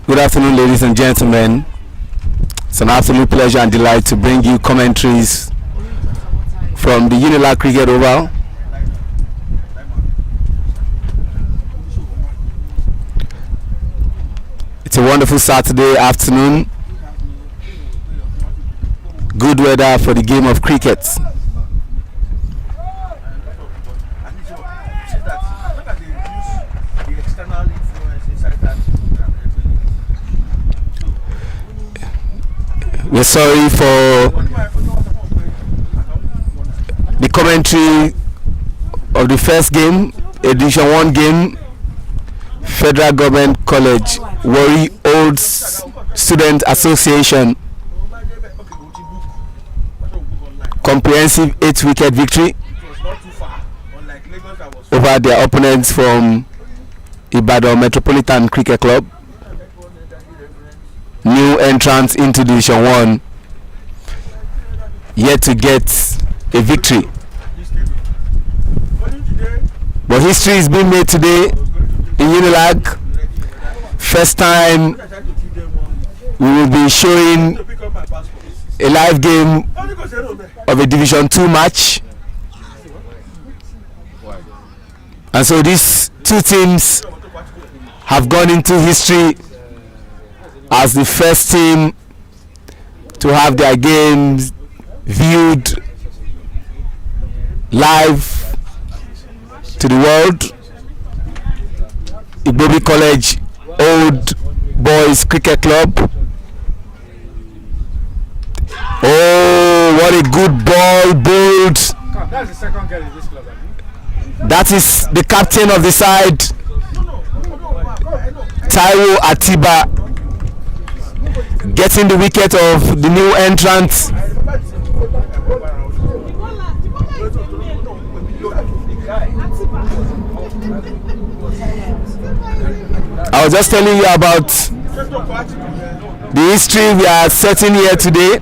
Good afternoon, ladies and gentlemen. It's an absolute pleasure and delight to bring you commentaries from the Unilag Cricket Oval. It's a wonderful Saturday afternoon. Good weather for the game of cricket. We're sorry for the commentary of the first game, Edition 1 game, Federal Government College, Warri Old Student Association, comprehensive 8-wicket victory over their opponents from Ibadan Metropolitan Cricket Club. New entrants into Division 1, yet to get a victory. But history is being made today in Unilag. First time we will be showing a live game of a Division 2 match. And so these two teams have gone into history as the first team to have their games viewed live to the world. Igbobi College Old Boys Cricket Club. Oh, what a good ball bowled. That's the second girl in this club. That is the captain of the side, Taiwo Atiba, getting the wicket of the new entrant. I was just telling you about the history we are setting here today.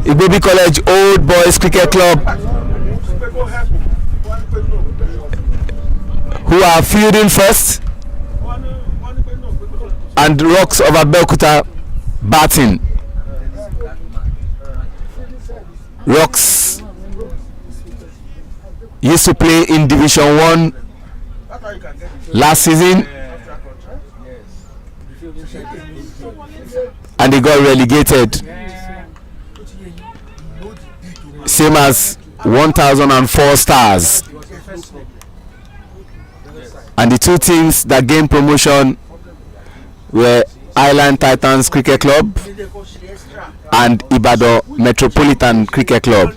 Igbobi College Old Boys Cricket Club, who are fielding first, and Rocks of Abeokuta batting. Rocks used to play in Division 1 last season and they got relegated, same as 1004 Stars. And the two teams that gained promotion were Island Titans Cricket Club and Ibadan Metropolitan Cricket Club.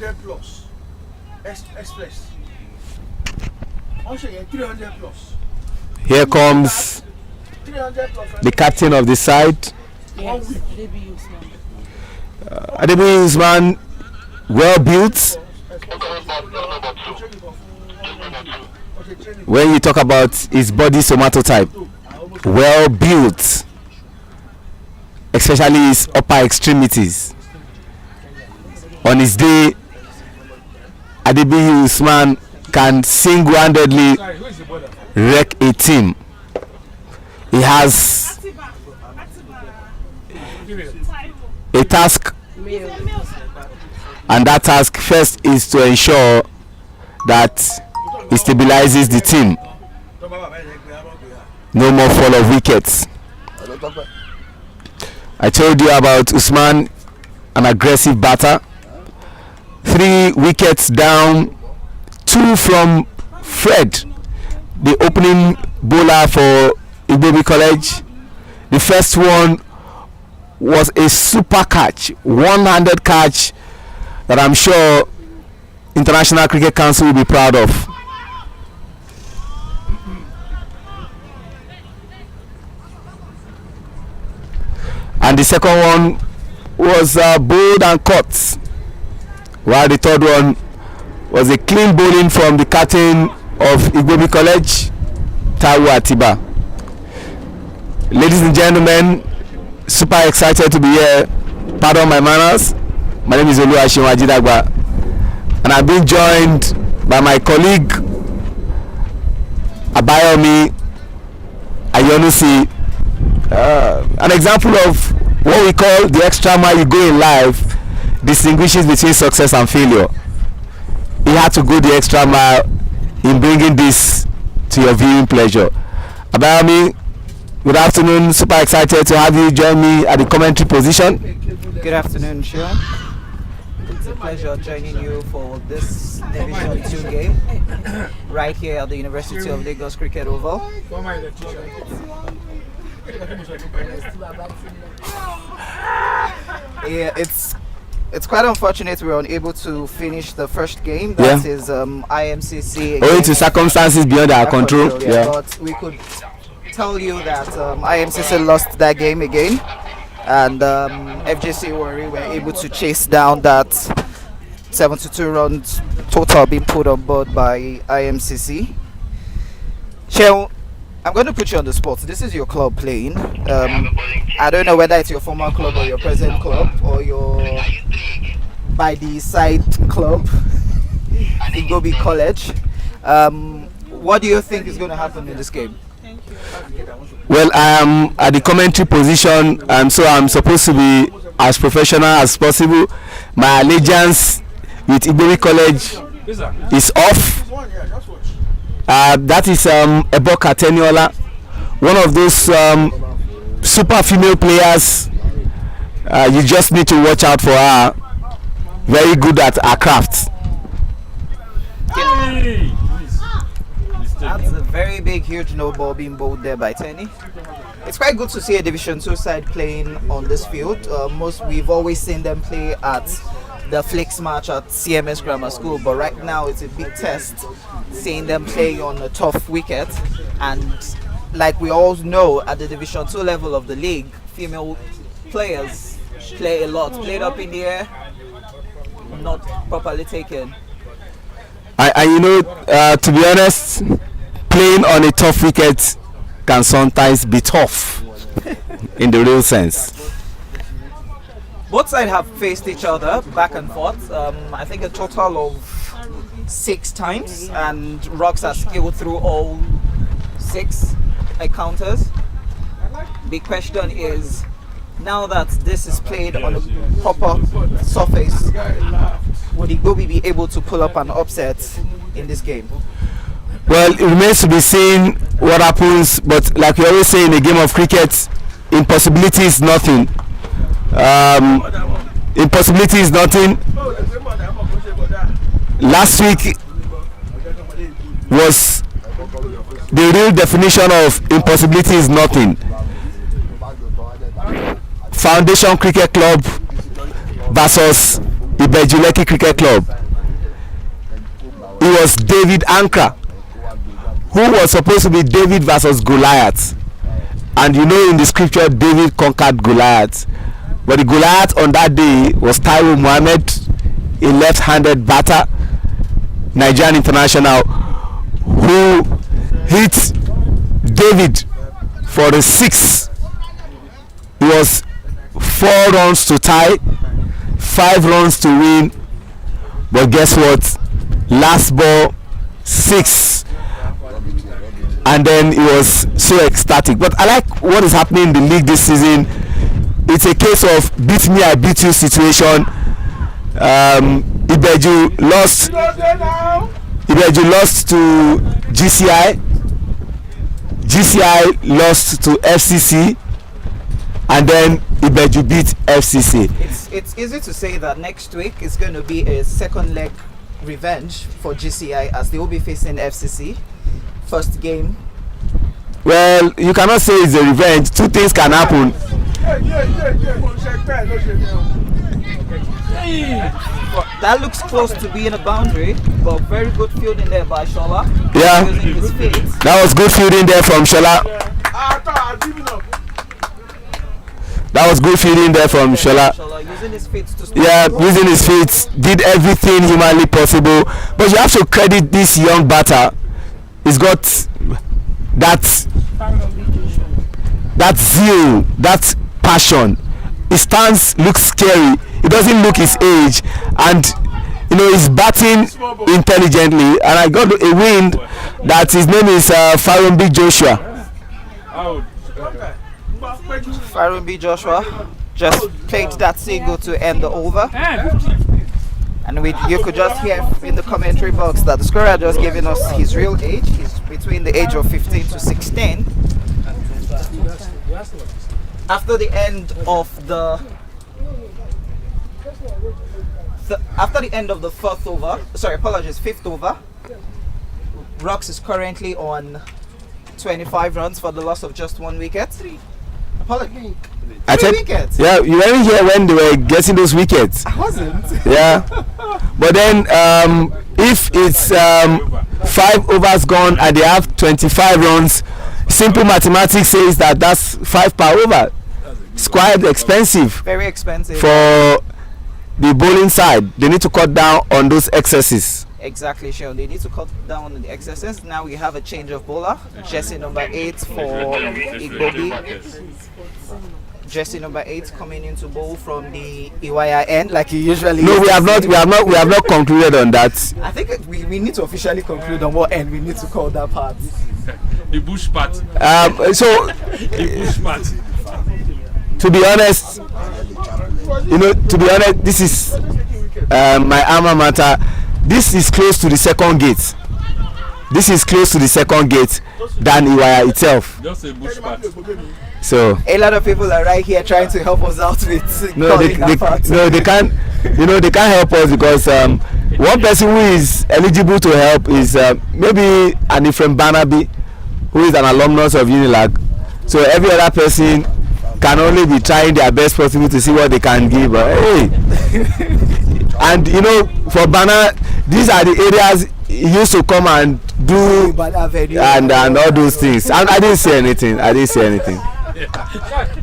Here comes the captain of the side, Adebi Usman, well built. When you talk about his body somatotype, well built, especially his upper extremities. On his day, Adebi Usman can single-handedly wreck a team. He has a task, and that task first is to ensure that he stabilizes the team. No more fall of wickets. I told you about Usman, an aggressive batter. 3 wickets down, 2 from Fred, the opening bowler for Igbobi College. The first one was a super catch, one-handed catch that I'm sure International Cricket Council will be proud of. And the second one was bowled and caught, while the third one was a clean bowling from the captain of Igbobi College, Taiwo Atiba. Ladies and gentlemen, super excited to be here. Pardon my manners. My name is YISHAWU, and I've been joined by my colleague Abayomi Ayonusi. An example of what we call the extra mile you go in life distinguishes between success and failure. He had to go the extra mile in bringing this to your viewing pleasure. Abayomi, good afternoon. Super excited to have you join me at the commentary position. Good afternoon, Sean. It's a pleasure joining you for this Division 2 game right here at the University of Lagos Cricket Oval. Former electrician. Yeah, it's quite unfortunate we were unable to finish the first game. That is IMCC. Owing to circumstances beyond our control. Yeah. But we could tell you that IMCC lost that game again, and FJC Warri were able to chase down that 72 runs total being put on board by IMCC. Shehu, I'm going to put you on the spot. This is your club playing. I don't know whether it's your former club or your present club or your by the side club, Igbobi College. What do you think is going to happen in this game? Well, I am at the commentary position, so I'm supposed to be as professional as possible. My allegiance with Igbobi College is off. That is Eboka Teniola, one of those super female players. You just need to watch out for her. Very good at her craft. That's a very big, huge no ball being bowled there by Tenny. It's quite good to see a Division 2 side playing on this field. We've always seen them play at the flex match at CMS Grammar School, but right now it's a big test seeing them play on a tough wicket. And like we all know, at the Division 2 level of the league, female players play a lot. Played up in the air, not properly taken. To be honest, playing on a tough wicket can sometimes be tough in the real sense. Both sides have faced each other back and forth. I think a total of 6 times, and Rocks has skilled through all 6 encounters. The question is, now that this is played on a proper surface, would Igbobi be able to pull up an upset in this game? Well, it remains to be seen what happens, but like we always say in a game of cricket, impossibility is nothing. Impossibility is nothing. Last week was the real definition of impossibility is nothing. Foundation Cricket Club versus Ibejuleki Cricket Club. It was David Ankra who was supposed to be David versus Goliath, and you know in the scripture David conquered Goliath, but the Goliath on that day was Taiwo Mohammed, a left-handed batter, Nigerian international, who hit David for the 6. It was 4 runs to tie, 5 runs to win, but guess what? Last ball 6, and then it was so ecstatic. But I like what is happening in the league this season. It's a case of beat me, I beat you situation. Ibeju lost to GCI. GCI lost to FCC, and then Ibeju beat FCC. It's easy to say that next week is going to be a second leg revenge for GCI as they will be facing FCC. First game. Well, you cannot say it's a revenge. 2 things can happen. That looks close to being a boundary, but very good fielding there by Shola. Yeah, Using his feet. that was good fielding there from Shola. That was good fielding there from Shola. Using his feet to stop Yeah, the ball. using his feet, did everything humanly possible. But you have to credit this young batter. He's got that zeal, that passion. His stance looks scary. It doesn't look his age, and you know he's batting intelligently. And I got a wind that his name is Farumbi Joshua. Farumbi Joshua just played that single to end the over. And you could just hear in the commentary box that the scorer just giving us his real age. He's between the age of 15 to 16. After the end of the fifth over, Rocks is currently on 25 runs for the loss of just 1 wicket. Apologies. Wickets. Yeah, you weren't here when they were getting those wickets. I wasn't. Yeah, but then if it's 5 overs gone and they have 25 runs, simple mathematics says that that's 5 per over. It's quite expensive. Very expensive for the bowling side. They need to cut down on those excesses. Exactly, Sean. They need to cut down on the excesses. Now we have a change of bowler. Jersey number 8 for Igbobi. Jersey number 8 coming into bowl from the EYI end, like you usually. No, we have not concluded on that. I think we need to officially conclude on what end we need to call that part. The bush part. So The bush part. to be honest, this is my alma mater. This is close to the second gate. This is close to the second gate than Iwaya itself. Just a bush part. So a lot of people are right here trying to help us out with they can't. They can't help us because one person who is eligible to help is maybe an Ephraim Barnaby, who is an alumnus of Unilag. So every other person can only be trying their best possible to see what they can give. Hey. And for Bana, these are the areas he used to come and do and all those things. And I didn't say anything.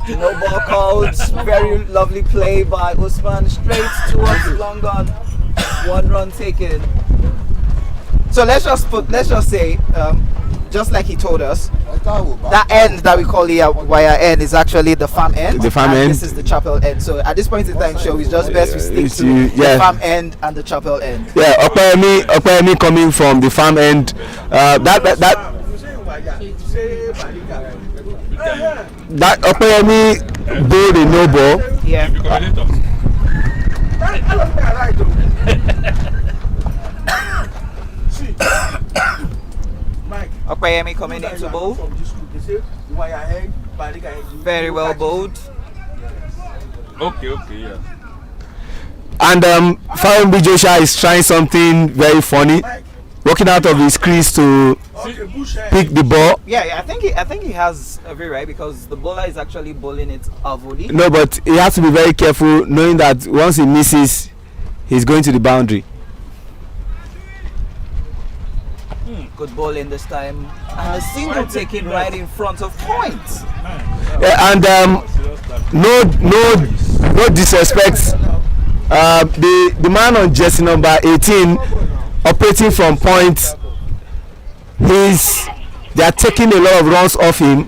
No ball called. Very lovely play by Usman. Straight towards long on. 1 run taken. So let's just say, just like he told us, that end that we call the wire end is actually the farm end. The farm end. This is the chapel end. So at this point in time, show it's just best we stick to the farm end and the chapel end. Yeah, Opeyemi coming from the farm end. That Opeyemi bowled a no ball. Yeah. Opeyemi coming into bowl. Very well bowled. Okay, yeah. And Farumbi Joshua is trying something very funny, walking out of his crease to pick the ball. Yeah, I think he has every right because the bowler is actually bowling it avoli. No, but he has to be very careful, knowing that once he misses, he's going to the boundary. Good bowling this time, and a single taken right in front of point. Yeah, and no disrespect. The man on jersey number 18 operating from point, they are taking a lot of runs off him.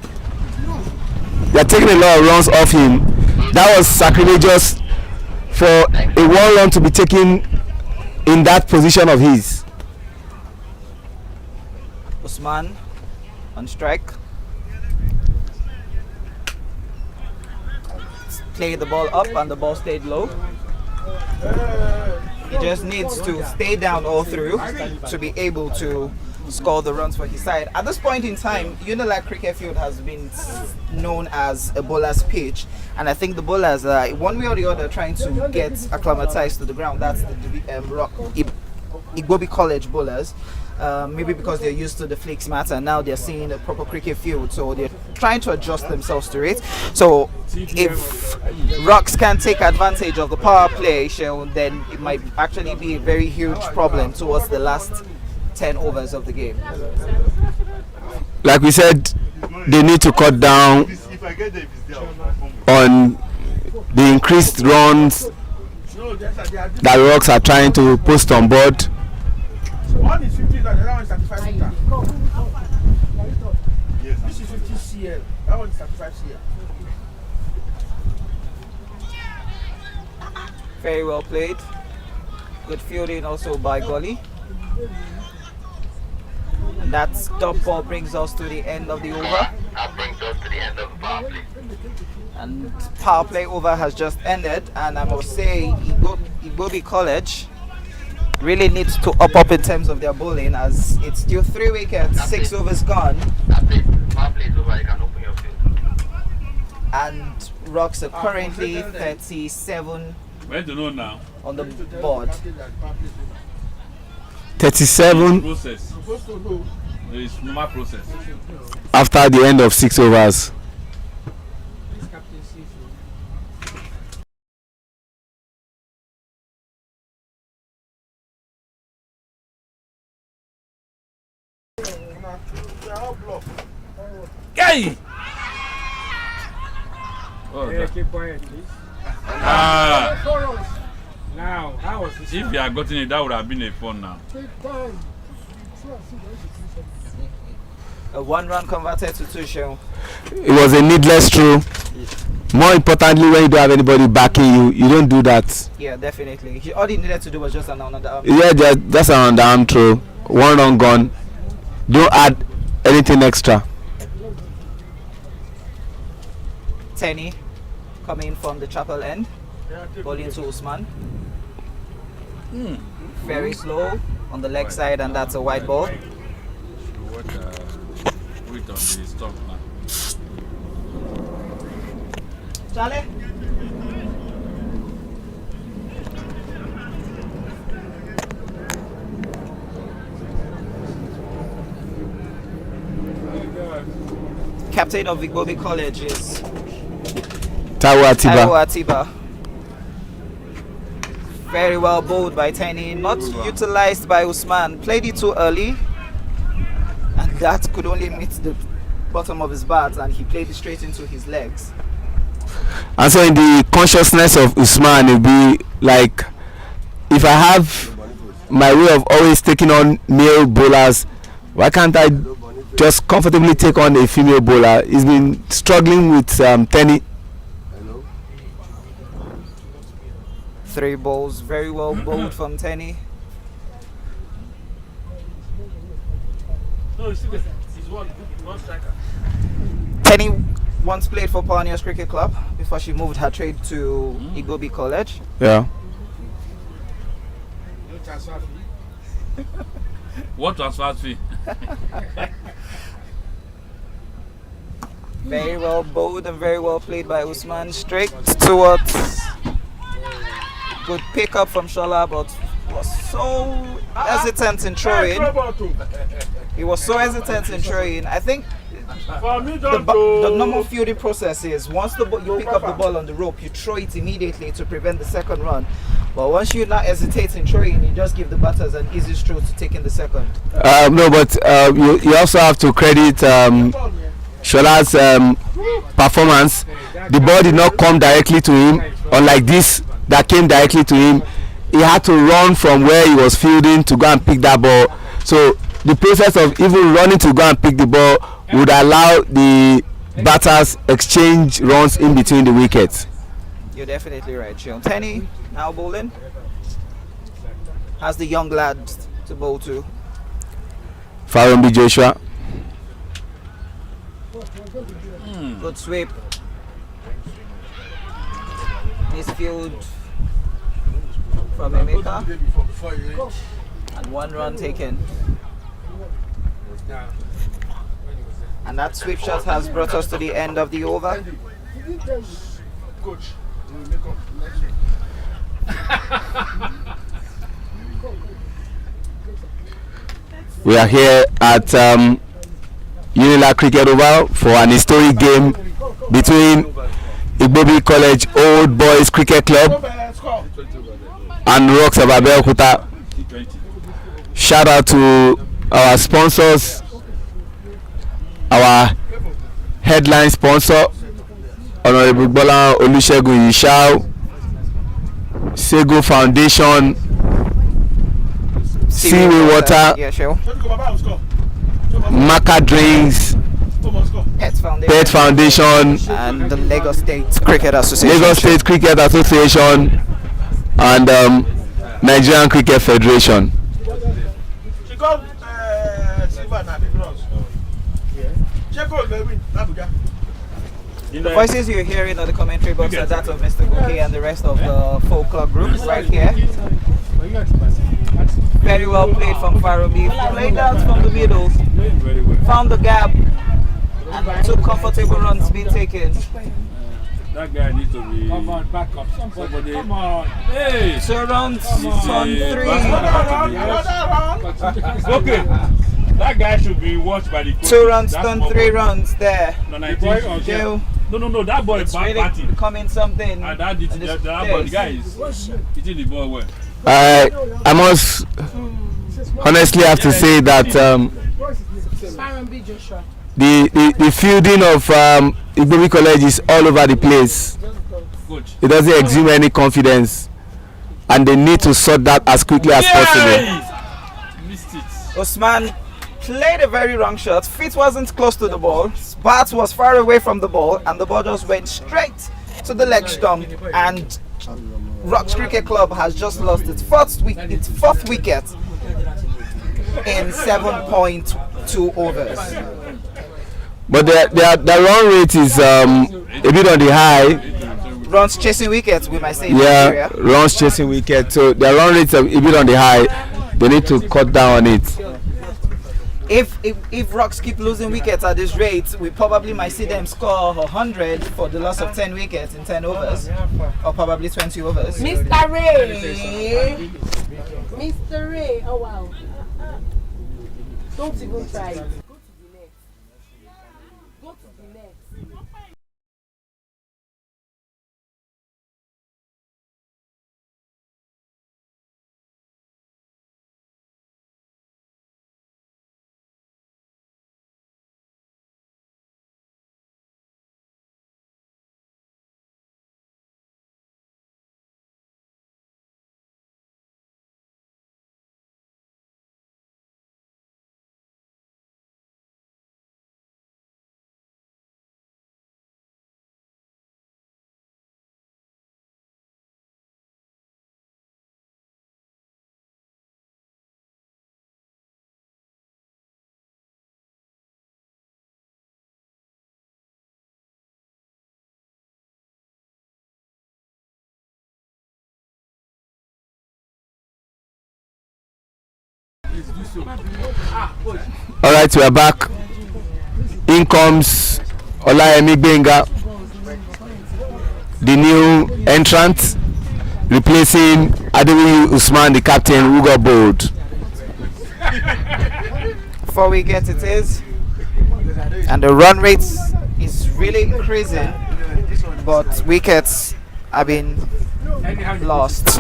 That was sacrilegious for a 1 run to be taken in that position of his. Usman on strike. Played the ball up and the ball stayed low. He just needs to stay down all through to be able to score the runs for his side. At this point in time, Unilag cricket field has been known as a bowler's pitch, and I think the bowlers are one way or the other trying to get acclimatized to the ground. That's the Igbobi College bowlers. Maybe because they're used to the flicks mat and now they're seeing a proper cricket field, so they're trying to adjust themselves to it. So if Rocks can take advantage of the power play, then it might actually be a very huge problem towards the last 10 overs of the game. Like we said, they need to cut down on the increased runs that Rocks are trying to post on board. One is 50 and the other one is 35 meter. Yes. This is 50 CL. That one is 35 CL. Very well played. Good fielding also by Goli. And that stop ball brings us to the end of the over. That brings us to the end of the power play. And power play over has just ended. And I must say, Igbobi College really needs to up in terms of their bowling, as it's still 3 wickets, 6 overs gone. That's it. Power play is over. You can open your field. And Rocks are currently 37 Where to know now? on the board. 37 Process. Supposed to know. It's normal process. after the end of 6 overs. Hey! Oh, Yeah, that. keep quiet, please. Ah, Now, how was this? if you had gotten it, that would have been a fun now. A 1 run converted to 2 show. It was a needless throw. More importantly, when you don't have anybody backing you, you don't do that. Yeah, definitely. All he needed to do was just an another arm. Yeah, just an underarm throw. 1 run gone. Don't add anything extra. Tenny coming from the chapel end, bowling to Usman. Very slow on the leg side, and that's a wide ball. What wait on the stop now. Charlie? Captain of Igbobi College is Taiwo Taiwo Atiba. Atiba. Very well bowled by Tenny, not utilized by Usman. Played it too early, and that could only meet the bottom of his bat, and he played it straight into his legs. And so in the consciousness of Usman, it'll be like, if I have my way of always taking on male bowlers, why can't I just comfortably take on a female bowler? He's been struggling with Tenny. 3 balls, very well bowled from Tenny. No, he's one striker. Tenny once played for Pioneers Cricket Club before she moved her trade to Igbobi College. Yeah. No transfer fee. What transfer fee? Very well bowled and very well played by Usman. Straight towards. Good pick up from Shola, but was so hesitant in throwing. He was so hesitant in throwing. I think For me, the normal fielding process is once you pick up the ball on the rope, you throw it immediately to prevent the second run. But once you not hesitate in throwing, you just give the batters an easy throw to take in the second. No, but you also have to credit Shola's performance. The ball did not come directly to him, unlike this that came directly to him. He had to run from where he was fielding to go and pick that ball. So the process of even running to go and pick the ball would allow the batters exchange runs in between the wickets. You're definitely right, Sean. Tenny now bowling. Has the young lad to bowl to. Farombi Joshua. Good sweep. Misfield from Emeka. And 1 run taken. And that sweep shot has brought us to the end of the over. Coach. We are here at Unilag Cricket Oval for an historic game between Igbobi College Old Boys Cricket Club and Rocks of Abeokuta. Shout out to our sponsors, our headline sponsor, Honorable Igbola Olusegun YISHAWU, SAGOE Foundation, CWAY Water, Yeah, sure. MAGA Drinks, Pet Foundation, And the Lagos State Cricket Association. Lagos State Cricket Association, and Nigerian Cricket Federation. She got silver and bronze. She got the win. Abuja. The voices you're hearing on the commentary box are that of Mr. Goki and the rest of the 4 o'clock group right here. Very well played from Farobi. Played out from the middle, found the gap, and 2 comfortable runs being taken. That guy needs to be back up. somebody. Come on. Hey! 2 runs on 3. Okay. That guy should be watched by the coach. 2 runs done, 3 runs there. No, I think. Joe, No, that boy is really batting. becoming something. And that boy, the guy is hitting the ball well. I must honestly have to say that the fielding of Igbobi College is all over the place. Coach. It doesn't exude any confidence, and they need to sort that as quickly as possible. Missed it. Usman played a very wrong shot. Feet wasn't close to the ball. Bat was far away from the ball, and the ball just went straight to the leg stump. And Rocks Cricket Club has just lost its fourth wicket in 7.2 overs. But the run rate is a bit on the high. Runs chasing wickets, we might say. In Yeah, Nigeria. runs chasing wicket. So the run rate is a bit on the high. They need to cut down on it. If Rocks keep losing wickets at this rate, we probably might see them score 100 for the loss of 10 wickets in 10 overs, or probably 20 overs. Mr. Ray! Mr. Ray! Oh wow. Don't even try it. Go to the next. All right, we are back. In comes Olayemi Benga, the new entrant, replacing Adewi Usman, the captain, who got bowled. 4 wickets it is, and the run rate is really increasing, but wickets have been lost.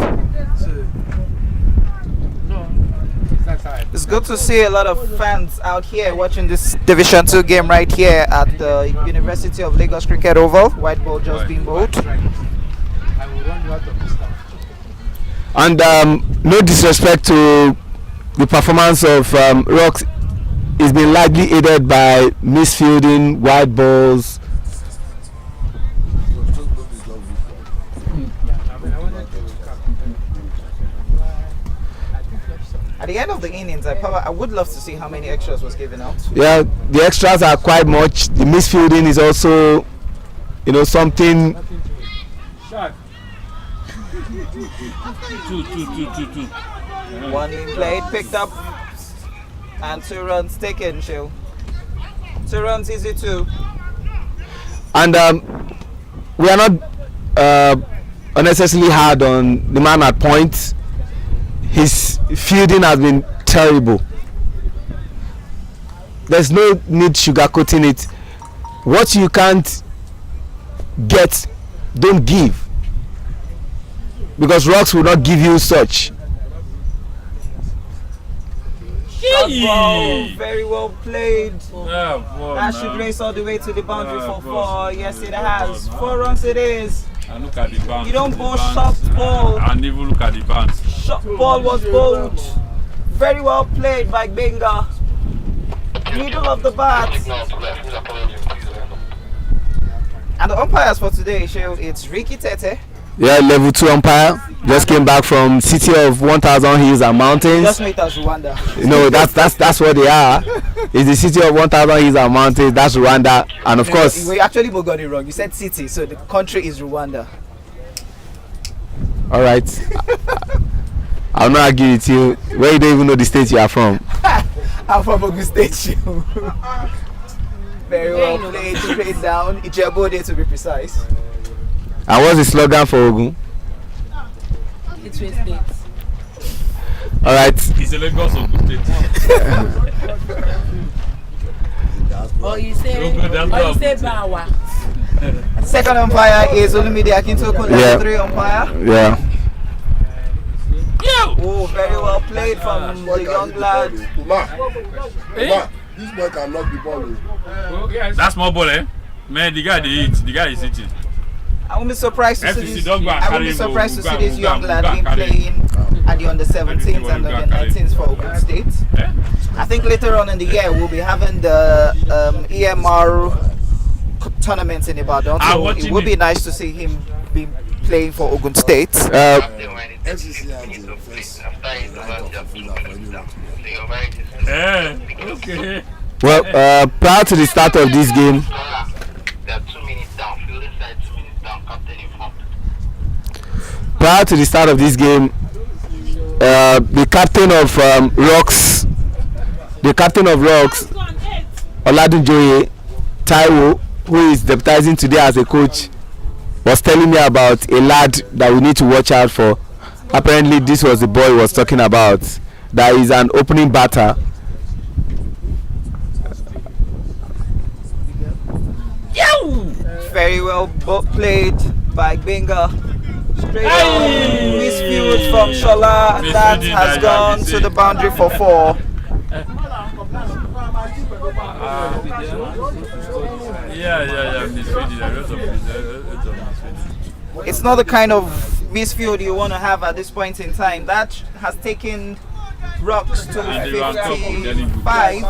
It's good to see a lot of fans out here watching this Division 2 game right here at the University of Lagos Cricket Oval. White ball just being bowled. And no disrespect to the performance of Rocks, it's been largely aided by misfielding, wide balls. At the end of the innings, I would love to see how many extras was given out. Yeah, the extras are quite much. The misfielding is also, something. Shot. Two. One being played, picked up, and 2 runs taken, Chill. 2 runs easy too. And we are not unnecessarily hard on the man at point. His fielding has been terrible. There's no need sugarcoating it. What you can't get, don't give. Because Rocks will not give you such. Shot ball, very well played. That should race all the way to the boundary for 4. Yes, it has. 4 runs it is. And look at the bounce. You don't bowl short ball. And even look at the bounce. Short ball was bowled. Very well played by Benga. Middle of the bat. And the umpires for today, Shell, it's Ricky Tete. Yeah, level 2 umpire. just came back from city of 1,000 hills and mountains. Just know it as Rwanda. No, that's what they are. It's the city of 1,000 hills and mountains. That's Rwanda, and of course. We actually both got it wrong. You said city, so the country is Rwanda. All right. I'll not argue with you. Where you don't even know the state you are from. I'm from Ogun State. Very well played down. Ijebode to be precise. And what's the slogan for Ogun? It's with states. All right. It's a Lagos of the state. Or you say Bawa. Second umpire is Olumide Akintokun, level 3 umpire. Yeah. Oh, very well played from the young lad. This boy can knock the ball. That's small ball, eh? Man, the guy is hitting. I won't be surprised to see this. don't go and I won't carry be him, surprised to go see and- this go young and- lad go and being carry playing at the under 17s and under 19s for Ogun State. Eh? I think later on in the year we'll be having the EMR tournament in Ibadan. I'm So watching it would be it. nice to see him be playing for Ogun State. Okay. Well, prior to the start of this game, They are 2 minutes down. Field inside 2 minutes down. Captain in front. prior to the start of this game, the captain of Rocks, Oladunjoye Taiwo, who is deputizing today as a coach, was telling me about a lad that we need to watch out for. Apparently, this was the boy he was talking about. That is an opening batter. Very well played by Benga. Straight on misfield from Shola, and that has gone to the boundary for 4. Yeah. It's not the kind of misfield you want to have at this point in time. That has taken Rocks to 55.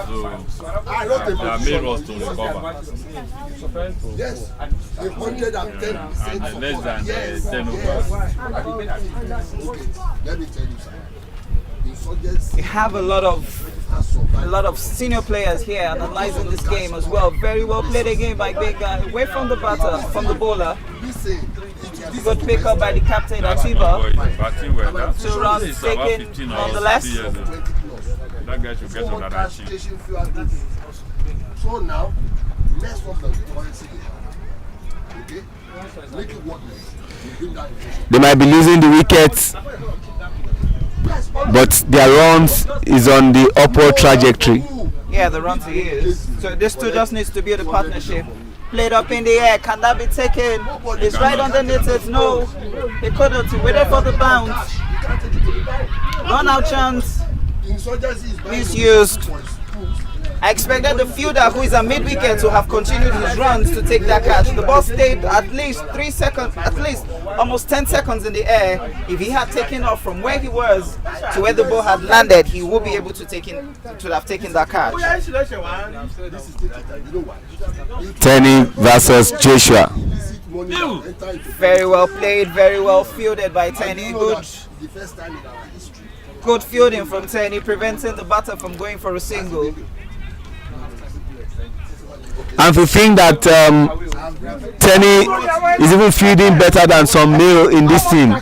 Made us to recover. Yes, 110%. And less than 10 over. Let me tell you something. We have a lot of senior players here analyzing this game as well. Very well played again by Benga. Away from the batter, from the bowler. Good pick up by the captain Atiba. 2 runs taken nonetheless. That guy should get on that action. So now, let's talk about the currency. Okay? Make it work. They might be losing the wickets, but their runs is on the upward trajectory. Yeah, the runs he is. So this two just needs to be the partnership. Played up in the air, can that be taken? It's right underneath it, no. He couldn't, he waited for the bounce. Run out chance, misused. I expected the fielder who is a mid-wicket to have continued his runs to take that catch. The ball stayed at least 3 seconds, at least almost 10 seconds in the air. If he had taken off from where he was to where the ball had landed, he would be able to have taken that catch. Tenny versus Joshua. Very well played, very well fielded by Tenny. Good fielding from Tenny, preventing the batter from going for a single. And to think that Tenny is even fielding better than some male in this team.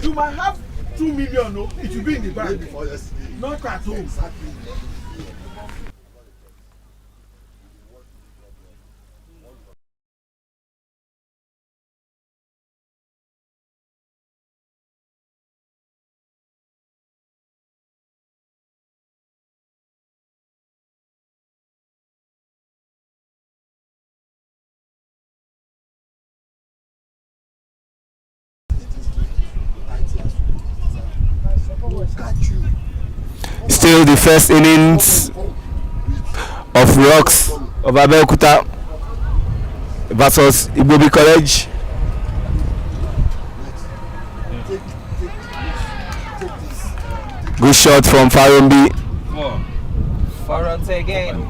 You might have 2 million, no? It will be in the bank. Not at home. Still the first innings of Rocks of Abeokuta versus Igbobi College. Good shot from Farombi. Farante again.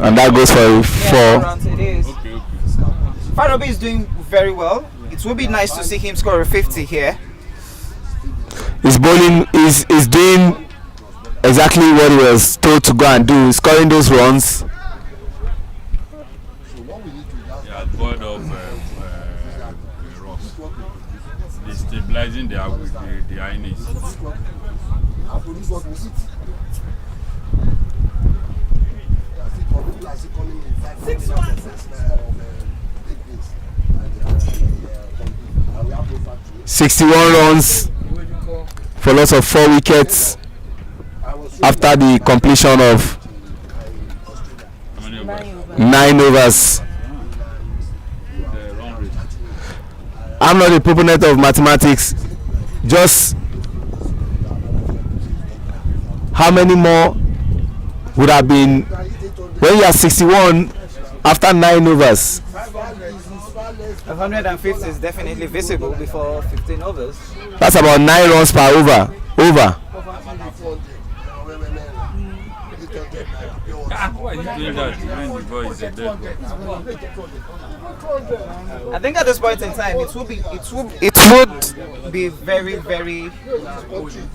and that goes for a Yeah, 4. runs it is. Okay. Farobi is doing very well. It would be nice to see him score a 50 here. His bowling is doing exactly what he was told to go and do, scoring those runs. Yeah, board of rocks. Destabilizing the Ines. "61 runs for loss of 4 wickets after the completion of How many overs? 9 overs. The run rate. I'm not a proponent of mathematics. Just how many more would have been when you are 61 after 9 overs? 150 is definitely visible before 15 overs. That's about 9 runs per over. Why are you doing that when the ball is a dead ball? I think at this point in time, it would be very, very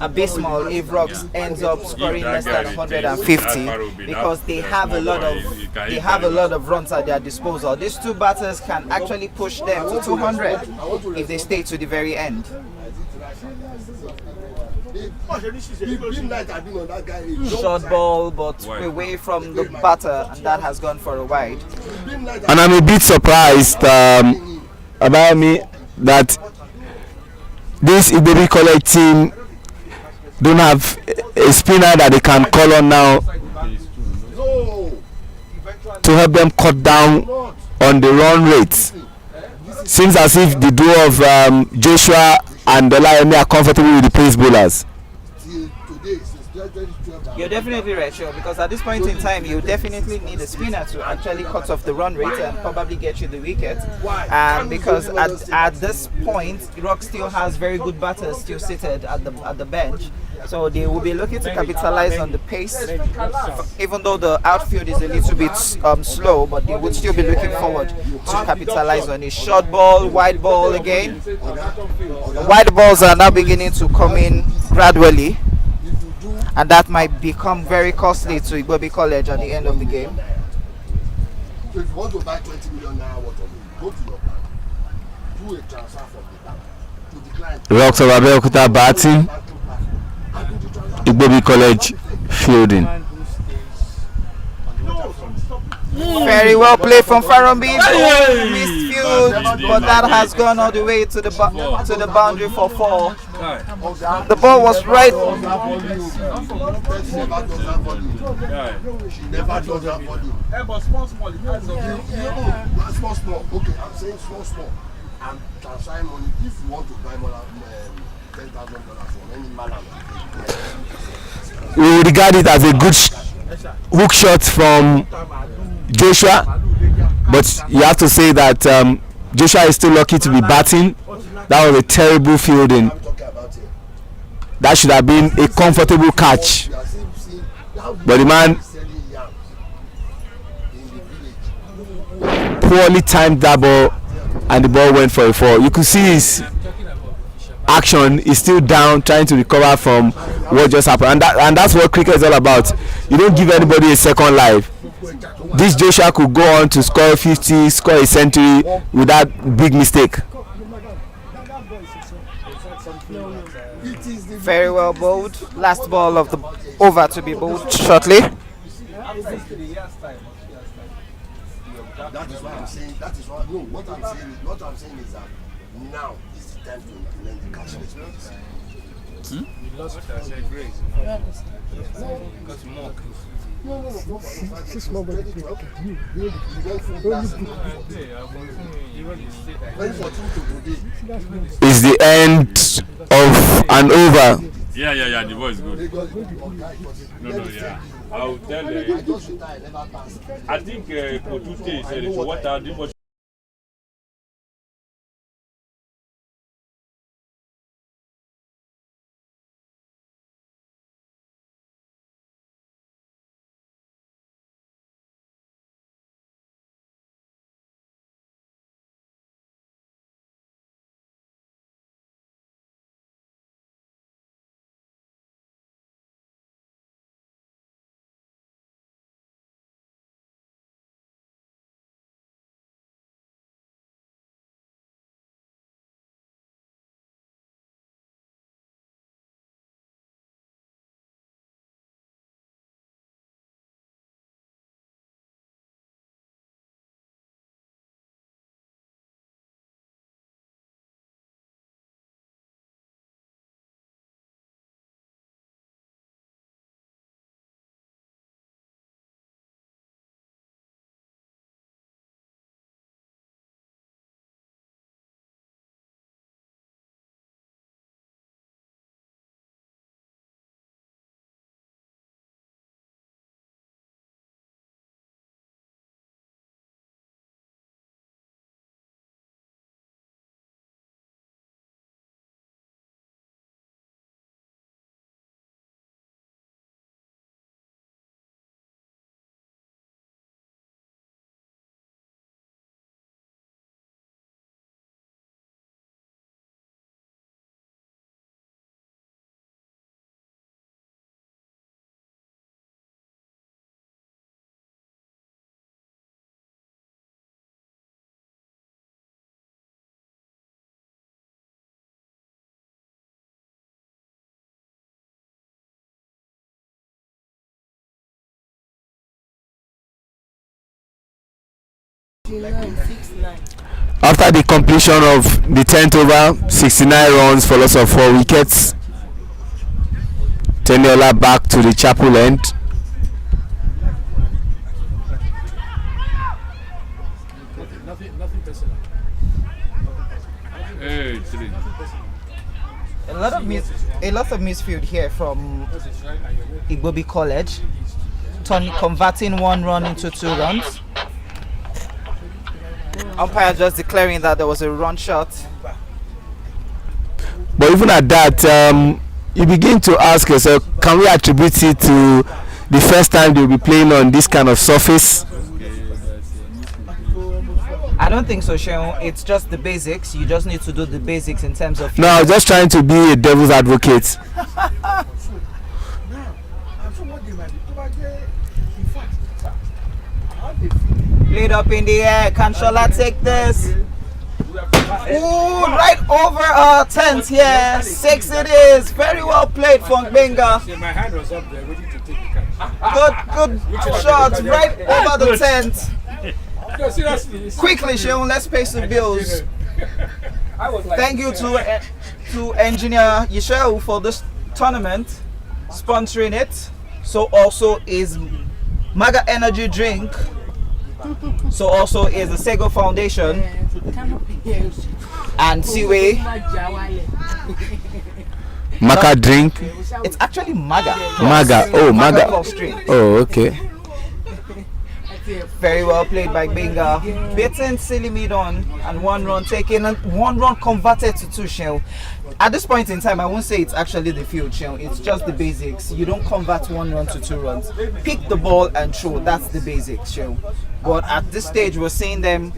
abysmal if Rocks ends up scoring less than 150 because they have a lot of runs at their disposal. These two batters can actually push them to 200 if they stay to the very end. Short ball, but away from the batter, and that has gone for a wide. And I'm a bit surprised about me that this Igbobi College team don't have a spinner that they can call on now to help them cut down on the run rate. Seems as if the duo of Joshua and Olayemi are comfortable with the pace bowlers. You're definitely right, sure, because at this point in time, you definitely need a spinner to actually cut off the run rate and probably get you the wicket. Because at this point, Rock still has very good batters still seated at the bench, so they will be looking to capitalize on the pace. Even though the outfield is a little bit slow, but they would still be looking forward to capitalize on it. Short ball, wide ball again. Wide balls are now beginning to come in gradually, and that might become very costly to Igbobi College at the end of the game. So if you want to buy 20 million naira worth of it, go to your bank, do a transfer from the bank to the client. Rocks of Abeokuta batting, Igbobi College fielding. Very well played from Farambi. Missed field, but that has gone all the way to the boundary for 4. The ball was right. She never does that for you. She never does that for you. But small, it has Small. Okay, I'm saying small. I'm transferring money. If you want to buy more $10,000 from any man, We regard it as a good hook shot from Joshua, but you have to say that Joshua is still lucky to be batting. That was a terrible fielding. That should have been a comfortable catch, but the man poorly timed that ball and the ball went for a 4. You could see his action is still down, trying to recover from what just happened, and that's what cricket is all about. You don't give anybody a second life. This Joshua could go on to score 50, score a century with that big mistake. Very well bowled. Last ball of the over to be bowled shortly. that is why I'm saying. That is why. No, what I'm saying is that now is the time to implement the cashless policy. Is the end of an over. Yeah, the voice is good. No, yeah. I'll tell you. I think Kotute said it. So what are the 69. After the completion of the 10th over, 69 runs for loss of 4 wickets. Teniola back to the chapel end. Nothing personal. Hey, three. A lot of misfield here from Igbobi College, converting 1 run into 2 runs. Umpire just declaring that there was a run shot. But even at that, you begin to ask yourself, can we attribute it to the first time they'll be playing on this kind of surface? I don't think so, Sheon. It's just the basics. You just need to do the basics in terms of. No, I was just trying to be a devil's advocate. Played up in the air. Can Shola take this? Ooh, right over our tent here. 6 it is. Very well played from Benga. See, my hand was up there ready to take the catch. Good shot right over the tent. No, seriously. Quickly, Sheon, let's pay some bills. Thank you to engineer YISHAWU for this tournament, sponsoring it. So also is MAGA energy drink. So also is the SAGOE Foundation and CWAY. Maca drink. It's actually MAGA. MAGA. Oh, MAGA. Oh, okay. Very well played by Benga. Beaten silly mid on and 1 run taken and 1 run converted to 2 shell. At this point in time, I won't say it's actually the field shell. It's just the basics. You don't convert 1 run to 2 runs. Pick the ball and throw. That's the basics shell. But at this stage, we're seeing them.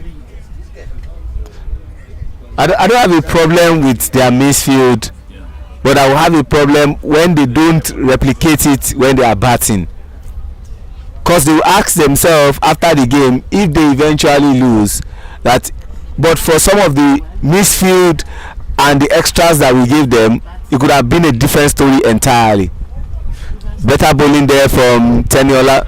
I don't have a problem with their misfield, but I will have a problem when they don't replicate it when they are batting. Because they will ask themselves after the game, if they eventually lose, that but for some of the misfield and the extras that we gave them, it could have been a different story entirely. Better bowling there from Teniola.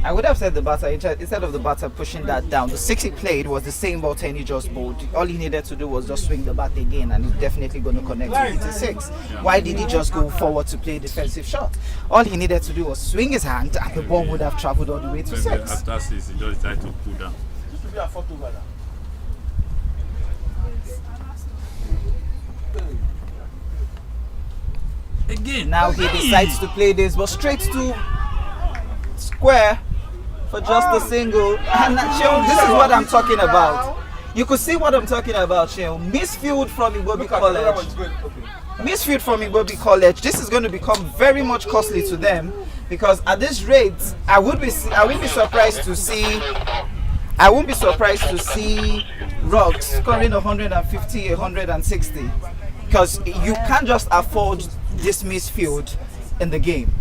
I would have said the batter, instead of the batter pushing that down, the 6 he played was the same ball Tenny just bowled. All he needed to do was just swing the bat again, and he's definitely going to connect with 86. Why did he just go forward to play a defensive shot? All he needed to do was swing his hand, and the ball would have traveled all the way to 6. After 6, he just tried to pull down. Again, now he decides to play this, but straight to square for just a single. And Sheon, this is what I'm talking about. You could see what I'm talking about, Sheon. Misfield from Igbobi College. Misfield from Igbobi College. This is going to become very much costly to them, because at this rate, I wouldn't be surprised to see Rocks scoring 150, 160, because you can't just afford this misfield in the game.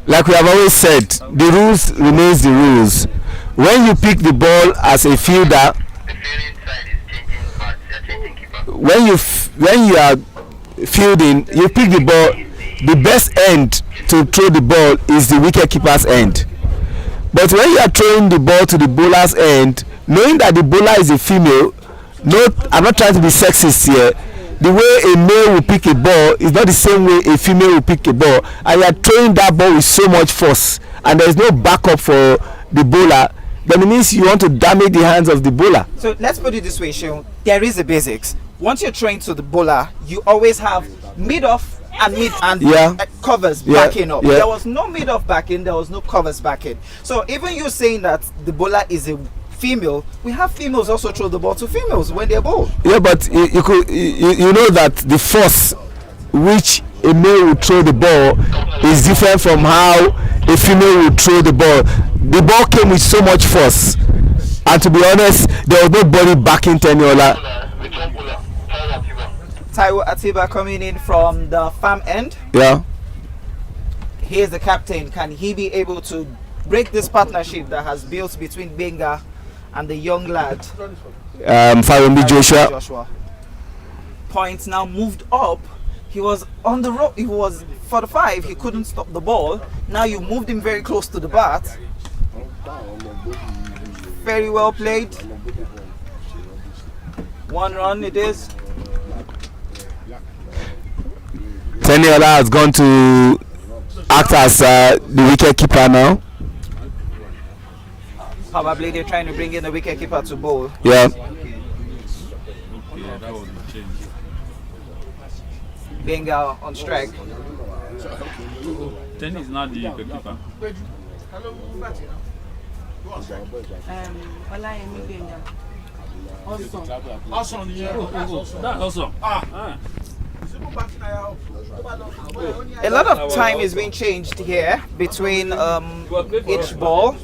Like we have always said, the rules remains the rules. When you pick the ball as a fielder, when you are fielding, you pick the ball. The best end to throw the ball is the wicket keeper's end. But when you are throwing the ball to the bowler's end, knowing that the bowler is a female, I'm not trying to be sexist here. The way a male will pick a ball is not the same way a female will pick a ball, and you are throwing that ball with so much force, and there is no backup for the bowler. Then it means you want to damage the hands of the bowler. So let's put it this way, Sheon. There is a basics. Once you're throwing to the bowler, you always have mid off and mid and covers backing up. There was no mid off backing. There was no covers backing. So even you saying that the bowler is a female, we have females also throw the ball to females when they're bowl. Yeah, but you know that the force which a male will throw the ball is different from how a female will throw the ball. The ball came with so much force, and to be honest, there was nobody backing Teniola. Taiwo Atiba coming in from the farm end. Yeah. He is the captain. Can he be able to break this partnership that has built between Benga and the young lad, Farombi Joshua? Points now moved up. He was on the rope. He was 45. He couldn't stop the ball. Now you moved him very close to the bat. very well played. 1 run it is. Teniola has gone to act as the wicket keeper now. Probably they're trying to bring in the wicket keeper to bowl. Yeah. Yeah, that was the change. Bengal on strike. Ten is not the goalkeeper. Awesome, yeah. That's awesome. A lot of time is being changed here between each ball.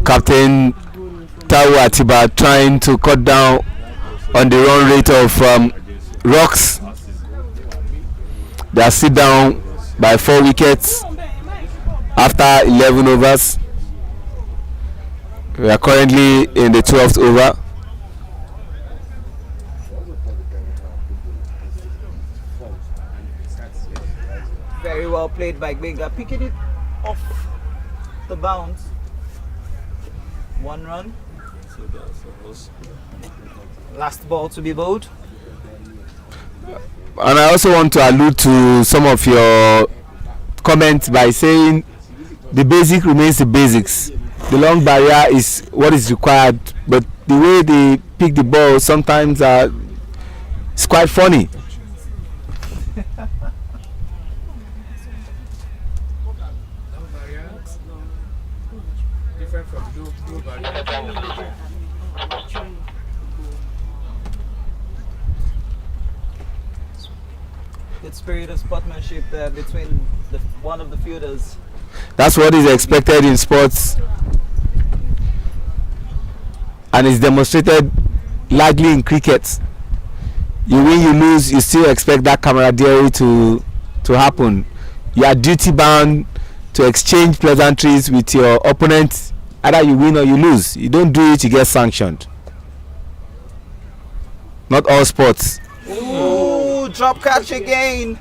Captain Taiwo Atiba trying to cut down on the run rate of Rocks. They are sit down by 4 wickets after 11 overs. We are currently in the 12th over. Very well played by Benga, picking it off the bounce. 1 run. Last ball to be bowled. And I also want to allude to some of your comments by saying the basic remains the basics. The long barrier is what is required, but the way they pick the ball sometimes it's quite funny. Different from low barrier. Good spirit of sportsmanship there between one of the fielders. That's what is expected in sports, and it's demonstrated largely in cricket. You win, you lose, you still expect that camaraderie to happen. You are duty bound to exchange pleasantries with your opponent. Either you win or you lose. You don't do it, you get sanctioned. Not all sports. Ooh, drop catch again.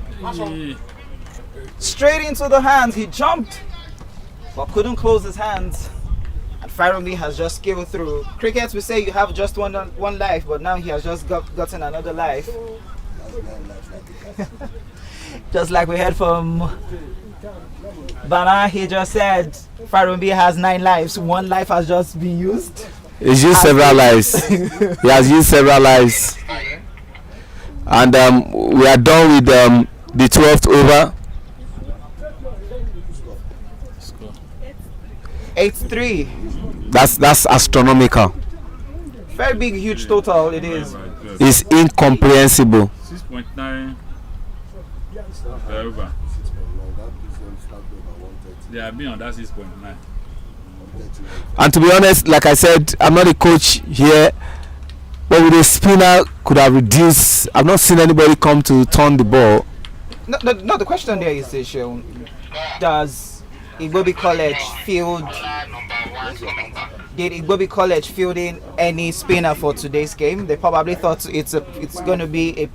Straight into the hands. He jumped, but couldn't close his hands. And Faroumi has just scaled through. Cricket, we say you have just one life, but now he has just gotten another life. Just like we heard from Bana, he just said Faroumi has 9 lives. 1 life has just been used. He's used several lives. He has used several lives. And we are done with the 12th over. 8-3. That's astronomical. Very big, huge total it is. It's incomprehensible. 6.9 over. They have been on that 6.9. And to be honest, like I said, I'm not a coach here, but with a spinner could have reduced. I've not seen anybody come to turn the ball. No, the question there is, does Igbobi College field? Did Igbobi College field in any spinner for today's game? They probably thought it's going to be a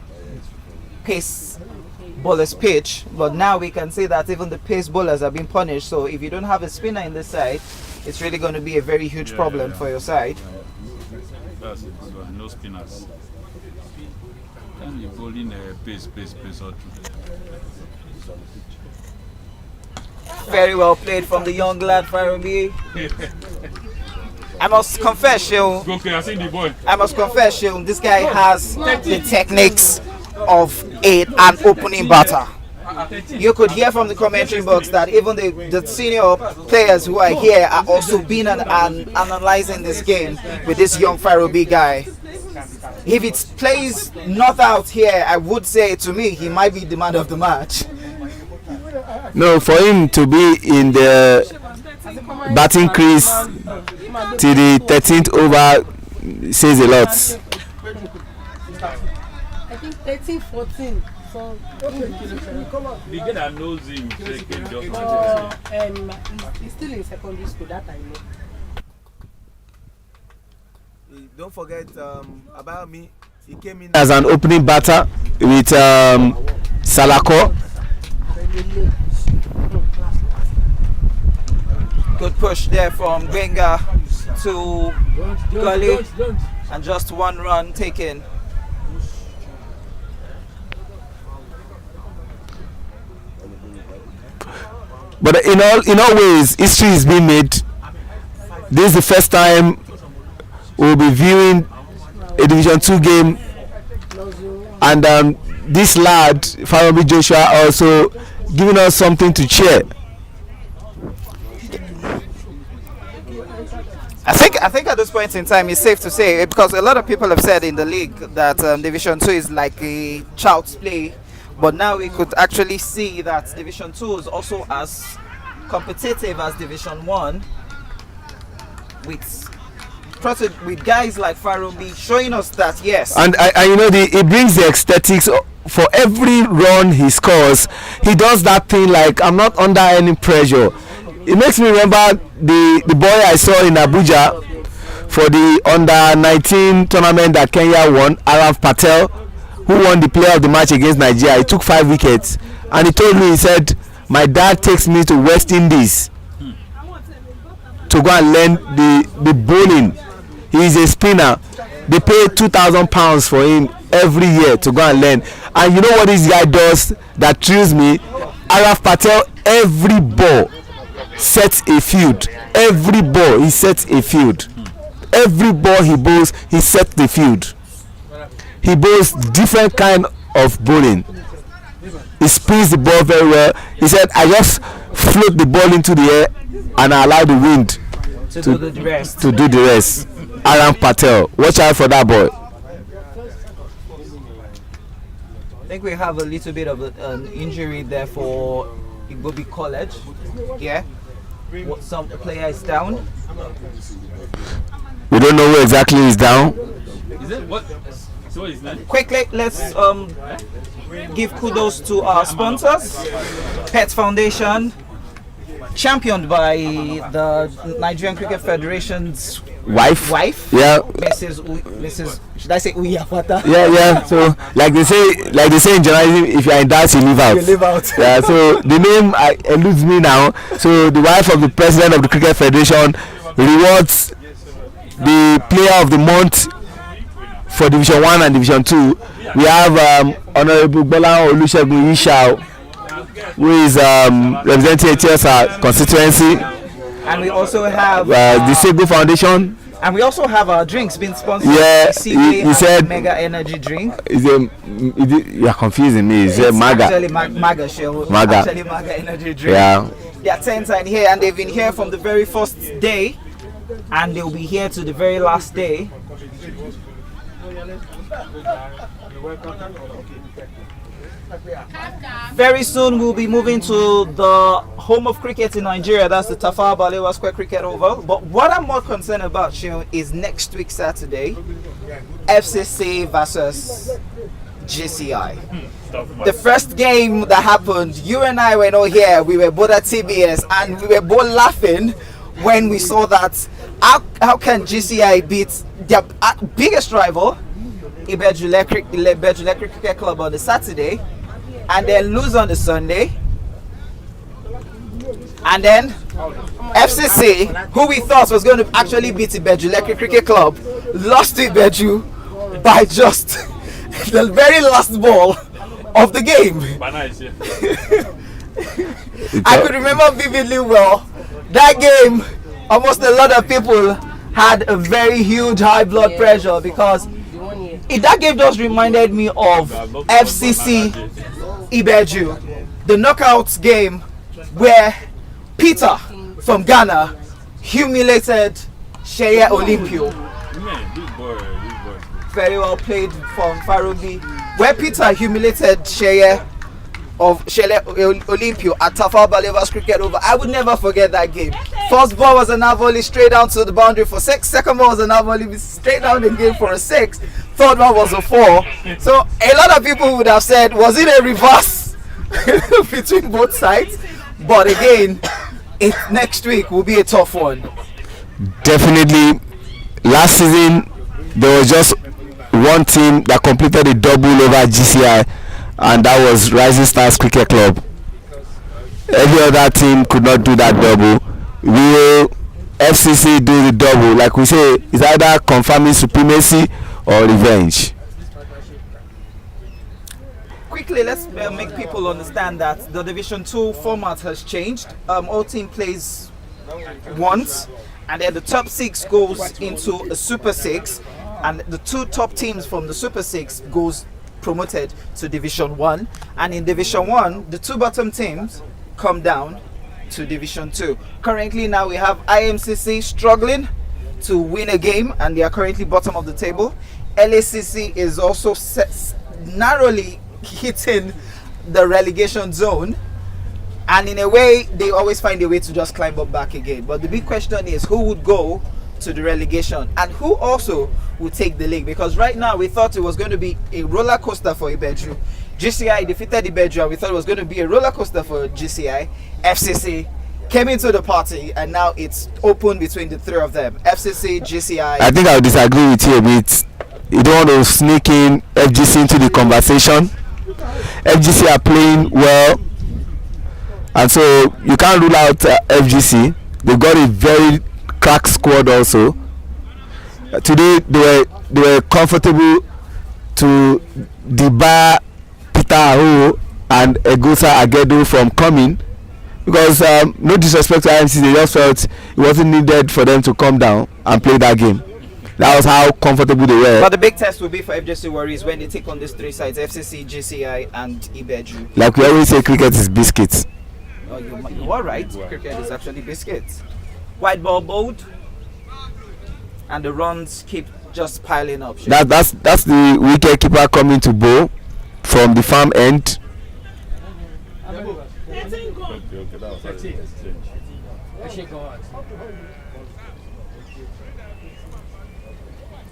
pace bowler's pitch, but now we can say that even the pace bowlers are being punished. So if you don't have a spinner in this side, it's really going to be a very huge problem for your side. That's it. So, no spinners. And you're bowling pace all through. Very well played from the young lad, Farobi. I must confess, Sheon. Okay, I see the boy. I must confess, Sheon, this guy has the techniques of an opening batter. You could hear from the commentary box that even the senior players who are here are also been and analyzing this game with this young Farobi guy. If it plays not out here, I would say to me he might be the man of the match. No, for him to be in the batting crease till the 13th over says a lot. I think 13, 14. So, The guy that knows him, they can just he's still in secondary school, that I know. Don't forget about me. He came in as an opening batter with Salako. Good push there from Benga to Gully, and just one run taken. But in all ways, history is being made. This is the first time we'll be viewing a Division 2 game, and this lad Farobi Joshua also giving us something to cheer. I think at this point in time it's safe to say, because a lot of people have said in the league that Division 2 is like a child's play, but now we could actually see that Division 2 is also as competitive as Division 1, with guys like Farobi showing us that yes. And you know, it brings the aesthetics. For every run he scores, he does that thing like, I'm not under any pressure. It makes me remember the boy I saw in Abuja for the under-19 tournament that Kenya won, Araf Patel, who won the player of the match against Nigeria. He took 5 wickets, and he told me, he said, my dad takes me to West Indies to go and learn the bowling. He is a spinner. They pay £2,000 for him every year to go and learn. And you know what this guy does that thrills me? Araf Patel, every ball sets a field. Every ball he sets a field. Every ball he bowls, he sets the field. He bowls different kind of bowling. He spins the ball very well. He said, I just float the ball into the air and I allow the wind to do the rest. Araf Patel, watch out for that boy. I think we have a little bit of an injury there for Igbobi College. Yeah, some player is down. We don't know where exactly he's down. Is it what? So what is that? Quickly, let's give kudos to our sponsors, Pet Foundation, championed by the Nigerian Cricket Federation's Wife. Yeah. Mrs. Should I say Uyafata? Yeah. So like they say in journalism, if you are in that, you live out. Yeah. So the name eludes me now. So the wife of the president of the Cricket Federation rewards the player of the month for Division 1 and Division 2. We have Honorable GBOLAHAN YISHAWU, who is representing HSR constituency. And we also have the SAGOE Foundation. And we also have our drinks being sponsored. Yeah, CWAY he said Mega Energy Drink. You are confusing me. It's MAGA. Actually MAGA show. MAGA. Actually MAGA Energy Drink. Yeah. They are 10 times here, and they've been here from the very first day, and they'll be here to the very last day. Very soon we'll be moving to the home of cricket in Nigeria. That's the Tafawa Balewa Square Cricket Oval. But what I'm more concerned about, Shion, is next week Saturday, FCC versus GCI. The first game that happened, you and I were not here. We were both at TBS, and we were both laughing when we saw that. How can GCI beat their biggest rival, Ibejule Cricket Club, on the Saturday, and then lose on the Sunday? And then FCC, who we thought was going to actually beat Ibejule Cricket Club, lost to Ibeju by just the very last ball of the game. I could remember vividly well that game. Almost a lot of people had a very huge high blood pressure because that game just reminded me of FCC Ibeju, the knockout game where Peter from Ghana humiliated Sheye Olympio. Very well played from Farobi, where Peter humiliated Sheye Olympio at Tafawa Balewa's cricket over. I would never forget that game. First ball was an volley straight down to the boundary for 6. Second ball was an volley straight down the game for a 6. Third one was a 4. So a lot of people would have said, was it a reverse between both sides? But again, next week will be a tough one. Definitely. Last season there was just one team that completed a double over GCI, and that was Rising Stars Cricket Club. Every other team could not do that double. Will FCC do the double? Like we say, it's either confirming supremacy or revenge. Quickly, let's make people understand that the Division 2 format has changed. All team plays once, and then the top 6 goes into a Super 6, and the 2 top teams from the Super 6 goes promoted to Division 1, and in Division 1 the 2 bottom teams come down to Division 2. Currently now we have IMCC struggling to win a game, and they are currently bottom of the table. LACC is also narrowly hitting the relegation zone, and in a way they always find a way to just climb up back again. But the big question is who would go to the relegation and who also will take the league, because right now we thought it was going to be a roller coaster for Ibeju. GCI defeated Ibeju and we thought it was going to be a roller coaster for GCI. FCC came into the party and now it's open between the 3 of them, FCC, GCI. I think I would disagree with you a bit. You don't want to sneak in FGC into the conversation. FGC are playing well, and so you can't rule out FGC. They've got a very crack squad also. Today they were comfortable to debar Peter Aho and Egosa Agedo from coming, because no disrespect to IMC, they just felt it wasn't needed for them to come down and play that game. That was how comfortable they were. But the big test will be for FGC Warriors when they take on these 3 sides, FCC, GCI and Ibeju. Like we always say, cricket is biscuits. Oh, you are right. Cricket is actually biscuits. White ball bowled, and the runs keep just piling up. That's the wicket keeper coming to bowl from the farm end.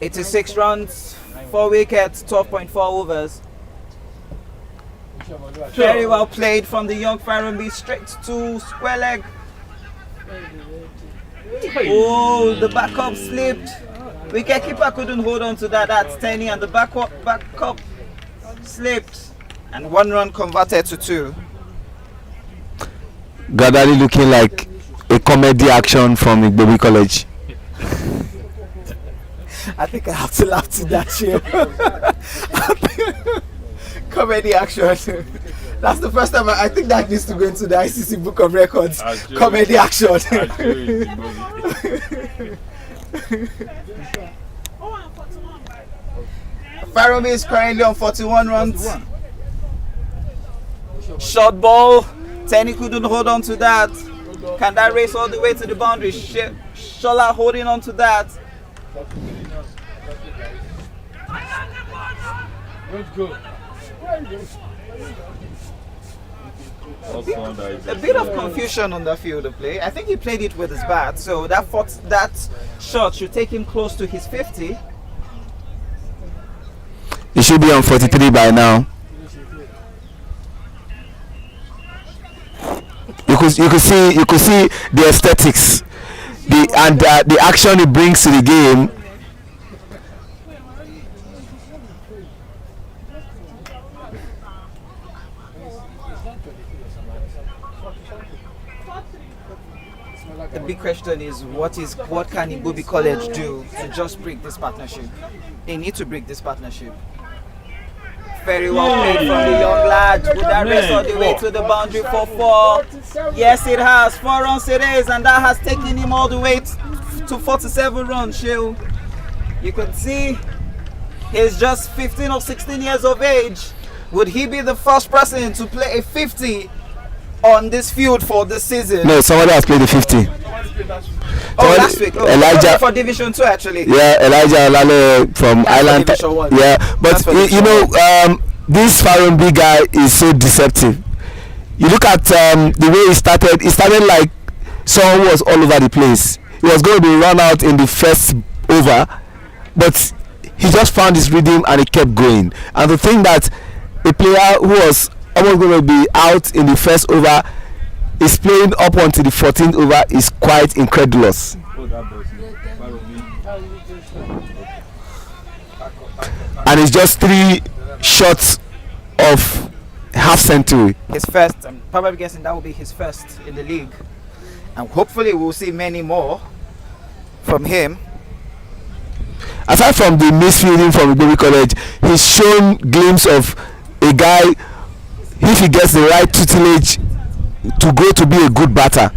86 runs, 4 wickets, 12.4 overs. Very well played from the young Farambi, straight to square leg. Oh, the backup slipped. Wicketkeeper couldn't hold on to that. That's Tenny, and the backup slipped. And 1 run converted to 2. Gradually looking like a comedy action from Igbobi College. I think I have to laugh to that show. Comedy action. That's the first time I think that needs to go into the ICC Book of Records. Comedy action. Faromi is currently on 41 runs. Short ball. Tenny couldn't hold on to that. Can that race all the way to the boundary? Shola holding on to that. A bit of confusion on the field of play. I think he played it with his bat, so that shot should take him close to his 50. He should be on 43 by now. You could see the aesthetics, the action it brings to the game. The big question is what can Igbobi College do to just break this partnership? They need to break this partnership. Very well played from the young lad. Would that race all the way to the boundary for 4? Yes, it has. 4 runs it is, and that has taken him all the way to 47 runs, Shehu. You can see he's just 15 or 16 years of age. Would he be the first person to play a 50 on this field for this season? No, somebody has played the 50. Oh, last week. Oh, Elijah for Division 2 actually. Yeah, Elijah Olale from That's Island. for Division 1. Yeah, but you know, this Farumbi guy is so deceptive. You look at the way he started. He started like someone who was all over the place. He was going to be run out in the first over, but he just found his rhythm and he kept going. And to think that a player who was almost going to be out in the first over is playing up until the 14th over is quite incredulous. And it's just 3 shots of half century. His first, I'm probably guessing that will be his first in the league. And hopefully we'll see many more from him. Aside from the misfielding from Igbobi College, he's shown glimpse of a guy, if he gets the right tutelage, to grow to be a good batter.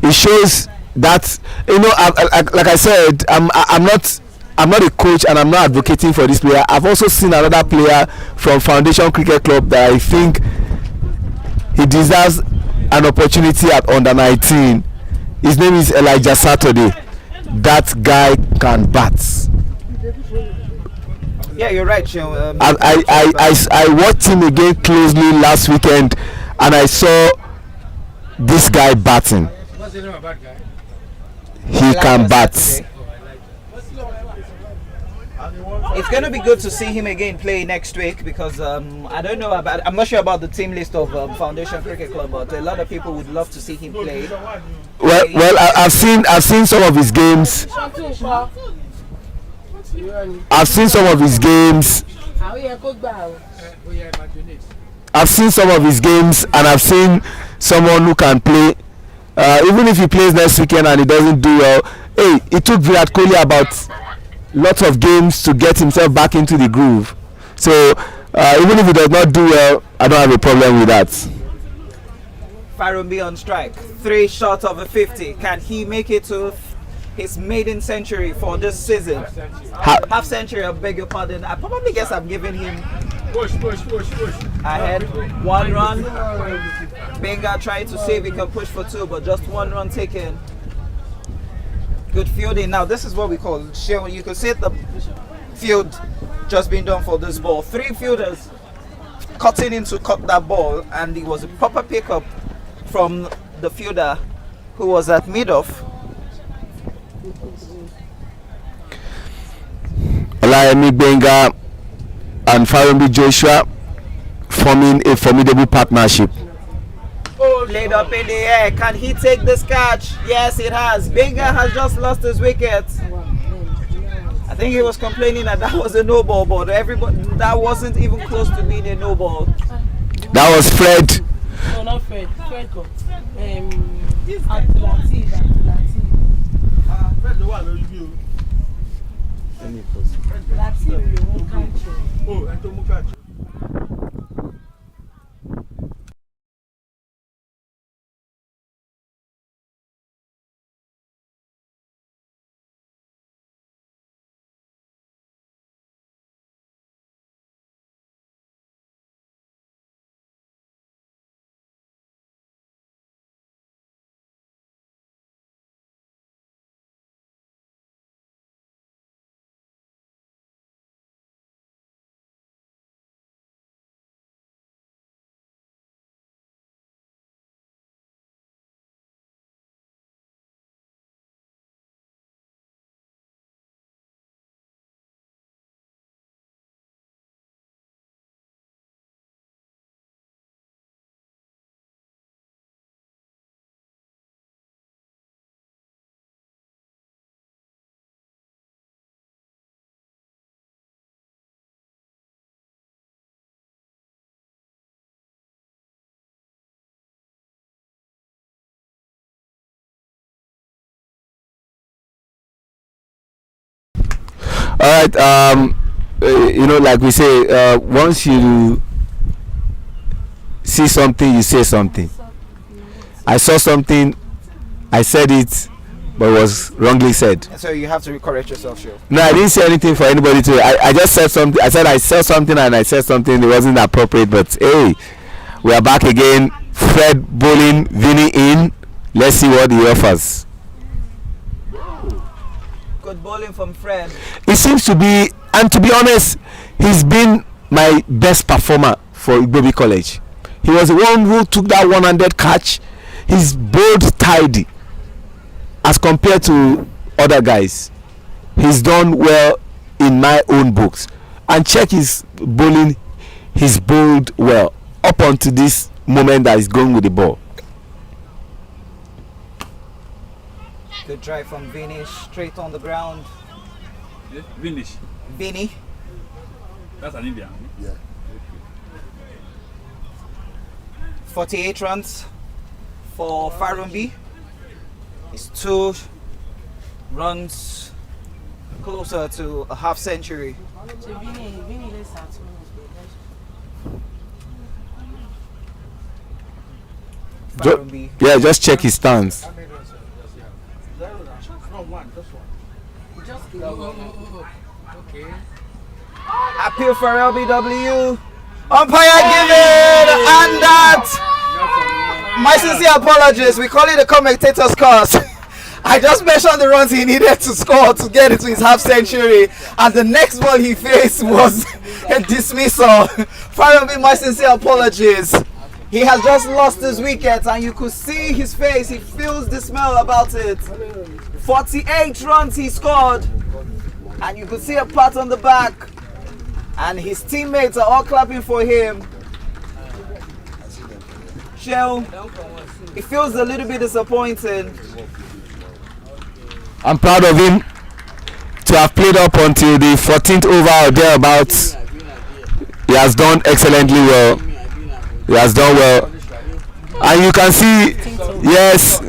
It shows that, you know, like I said, I'm not a coach and I'm not advocating for this player. I've also seen another player from Foundation Cricket Club that I think he deserves an opportunity at under 19. His name is Elijah Saturday. That guy can bat. Yeah, you're right, Joe. I watched him again closely last weekend and I saw this guy batting. What's the name of that guy? He can bat. It's going to be good to see him again play next week because I don't know about, I'm not sure about the team list of Foundation Cricket Club, but a lot of people would love to see him play. Well, I've seen some of his games. I've seen some of his games. I've seen some of his games, and I've seen someone who can play. Even if he plays next weekend and he doesn't do well, hey, it took Virat Kohli about lots of games to get himself back into the groove. So even if he does not do well, I don't have a problem with that. Farumbi on strike, 3 short of a 50. Can he make it to his maiden century for this season? Half century, I beg your pardon. I probably guess I'm giving him ahead. 1 run. Benga trying to save, he can push for 2, but just 1 run taken. Good fielding. Now this is what we call show. You can see the field just being done for this ball. 3 fielders cutting in to cut that ball, and it was a proper pickup from the fielder who was at mid-off. Olayemi Benga and Farumbi Joshua forming a formidable partnership. Laid up in the air. Can he take this catch? Yes, it has. Benga has just lost his wicket. I think he was complaining that was a no ball, but everybody, that wasn't even close to being a no ball. That was Fred. No, not Fred. Fred got. All right. like we say, once you see something, you say something. I saw something, I said it, but it was wrongly said. So you have to correct yourself, sure. No, I didn't say anything for anybody to. I just said something. I said I said something and I said something. It wasn't appropriate, but hey, we are back again. Fred bowling Vinny in. Let's see what he offers. Good bowling from Fred. It seems to be, and to be honest, he's been my best performer for Igbobi College. He was the one who took that one-handed catch. He's bowled tidy as compared to other guys. He's done well in my own books. And check his bowling. He's bowled well up until this moment that he's going with the ball. Good drive from Vinny, straight on the ground. Yeah, Vinish. Vinny. That's an Indian. Yeah. 48 runs for Farumbi. It's 2 runs closer to a half century. Farumbi. Yeah, just check his stance. Appeal for LBW. Umpire given, and that. My sincere apologies. We call it a commentator's curse. I just mentioned the runs he needed to score to get into his half century, and the next ball he faced was a dismissal. Finally, my sincere apologies. He has just lost his wicket, and you could see his face. He feels the smell about it. 48 runs he scored, and you could see a pat on the back, and his teammates are all clapping for him. Shell, it feels a little bit disappointing. I'm proud of him to have played up until the 14th over or thereabouts. He has done excellently well. He has done well, and you can see, yes.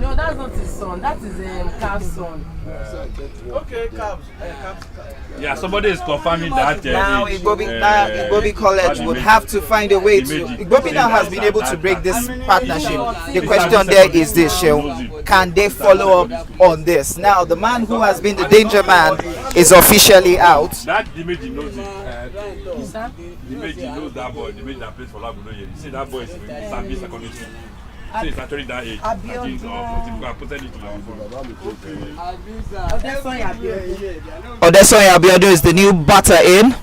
No, that's not his son. That is Cav's son. Okay, Cavs. Yeah, somebody is confirming that. Now Igbobi College would have to find a way to. Igbobi now has been able to break this partnership. The question there is this, Shell. Can they follow up on this? Now, the man who has been the danger man is officially out. That Dimeji knows it. Dimeji knows that boy. Dimeji that plays for Labuno. You see that boy is in Sambi secondary school. So it's actually that age. I posted it to our phone. Odesoye Abiodun is the new batter in.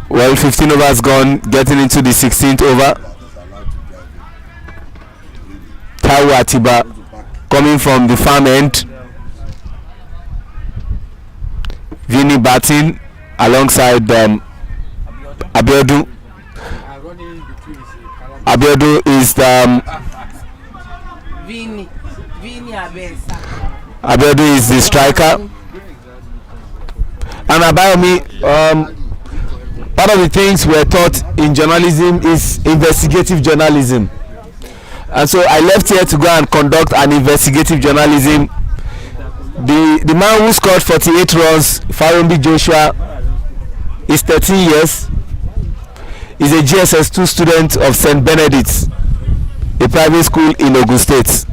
Well, 15 overs gone, getting into the 16th over. Taiwo Atiba coming from the farm end. Vini batting alongside Abiodun. Abiodun is the Vini Abesa. Abiodun is the striker. And Abayomi, part of the things we're taught in journalism is investigative journalism. And so I left here to go and conduct an investigative journalism. The man who scored 48 runs, Farombi Joshua, is 13 years. Is a GSS2 student of St. Benedict's, a private school in Ogun State.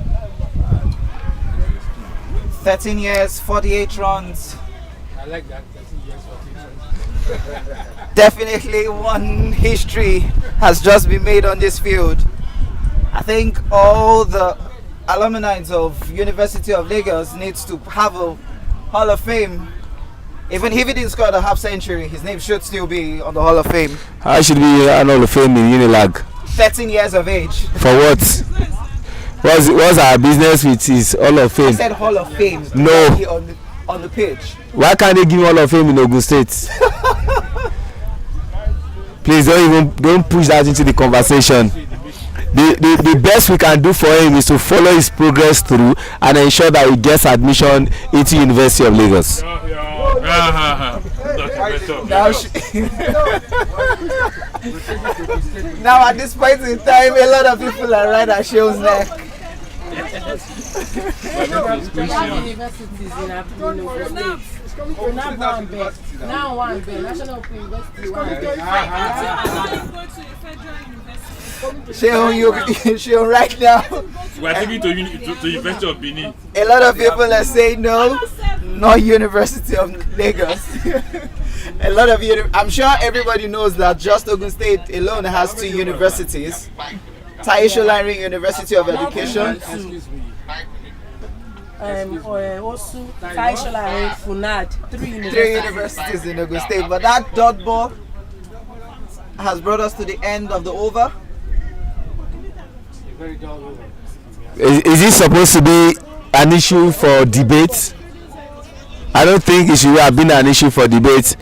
13 years, 48 runs. I like that. 13 years, 48 runs. Definitely one history has just been made on this field. I think all the alumni of University of Lagos needs to have a Hall of Fame. Even if he didn't score the half century, his name should still be on the Hall of Fame. I should be an Hall of Fame in Unilag. 13 years of age. For what? What's our business with his Hall of Fame? I said Hall of Fame. No. On the pitch. Why can't they give him Hall of Fame in Ogun State? Please don't push that into the conversation. The best we can do for him is to follow his progress through and ensure that he gets admission into University of Lagos. Now at this point in time, a lot of people are right at Show's neck. Universities in Ogun State. Now one bed, National Open University. Sheon right now. We are taking to University of Benin. A lot of people are saying no, not University of Lagos. A lot of I'm sure everybody knows that just Ogun State alone has 2 universities. Taisho Lanring University of Education. Also Taisho Lanring Funad. 3 universities in Ogun State. But that dot ball has brought us to the end of the over. Is it supposed to be an issue for debate? I don't think it should have been an issue for debate.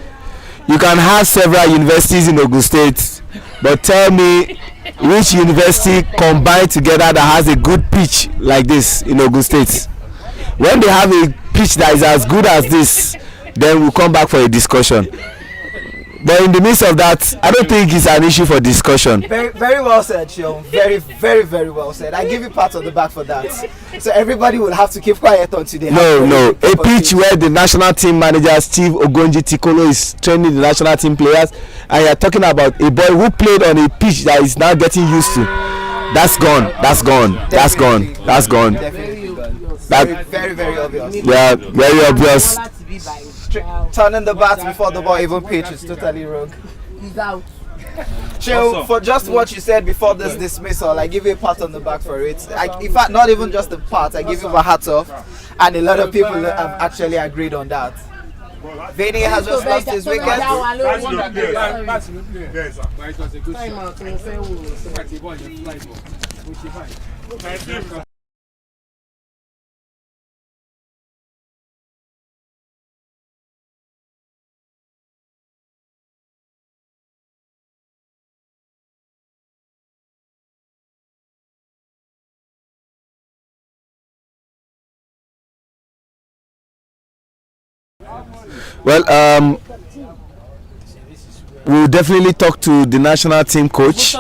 You can have several universities in Ogun State, but tell me which university combined together that has a good pitch like this in Ogun State. When they have a pitch that is as good as this, then we'll come back for a discussion. But in the midst of that, I don't think it's an issue for discussion. Very, very well said, Sean. Very, very, very well said. I give you pat on the back for that. So everybody will have to keep quiet on today. No. A pitch where the national team manager Steve Ogonji Tikolo is training the national team players, and you're talking about a boy who played on a pitch that is now getting used to. That's gone. That's gone. That's gone. That's gone. Definitely gone. Very, very obvious. Yeah, very obvious. Turning the bat before the ball even pitches is totally wrong. He's out. Chill, for just what you said before this dismissal, I give you a pat on the back for it. In fact, not even just a pat, I give you my hat off. And a lot of people have actually agreed on that. Vinny has just lost his wicket. Well, we'll definitely talk to the national team coach.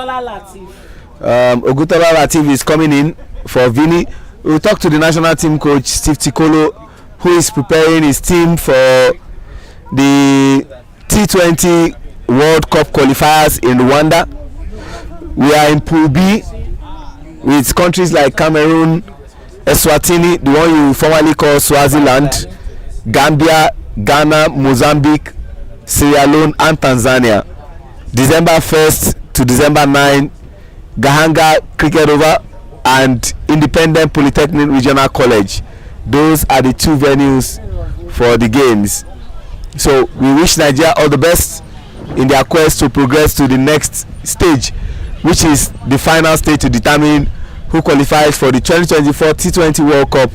Ogutola Latif is coming in for Vini. We'll talk to the national team coach Steve Tikolo, who is preparing his team for the T20 World Cup qualifiers in Rwanda. We are in Pool B with countries like Cameroon, Eswatini, the one you formerly call Swaziland, Gambia, Ghana, Mozambique, Sierra Leone and Tanzania. December 1st to December 9, Gahanga Cricket Over and Independent Polytechnic Regional College. Those are the 2 venues for the games. So we wish Nigeria all the best in their quest to progress to the next stage, which is the final stage to determine who qualifies for the 2024 T20 World Cup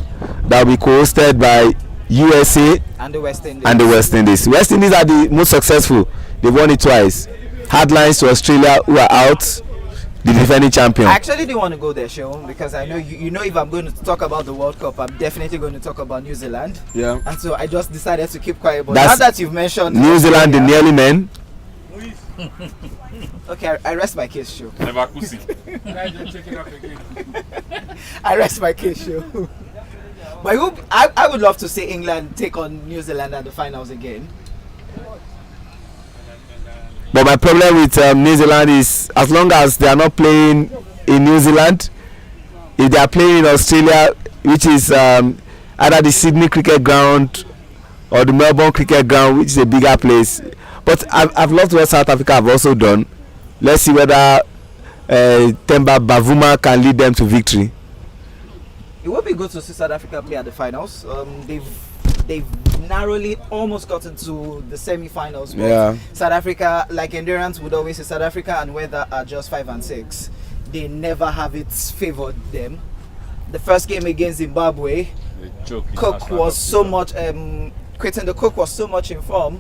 that will be co-hosted by USA And the West Indies. and the West Indies. West Indies are the most successful. They've won it twice. Hardlines to Australia, who are out, the defending champion. I actually didn't want to go there, Sean, because I know you know if I'm going to talk about the World Cup, I'm definitely going to talk about New Zealand. Yeah. And so I just decided to keep quiet. But That's now that you've mentioned New Zealand, the Australia, nearly men. okay, I rest my case, Sean. Never pussy. I rest my case, Sean. But I would love to see England take on New Zealand at the finals again. But my problem with New Zealand is, as long as they are not playing in New Zealand, if they are playing in Australia, which is either the Sydney Cricket Ground or the Melbourne Cricket Ground, which is a bigger place. But I've loved what South Africa have also done. Let's see whether Temba Bavuma can lead them to victory. It would be good to see South Africa play at the finals. They've narrowly almost gotten to the semi-finals. But Yeah. South Africa, like Endurance would always say, South Africa and Weather are just 5 and 6. They never have it favored them. The first game against Zimbabwe, Cook was so much Quinton the Cook was so much in form,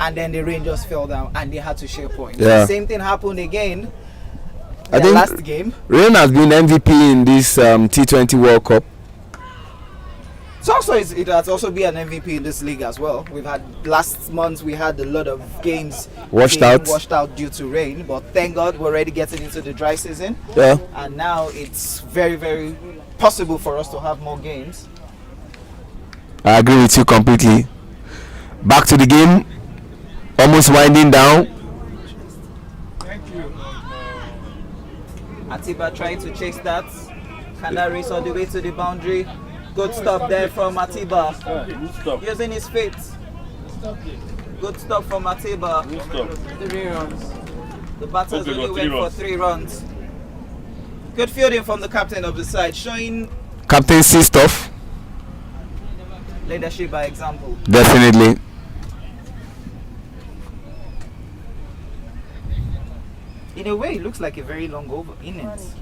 and then the rain just fell down and they had to share points. Yeah. The same thing happened again. I The think last game. Rain has been MVP in this T20 World Cup. It has also been an MVP in this league as well. We've had last month we had a lot of games Washed being out. washed out due to rain, but thank God we're already getting into the dry season, Yeah. and now it's very, very possible for us to have more games. I agree with you completely. Back to the game, almost winding down. Atiba trying to chase that. Can that race all the way to the boundary? Good stop there from Atiba. Using his feet. Good stop from Atiba. 3 runs. The batters Okay, only got went 3 for runs. 3 runs. Good fielding from the captain of the side, showing Captaincy stuff, leadership by example. definitely. In a way, it looks like a very long over innings.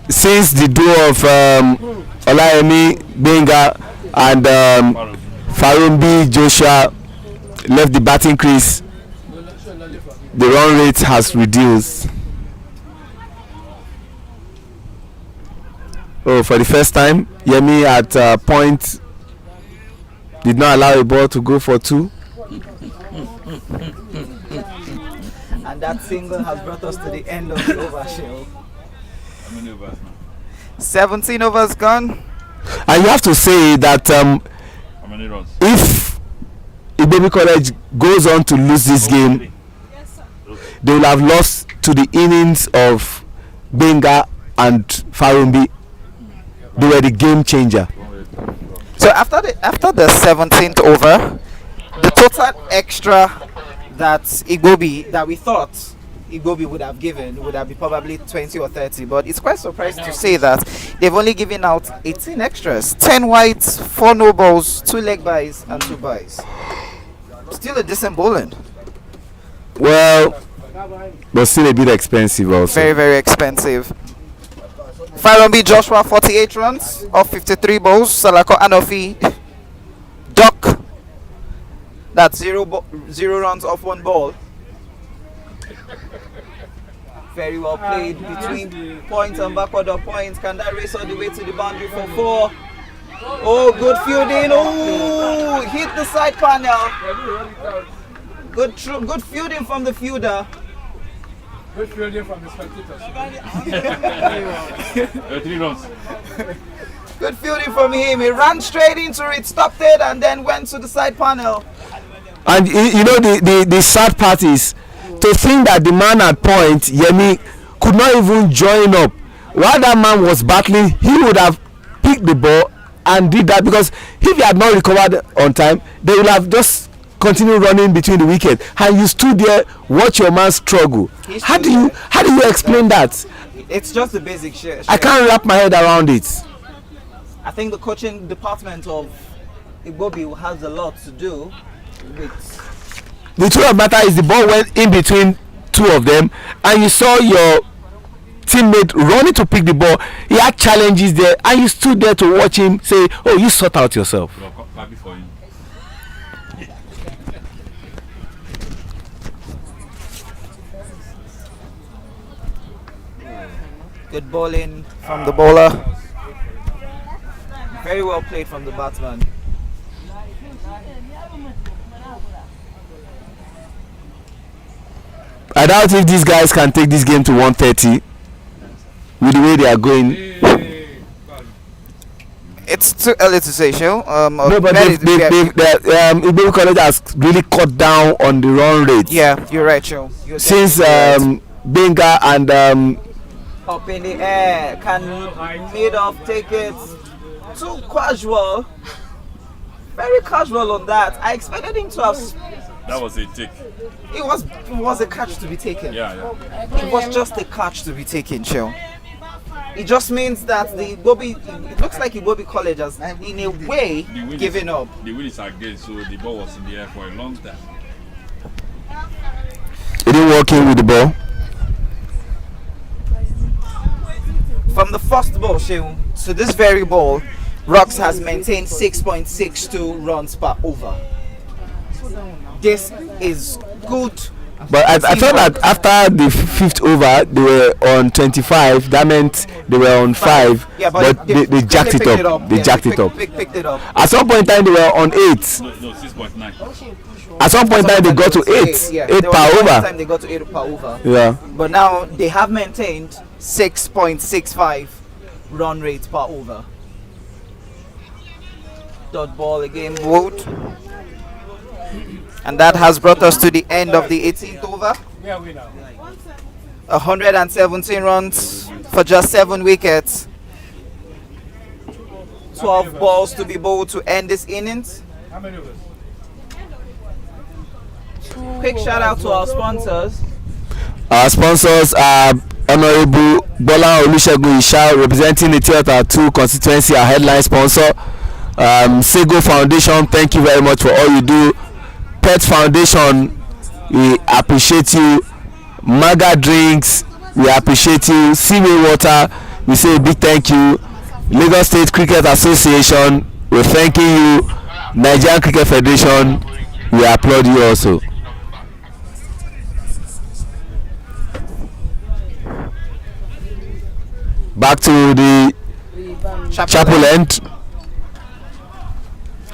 Since the duo of Olayemi Benga and Farumbi Joshua left the batting crease, the run rate has reduced. Oh, for the first time, Yemi at point did not allow a ball to go for 2. And that single has brought us to the end of the over show. How many overs now? 17 overs gone. And you have to say that How many runs? if Igbobi College goes on to lose this game, they will have lost to the innings of Benga and Farumbi. They were the game changer. So after the 17th over, the total extra that Igbobi, that we thought Igbobi would have given, would have been probably 20 or 30, but it's quite surprising to say that they've only given out 18 extras, 10 whites, 4 no balls, 2 leg buys and 2 buys. Still a decent bowling. Well, but still a bit expensive also. Very, very expensive. Farumbi Joshua 48 runs off 53 balls. Salako Anofi Duck, that's 0 runs off 1 ball. Very well played between point and backward of points. Can that race all the way to the boundary for 4? Oh, good fielding. Oh, hit the side panel. Good fielding from the fielder. Good fielding from the spectators. 3 runs. Good fielding from him. He ran straight into it, stopped it, and then went to the side panel. And you know the sad part is to think that the man at point, Yemi, could not even join up. While that man was battling, he would have picked the ball and did that, because if he had not recovered on time, they would have just continued running between the wickets. And you stood there, watch your man struggle. How do you explain that? It's just the basic shit. I can't wrap my head around it. I think the coaching department of Igbobi has a lot to do with the truth of the matter is the ball went in between two of them, and you saw your teammate running to pick the ball. He had challenges there, and you stood there to watch him say, "Oh, you sort out yourself." Good bowling from the bowler. Very well played from the batsman. I doubt if these guys can take this game to 130 with the way they are going. It's too early to say, Shell. No, but Igbobi College has really cut down on the run rate. Yeah, you're right, Shell. Since Benga and up in the air, can mid-off take it? Too casual. Very casual on that. I expected him to have. That was a take. It was a catch to be taken. Yeah. It was just a catch to be taken, Shell. It just means that the Igbobi, it looks like Igbobi College has, in a way, given up. The win is against, so the ball was in the air for a long time. he didn't walk in with the ball. From the first ball, Shehu, to this very ball, Rocks has maintained 6.62 runs per over. This is good. But I thought that after the fifth over, they were on 25. That meant they were on 5. Yeah, but they jacked it up. They jacked it up. Picked it up. At some point in time, they were on 8. No, 6.9. At some point in time, they got to 8. Yeah, 8 per over. They got to 8 per over. Yeah. But now they have maintained 6.65 run rate per over. Dot ball again, Wood. And that has brought us to the end of the 18th over. 117 runs for just 7 wickets. 12 balls to be bowled to end this innings. Quick shout out to our sponsors. Our sponsors are Honorable YISHAWU, representing the Theatre 2 constituency, our headline sponsor. SAGOE Foundation, thank you very much for all you do. Pet Foundation, we appreciate you. MAGA Drinks, we appreciate you. CWAY Water, we say a big thank you. Lagos State Cricket Association, we're thanking you. Nigerian Cricket Federation, we applaud you also. Back to the chapel end.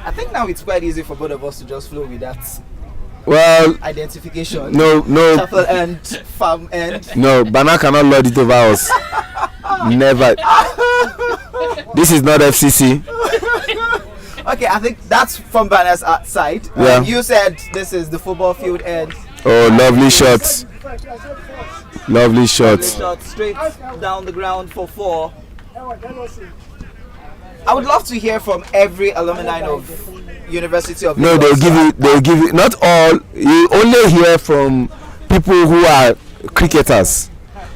I think now it's quite easy for both of us to just flow with that. Well, identification. No. Chapel end, farm end. No, Bana cannot lord it over us. Never. This is not FCC. Okay, I think that's from Bana's side. Yeah. You said this is the football field end. Oh, lovely shots. Lovely shots. Straight down the ground for 4. I would love to hear from every alumni of University of No, Lagos. they'll give you not all. You only hear from people who are cricketers,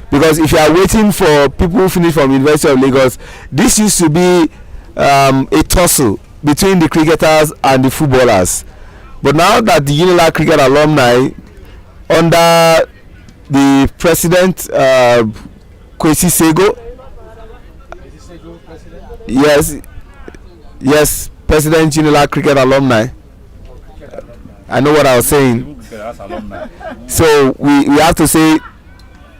because if you are waiting for people who finish from University of Lagos, this used to be a tussle between the cricketers and the footballers. But now that the Unilag cricket alumni under the president Kwesi Sego, yes, President Unilag cricket alumni. I know what I was saying. So we have to say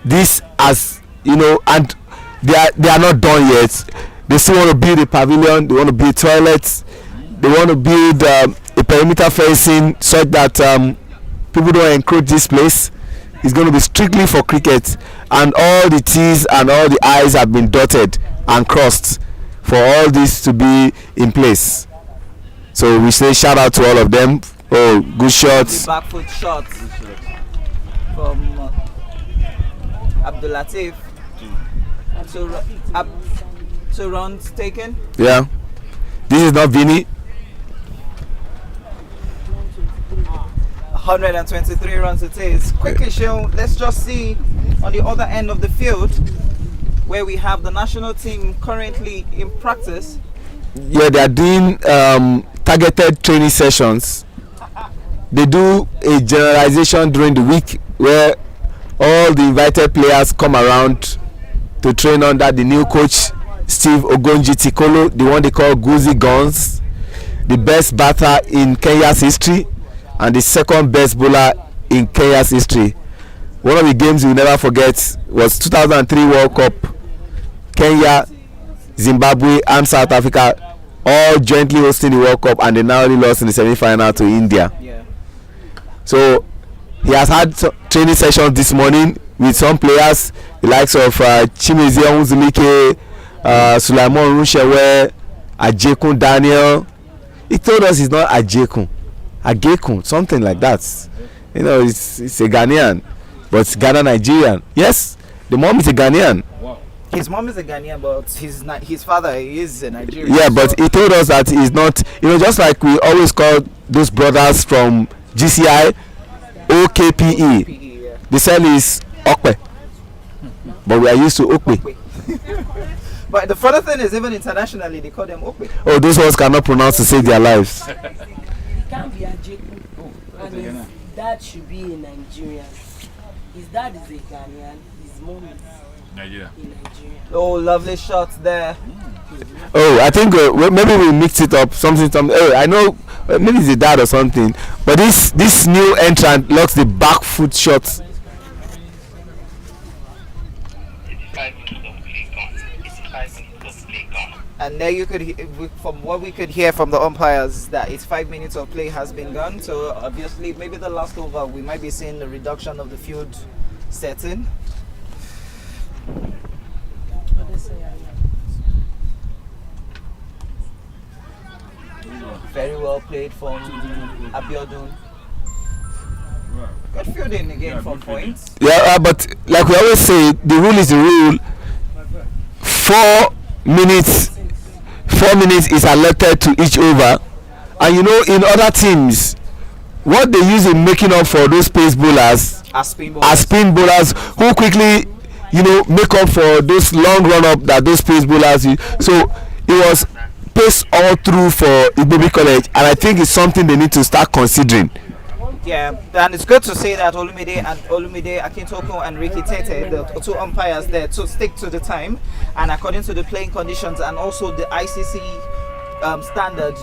this, as you know, and they are not done yet. They still want to build a pavilion. They want to build toilets. They want to build a perimeter fencing such that people don't encroach this place. It's going to be strictly for cricket, and all the T's and all the I's have been dotted and crossed for all this to be in place. So we say shout out to all of them. Oh, good shots. Back foot shots from Abdul Latif. 2 runs taken. Yeah, this is not Vinny. 123 runs it is. Quickly, Sean, let's just see on the other end of the field where we have the national team currently in practice. Yeah, they are doing targeted training sessions. they do a generalization during the week where all the invited players come around to train under the new coach Steve Ogonji Tikolo, the one they call Guzi Guns, the best batter in Kenya's history and the second best bowler in Kenya's history. One of the games you'll never forget was 2003 World Cup. Kenya, Zimbabwe and South Africa all jointly hosting the World Cup, and they narrowly lost in the semi-final to India. Yeah. So he has had training sessions this morning with some players, the likes of Chimezie Onwuzulike, Sulaiman Runshewe, Ajekun Daniel. He told us he's not Agekun, something like that. You know, it's a Ghanaian, but it's Ghana Nigerian. Yes, the mom is a Ghanaian. His mom is a Ghanaian, but his father is a Nigerian. Yeah, but he told us that he's not, you know, just like we always call those brothers from GCI OKPE. Yeah. The cell is Okpe, but we are used to Okpe. But the funny thing is, even internationally, they call them Okpe. Oh, those ones cannot pronounce to save their lives. It can't be a Jacob. And his dad should be a Nigerian. His dad is a Ghanaian. His mom is Nigeria. in Nigeria. Oh, lovely shots there. Oh, I think maybe we mixed it up. Something. Oh, I know. Maybe it's a dad or something. But this new entrant locks the back foot shot. 85 minutes of play gone. 85 minutes of play gone. And there you could, from what we could hear from the umpires, that it's 5 minutes of play has been gone. So obviously, maybe the last over, we might be seeing a reduction of the field setting. Very well played from Abiodun. Good fielding again from points. Yeah, but like we always say, the rule is the rule. 4 minutes is allotted to each over, and you know, in other teams, what they use in making up for those pace bowlers As spin bowlers who quickly, you know, make up for those long run up that those pace bowlers use. So it was pace all through for Igbobi College, and I think it's something they need to start considering. Yeah, and it's good to say that Olumide Akintoku and Ricky Tete, the two umpires there, to stick to the time, and according to the playing conditions and also the ICC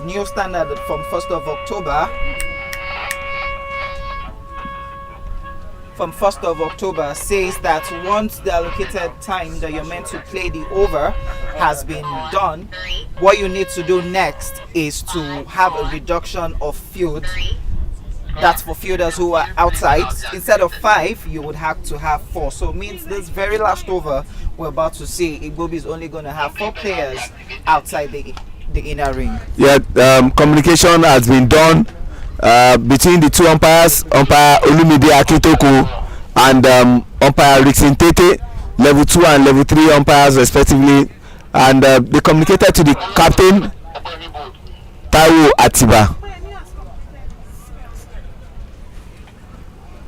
new standard from 1st of October. From 1st of October says that once the allocated time that you're meant to play the over has been done, what you need to do next is to have a reduction of field. That's for fielders who are outside. Instead of 5, you would have to have 4. So it means this very last over we're about to see, Igbobi is only going to have 4 players outside the inner ring. Yeah, communication has been done between the two umpires, umpire Olumide Akintoku and umpire Rickson Tete, level 2 and level 3 umpires respectively, and they communicated to the captain Taiwo Atiba.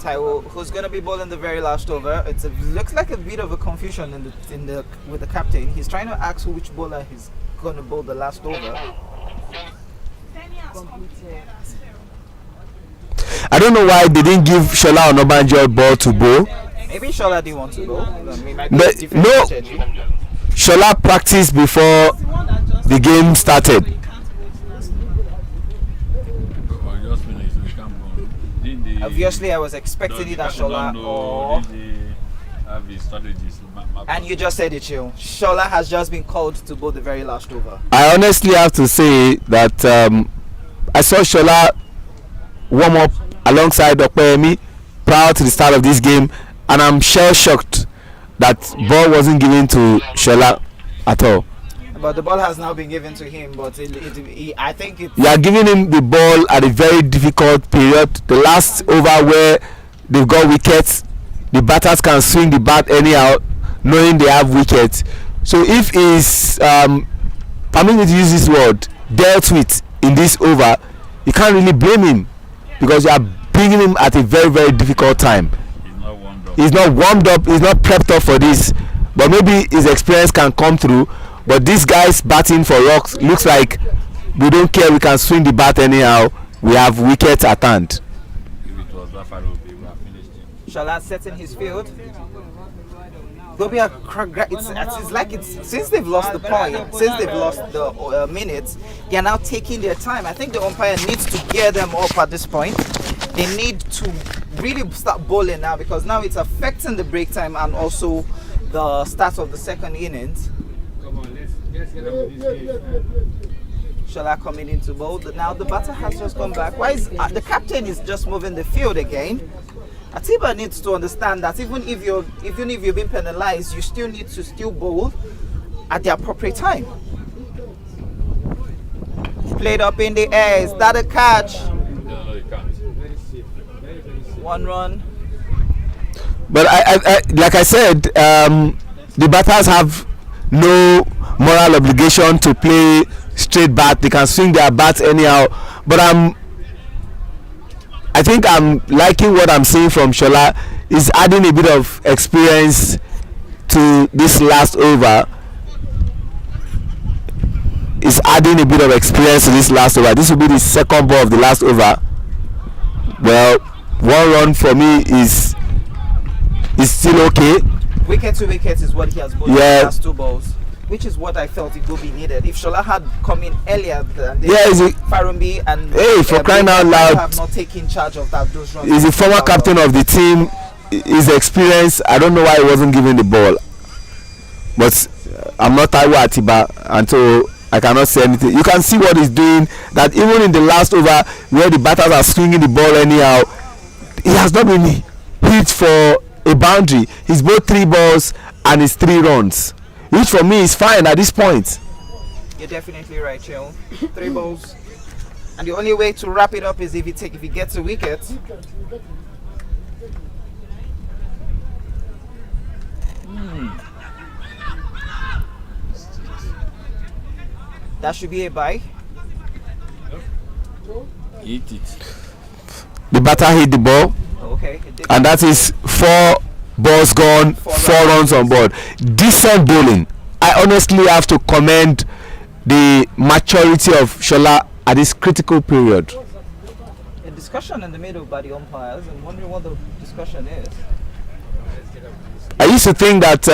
Taiwo, who's going to be bowling the very last over. It looks like a bit of a confusion with the captain. He's trying to ask which bowler he's going to bowl the last over. I don't know why they didn't give Shola Onabanjo a ball to bowl. Maybe Shola didn't want to bowl. Shola practiced before the game started. Obviously, I was expecting that Shola or... And you just said it, you. Shola has just been called to bowl the very last over. I honestly have to say that I saw Shola warm up alongside Okpeyemi prior to the start of this game, and I'm shell shocked that ball wasn't given to Shola at all. But the ball has now been given to him, but I think it... You are giving him the ball at a very difficult period. The last over where they've got wickets, the batters can swing the bat anyhow, knowing they have wickets. So if he's, I'm going to use this word, dealt with in this over, you can't really blame him, because you are bringing him at a very, very difficult time. He's not warmed up, he's not prepped up for this, but maybe his experience can come through. But this guy's batting for rocks looks like we don't care, we can swing the bat anyhow, we have wickets at hand. that far away, we have finished him. Shola setting his field. It's like since they've lost the point, since they've lost the minutes, they are now taking their time. I think the umpire needs to gear them up at this point. They need to really start bowling now because now it's affecting the break time and also the start of the second innings. Come on, let's get up with this game. Shola coming into bowl. Now the batter has just come back. Why is the captain is just moving the field again? Atiba needs to understand that even if you've been penalized, you still need to still bowl at the appropriate time. Played up in the air. Is that a catch? No, you can't. Very safe. Very safe. 1 run. But I like I said, the batters have no moral obligation to play straight bat. They can swing their bats anyhow. But I think I'm liking what I'm seeing from Shola. Is adding a bit of experience to this last over. Is adding a bit of experience to this last over. This will be the second ball of the last over. Well, 1 run for me is still okay. Wicket to wicket is what he has bowled in the last 2 balls, which is what I felt Igbobi needed. If Shola had come in earlier than Farumbi and for crying out loud, have not taken charge of those runs. He's the former captain of the team. His experience, I don't know why he wasn't given the ball. But I'm not Taiwo Atiba, and so I cannot say anything. You can see what he's doing, that even in the last over where the batters are swinging the ball anyhow, he has not been hit for a boundary. He's bowled 3 balls and it's 3 runs, which for me is fine at this point. You're definitely right, Chil. 3 balls, and the only way to wrap it up is if he gets a wicket. That should be a bye. Eat it. The batter hit the ball. Okay. And that is 4 balls gone, 4 runs on board. Decent bowling. I honestly have to commend the maturity of Shola at this critical period. A discussion in the middle by the umpires. I'm wondering what the discussion is. I used to think that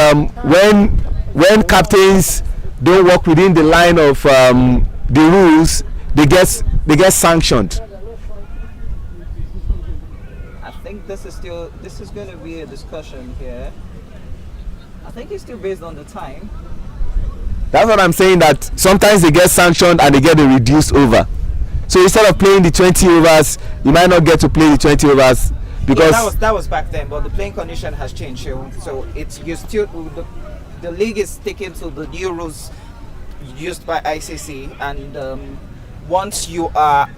when captains don't work within the line of the rules, they get sanctioned. I think this is going to be a discussion here. I think it's still based on the time. That's what I'm saying, that sometimes they get sanctioned and they get a reduced over. So instead of playing the 20 overs, you might not get to play the 20 overs because that was back then, but the playing condition has changed. So the league is sticking to the new rules used by ICC, and once you are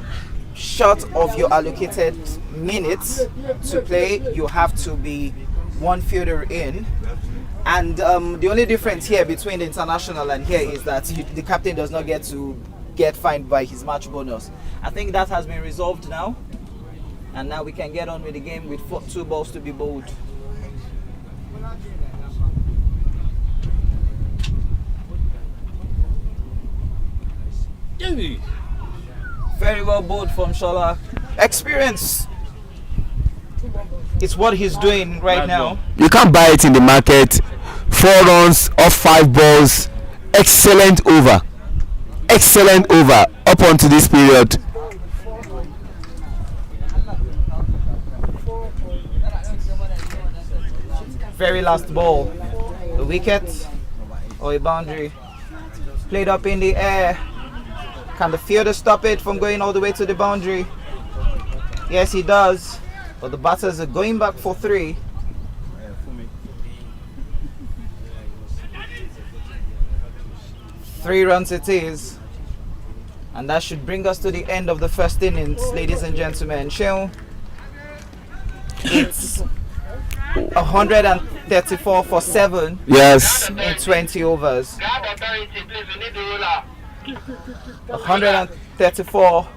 short of your allocated minutes to play, you have to be 1 fielder in. And the only difference here between the international and here is that the captain does not get fined by his match bonus. I think that has been resolved now, and now we can get on with the game with 2 balls to be bowled. Very well bowled from Shola. Experience. It's what he's doing right now. You can't buy it in the market. 4 runs off 5 balls. Excellent over. Excellent over up onto this period. Very last ball. A wicket or a boundary. Played up in the air. Can the fielder stop it from going all the way to the boundary? Yes, he does. But the batters are going back for 3. 3 runs it is. And that should bring us to the end of the first innings, ladies and gentlemen. Sheil, it's 134 for 7. Yes. In 20 overs. 134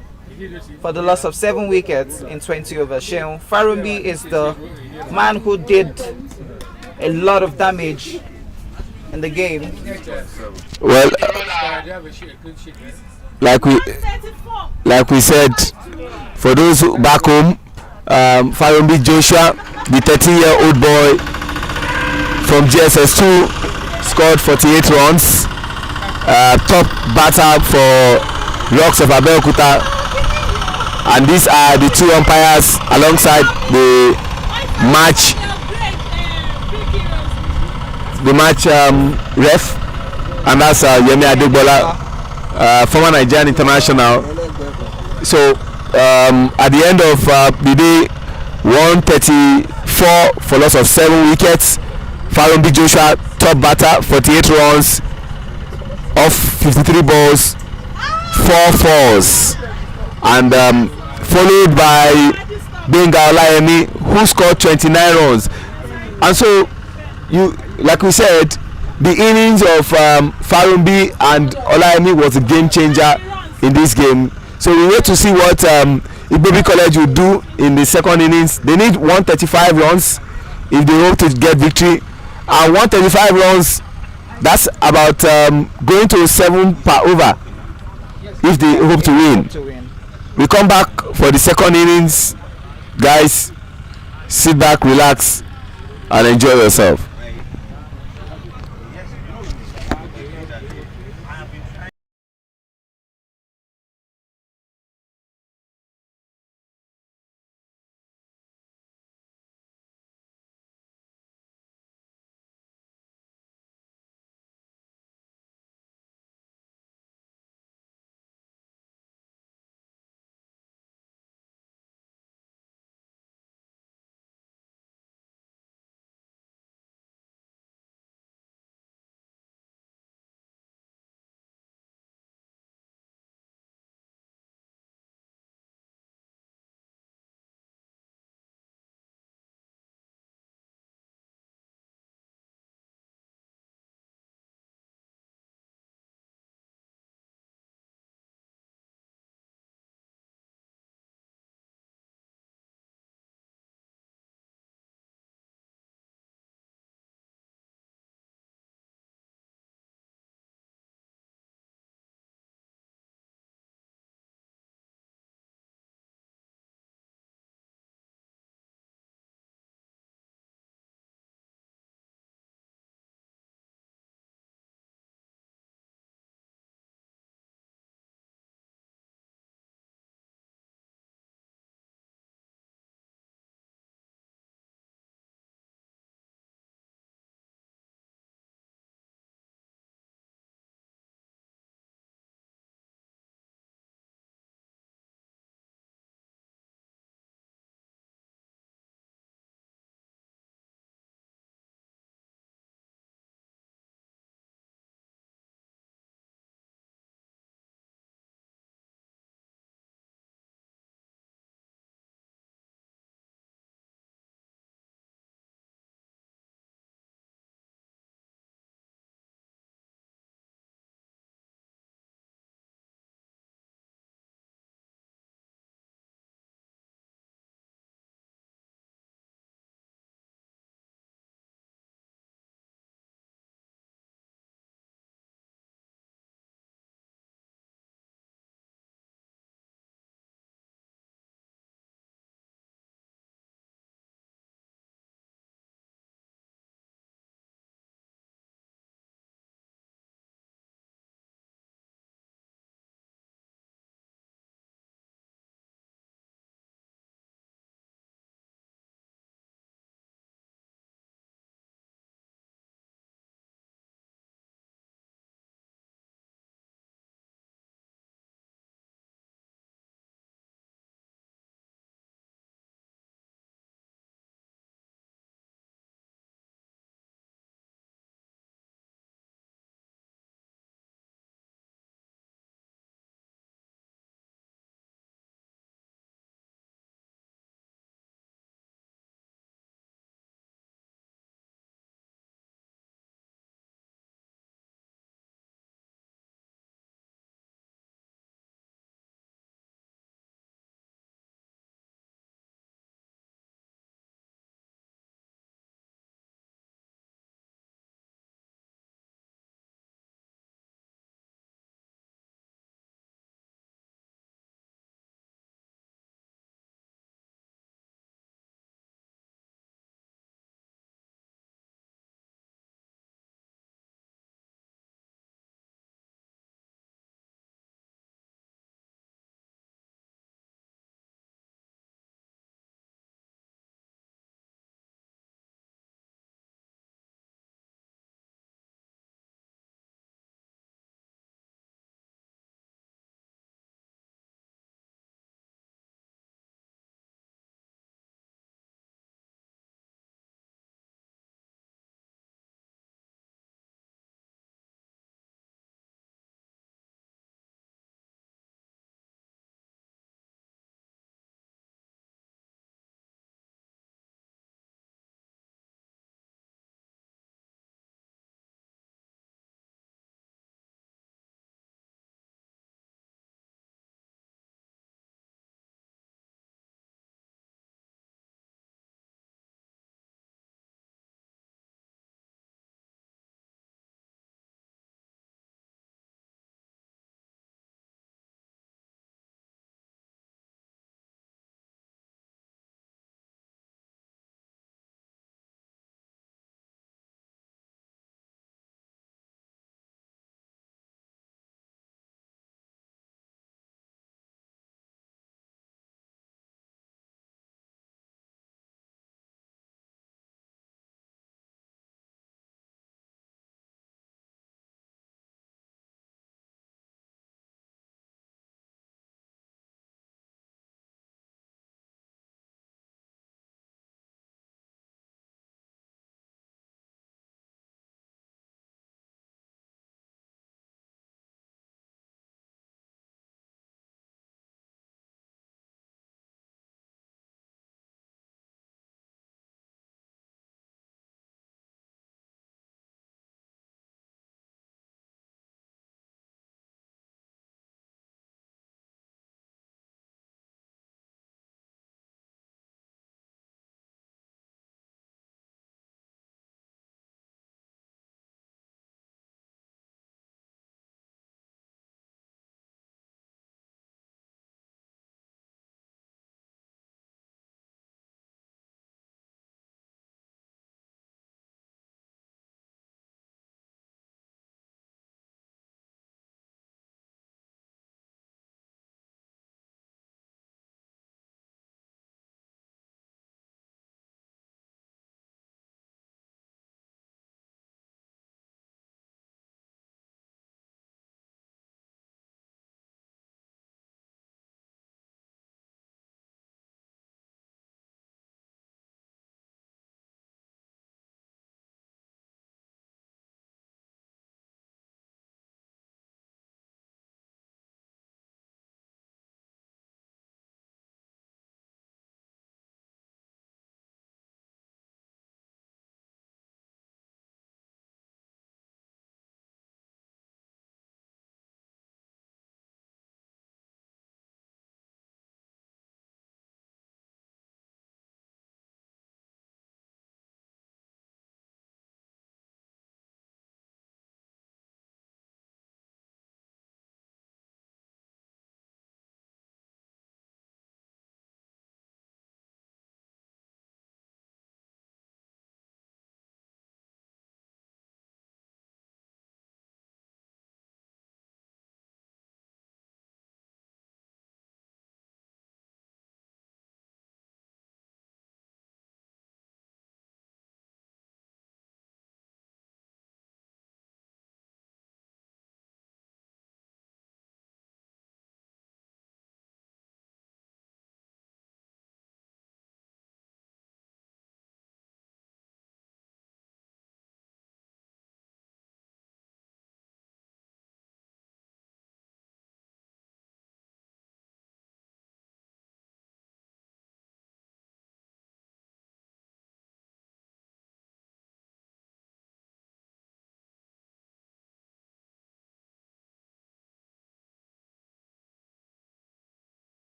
for the loss of 7 wickets in 20 overs. Sheil Farumbi is the man who did a lot of damage in the game. Well, like we said, for those back home, Farombi Joshua, the 13-year-old boy from GSS2, scored 48 runs. Top batter for Rocks of Abeokuta, and these are the two umpires alongside the match ref, and that's Yemi Adegbola, former Nigerian international. So at the end of the day, 134 for loss of 7 wickets. Farombi Joshua, top batter, 48 runs off 53 balls, 4 fours, and followed by Gbenga Olayemi, who scored 29 runs. And so, like we said, the innings of Farombi and Olayemi was a game changer in this game. So we wait to see what Igbobi College will do in the second innings. They need 135 runs if they hope to get victory, and 135 runs, that's about going to 7 per over if they hope to win. We come back for the second innings. Guys, sit back, relax, and enjoy yourself.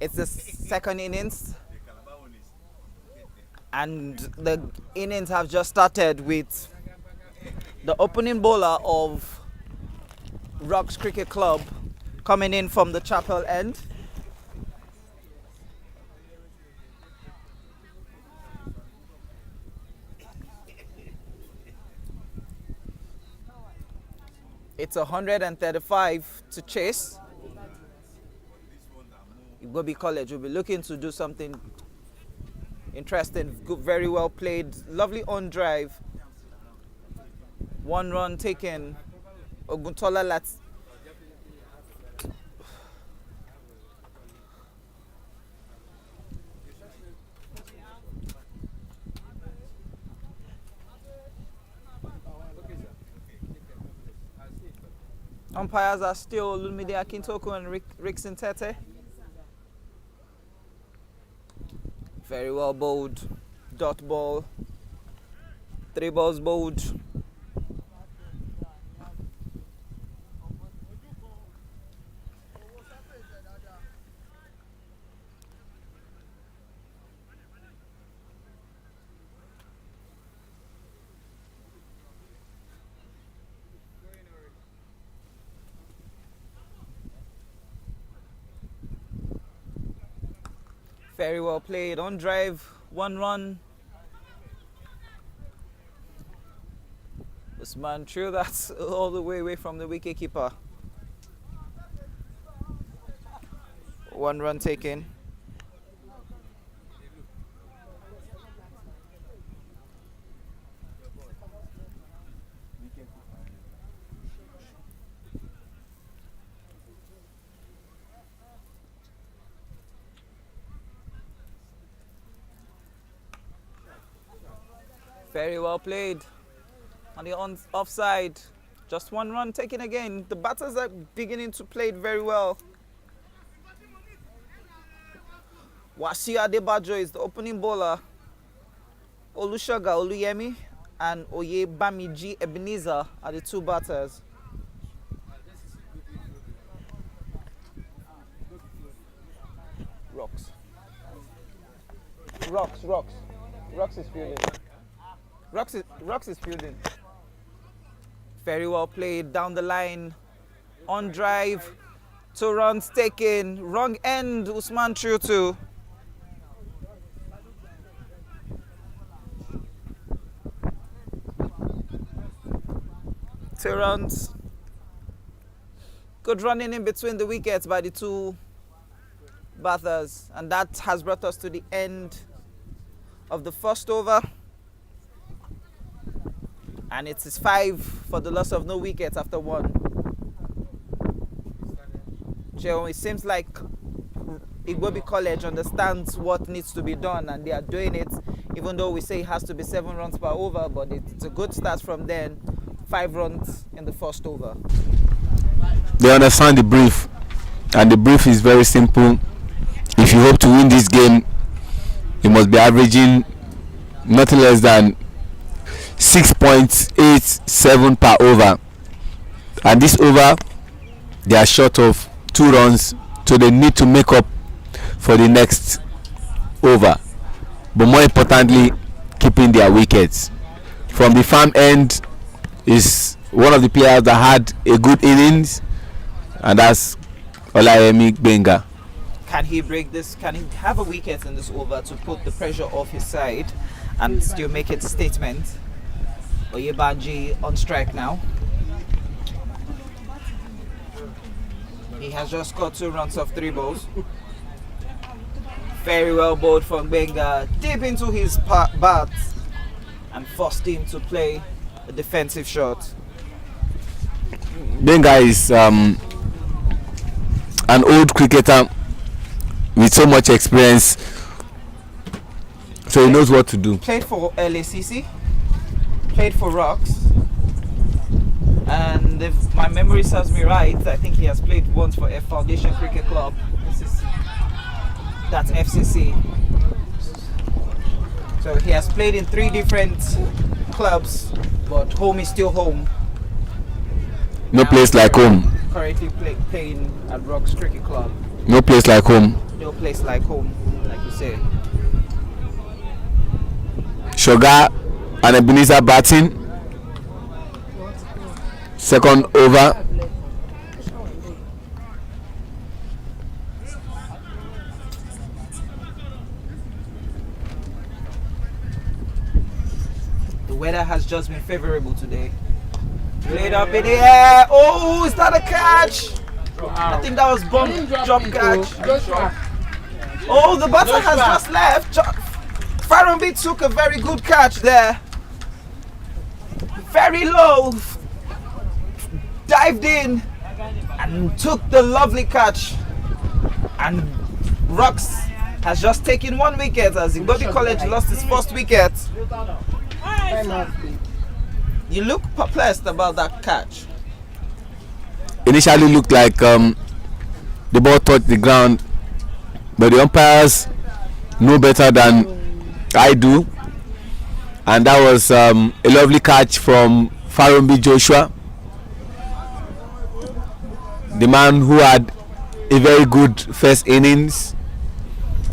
It's the second innings, and the innings have just started with the opening bowler of Rocks Cricket Club coming in from the Chapel end. It's 135 to chase. Igbobi College will be looking to do something interesting. Good, very well played. Lovely on drive. 1 run taken. Oguntola Lats. Umpires are still Lumide Akintoku and Rickson Tete. Very well bowled. Dot ball. 3 balls bowled. Very well played. On drive, 1 run. Usman threw that all the way away from the wicketkeeper. 1 run taken. Very well played. On the offside, just 1 run taken again. The batters are beginning to play it very well. Wasiu Adebajo is the opening bowler. Olushoga Oluyemi and Oyebamiji Ebenezer are the 2 batters. Rocks is fielding. Rocks is fielding. Very well played down the line. On drive. 2 runs taken. Wrong end. Usman threw 2. Two runs. Good running in between the wickets by the 2 batters. And that has brought us to the end of the first over. And it is 5 for the loss of no wickets after 1. It seems like Igbobi College understands what needs to be done and they are doing it, even though we say it has to be 7 runs per over, but it's a good start from then. 5 runs in the first over. They understand the brief, and the brief is very simple. If you hope to win this game, you must be averaging nothing less than 6.87 per over, and this over they are short of 2 runs, so they need to make up for the next over, but more importantly keeping their wickets. From the farm end is one of the players that had a good innings, and that's Olayemi Gbenga. Can he break this? Can he have a wicket in this over to put the pressure off his side and still make it a statement? Oyebanji on strike now. He has just got 2 runs off 3 balls. Very well bowled from Benga, deep into his bat and forced him to play a defensive shot. Benga is an old cricketer with so much experience, so he knows what to do. Played for LACC. Played for Rocks, and if my memory serves me right, I think he has played once for a Foundation Cricket Club. That's FCC. So he has played in 3 different clubs, but home is still home. No place like home. Currently playing at Rocks Cricket Club. No place like home. No place like home, like you say. Sugar and Ebenezer batting. Second over. The weather has just been favorable today. Played up in the air. Oh, is that a catch? I think that was bump drop catch. Oh, the batter has just left. Farumbi took a very good catch there. Very low. Dived in and took the lovely catch. And Rocks has just taken 1 wicket as Igbobi College lost its first wicket. You look perplexed about that catch. Initially looked like the ball touched the ground, but the umpires know better than I do, and that was a lovely catch from Farumbi Joshua, the man who had a very good first innings,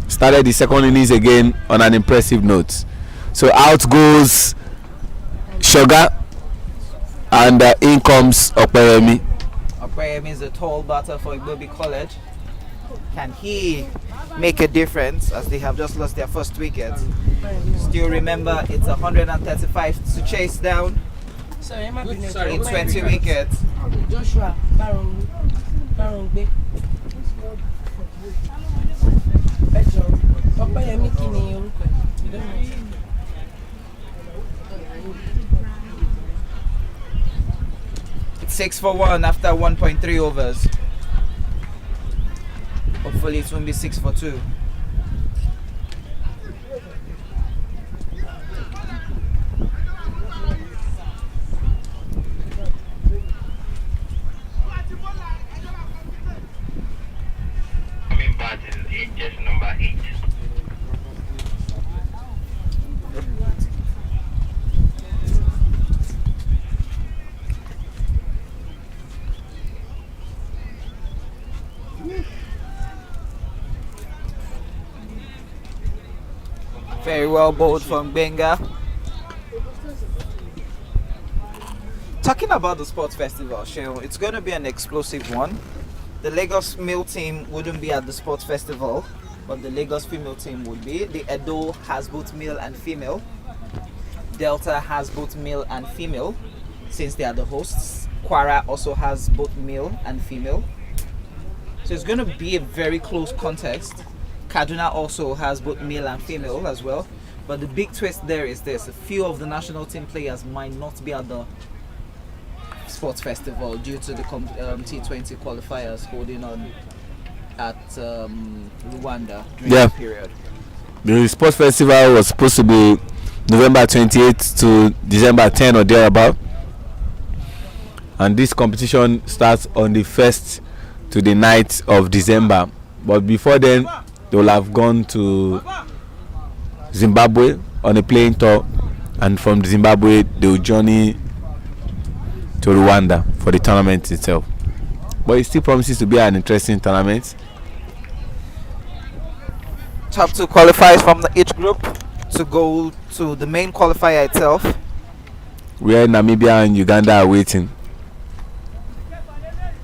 started the second innings again on an impressive note. So out goes Sugar, and in comes Operemi. Operemi is a tall batter for Igbobi College. Can he make a difference as they have just lost their first wicket? Still remember, it's 135 to chase down in 20 wickets. Joshua Barongbe. Operemi kí ni orúkọ ẹ̀? You don't know. 6 for 1 after 1.3 overs. Hopefully it won't be 6 for 2. Coming back is just number 8. Very well bowled from Benga. Talking about the sports festival, Sheil, it's going to be an explosive one. The Lagos male team wouldn't be at the sports festival, but the Lagos female team would be. The Edo has both male and female. Delta has both male and female, since they are the hosts. Kwara also has both male and female. So it's going to be a very close contest. Kaduna also has both male and female as well. But the big twist there is this: a few of the national team players might not be at the sports festival due to the T20 qualifiers holding on at Rwanda during that period. The sports festival was supposed to be November 28th to December 10 or thereabout, and this competition starts on the 1st to the 9th of December. But before then, they will have gone to Zimbabwe on a playing tour, and from Zimbabwe they will journey to Rwanda for the tournament itself. But it still promises to be an interesting tournament. Top 2 qualifiers from each group to go to the main qualifier itself, where Namibia and Uganda are waiting.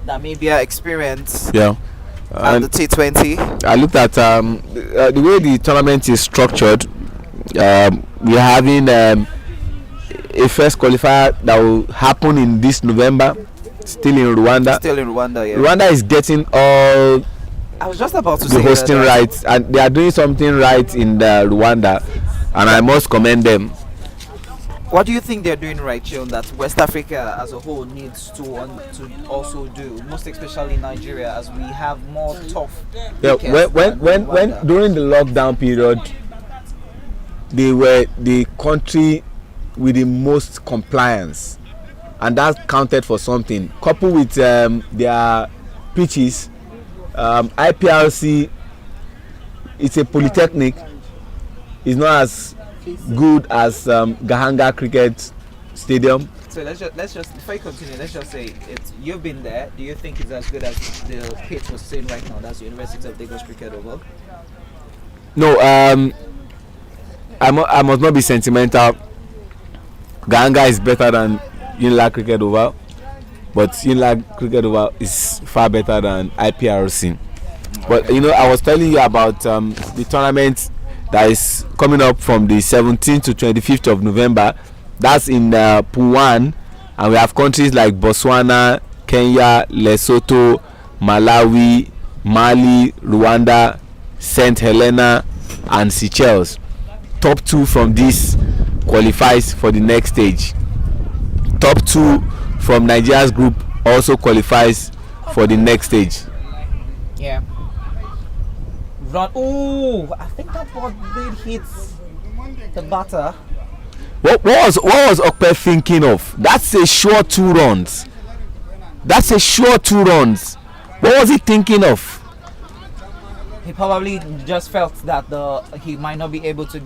Namibia experience. Yeah. And the T20. I looked at the way the tournament is structured. We're having a first qualifier that will happen in this November, still in Rwanda. Still in Rwanda, yeah. Rwanda is getting all I was just about to the say hosting rights, and they are doing something right in Rwanda, and I must commend them. What do you think they're doing right, John, that West Africa as a whole needs to also do, most especially Nigeria, as we have more tough? Yeah, when during the lockdown period, they were the country with the most compliance, and that counted for something. Coupled with their pitches, IPRC, it's a polytechnic, is not as good as Gahanga cricket stadium. So let's just before you continue, let's just say it's you've been there. Do you think it's as good as the pitch was saying right now? That's the University of Lagos Cricket Oval. No, I must not be sentimental. Ganga is better than Unilag Cricket Oval, but Unilag Cricket Oval is far better than IPRC. But you know, I was telling you about the tournament that is coming up from the 17th to 25th of November. That's in Pool 1, and we have countries like Botswana, Kenya, Lesotho, Malawi, Mali, Rwanda, St. Helena, and Seychelles. Top 2 from this qualifies for the next stage. Top 2 from Nigeria's group also qualifies for the next stage. Yeah. Oh, I think that ball did hit the batter. What was Okpe thinking of? That's a sure 2 runs. That's a sure 2 runs. What was he thinking of? He probably just felt that he might not be able to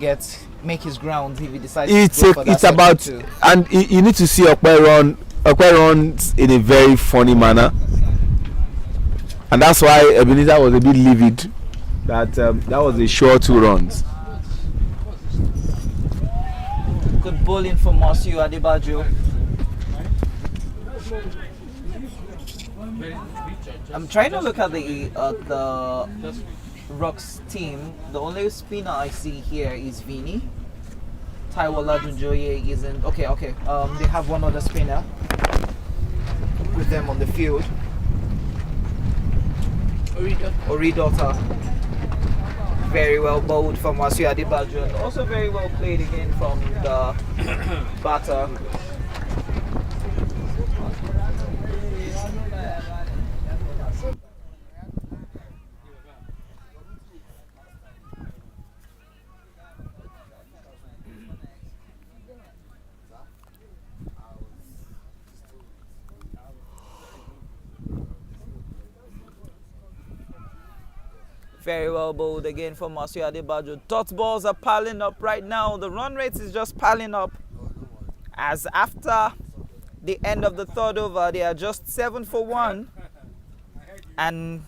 make his ground if he decides to go for that. It's about, and you need to see Okpe runs in a very funny manner, and that's why Ebenezer was a bit livid that that was a sure 2 runs. Good bowling from Monsieur Adebayo. I'm trying to look at the Rocks team. The only spinner I see here is Vini. Taiwo Ladunjoye isn't. Okay. They have one other spinner with them on the field. Oridota. Very well bowled from Monsieur Adebayo, and also very well played again from the batter. Very well bowled again from Monsieur Adebayo. Dot balls are piling up right now. The run rate is just piling up. As after the end of the 3rd over, they are just 7 for 1. And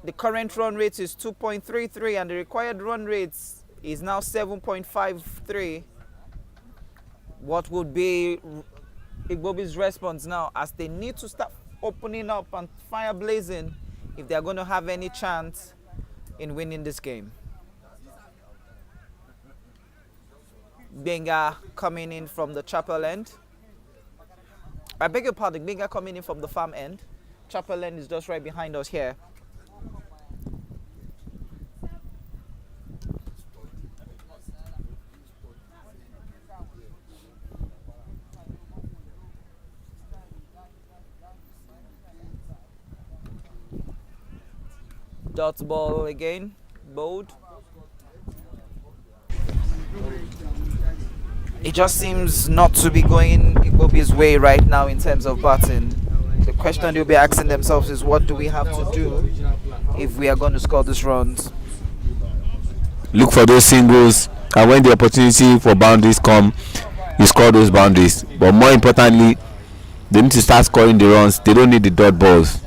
the current run rate is 2.33, and the required run rate is now 7.53. What would be Igbobi's response now, as they need to start opening up and fire blazing if they're going to have any chance in winning this game? Benga coming in from the chapel end. I beg your pardon, Benga coming in from the farm end. Chapel end is just right behind us here. Dot ball again, bowled. It just seems not to be going Igbobi's way right now in terms of batting. The question they'll be asking themselves is, what do we have to do if we are going to score these runs? Look for those singles, and when the opportunity for boundaries come, you score those boundaries. But more importantly, they need to start scoring the runs. They don't need the dot balls.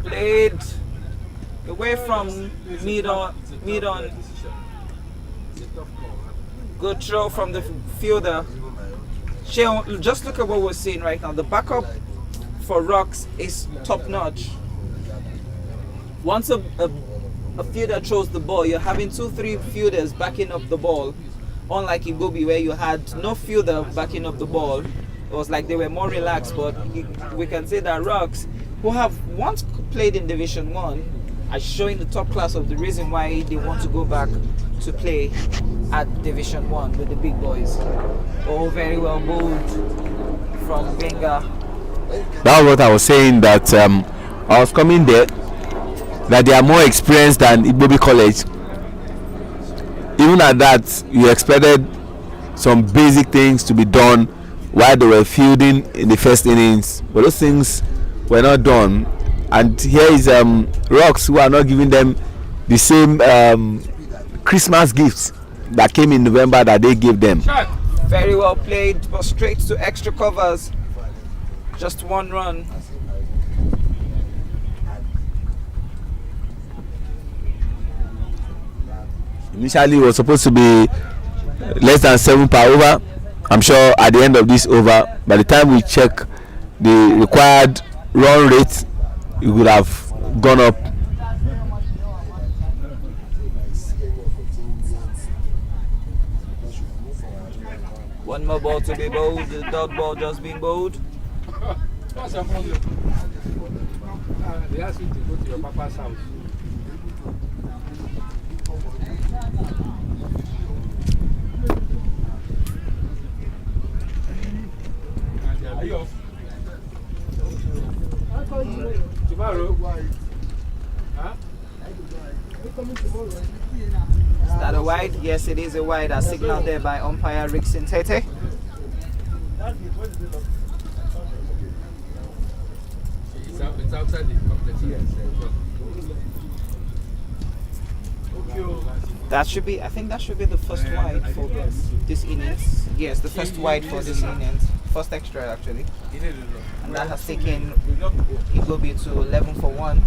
Played away from mid on. Good throw from the fielder. Sheon, just look at what we're seeing right now. The backup for Rocks is top notch. Once a fielder throws the ball, you're having 2-3 fielders backing up the ball. Unlike Igbobi, where you had no fielder backing up the ball. It was like they were more relaxed, but we can say that Rocks, who have once played in Division 1, are showing the top class of the reason why they want to go back to play at Division 1 with the big boys. Oh, very well bowled from Benga. That was what I was saying, that I was coming there, that they are more experienced than Igbobi College. Even at that, you expected some basic things to be done while they were fielding in the first innings, but those things were not done, and here is Rocks, who are not giving them the same Christmas gifts that came in November that they gave them. Very well played, but straight to extra covers. Just one run. Initially, it was supposed to be less than 7 per over. I'm sure at the end of this over, by the time we check the required run rate, it would have gone up. One more ball to be bowled. The dot ball just being bowled. What's your problem? They asked you to go to your papa's house. Are you off? Tomorrow? Huh? Is that a wide? Yes, it is a wide. As signaled there by umpire Rickson Tete. It's outside the complex. That should be, I think that should be the first wide for this innings. Yes, the first wide for this innings. First extra actually. And that has taken Igbobi to 11 for 1.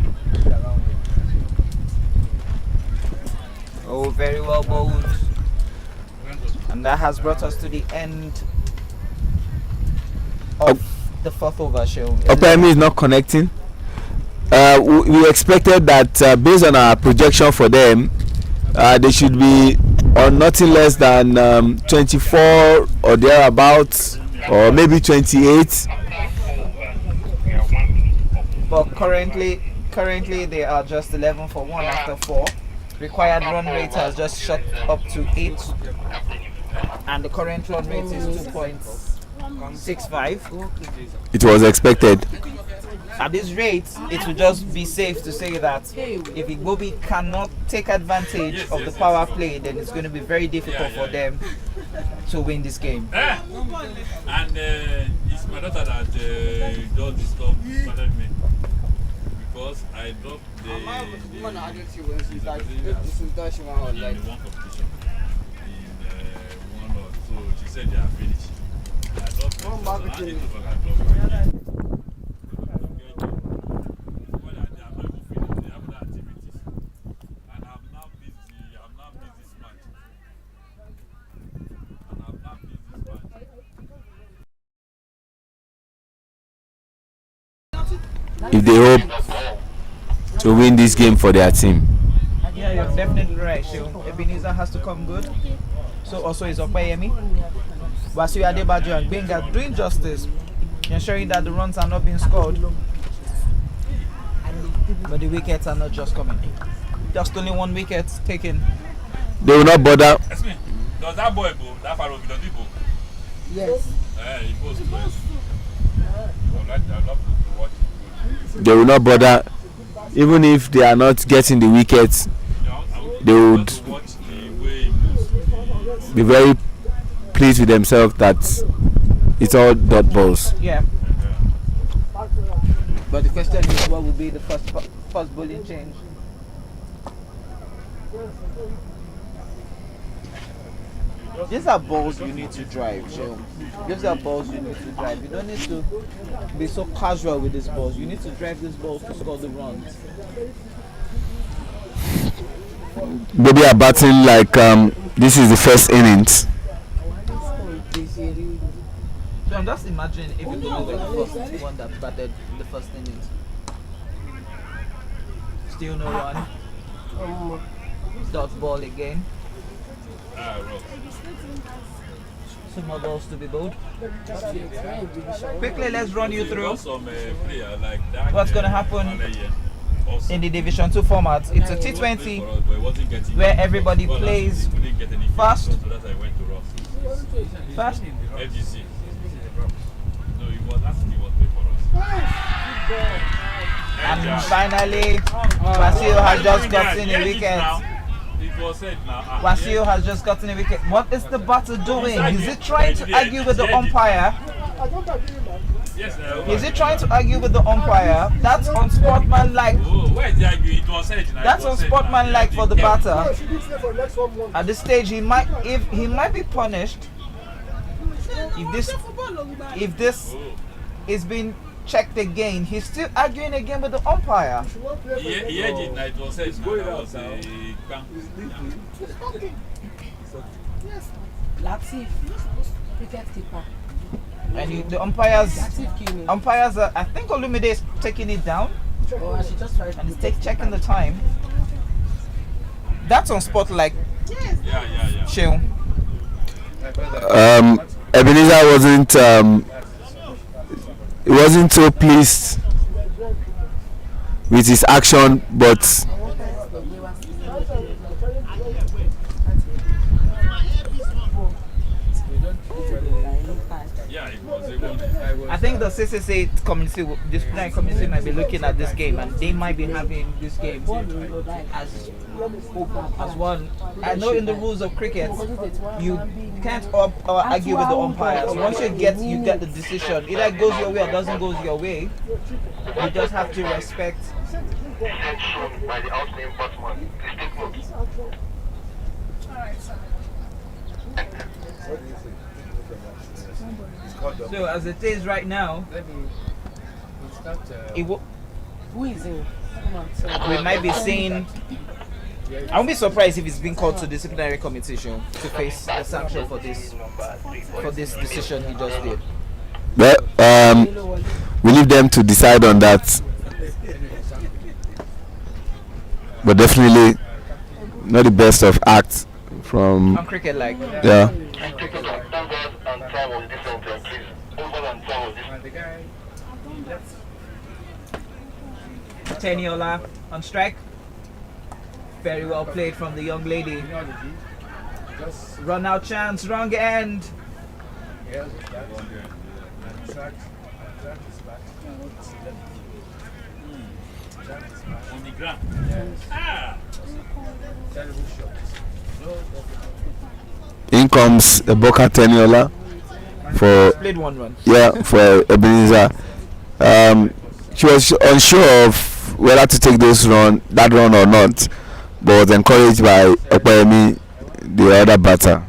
Oh, very well bowled. And that has brought us to the end of the 4th over show. Opemi is not connecting. We expected that based on our projection for them, they should be on nothing less than 24 or thereabouts, or maybe 28. But currently they are just 11 for 1 after 4. Required run rate has just shot up to 8, and the current run rate is 2.65. It was expected. At this rate, it would just be safe to say that if Igbobi cannot take advantage of the power play, then it's going to be very difficult for them to win this game. And it's my daughter that does this stuff started me, because I dropped the one competition in one or so. She said they are finished. I dropped if they hope to win this game for their team. Yeah, you're definitely right. So Ebenezer has to come good. So also is Opeyemi. Wasiu Adebajo and Benga doing justice, ensuring that the runs are not being scored. But the wickets are not just coming. Just only 1 wicket taken. They will not bother. Excuse me. Does that boy go? That Farouk, does he go? Yes. He goes to us. I'd love to watch it. They will not bother. Even if they are not getting the wickets, they would be very pleased with themselves that it's all dot balls. Yeah. But the question is, what will be the first bowling change? These are balls you need to drive, so these are balls you need to drive. You don't need to be so casual with these balls. You need to drive these balls to score the runs. Maybe are batting like this is the first innings. So I'm just imagining if it was the first one that batted the first innings. Still no run. Dot ball again. Some more balls to be bowled. Quickly, let's run you through what's going to happen in the Division 2 format. It's a T20 where everybody plays fast. Fast. And finally, Wasiu has just gotten a wicket. Wasiu has just gotten a wicket. What is the batter doing? Is it trying to argue with the umpire? Yes, Is he trying to argue with the umpire? That's unsportsmanlike. Oh, where is the arguing? It was said. That's unsportsmanlike for the batter. At this stage, he might be punished if this is being checked again. He's still arguing again with the umpire. It was said. Latif, cricket keeper. And the umpires are, I think Olumide is taking it down. Oh, I should just try And he's checking the time. That's on spot like chill. Ebenezer wasn't so pleased with his action, but I think the CCC community, disciplinary community, might be looking at this game, and they might be having this game as one. I know in the rules of cricket, you can't argue with the umpires. Once you get the decision. Either it goes your way or doesn't go your way. You just have to respect. By the outname Batman. So as it is right now, Who is it? we might be seeing. I won't be surprised if it's been called to disciplinary committee to face a sanction for this decision he just did. Well, we leave them to decide on that. But definitely not the best of acts from On cricket like. yeah. Teniola on strike. Very well played from the young lady. Run out chance, wrong end. On the ground. In comes Boka Teniola for Played one run. for Ebenezer. She was unsure of whether to take that run or not, but was encouraged by Ekpayemi, the other batter.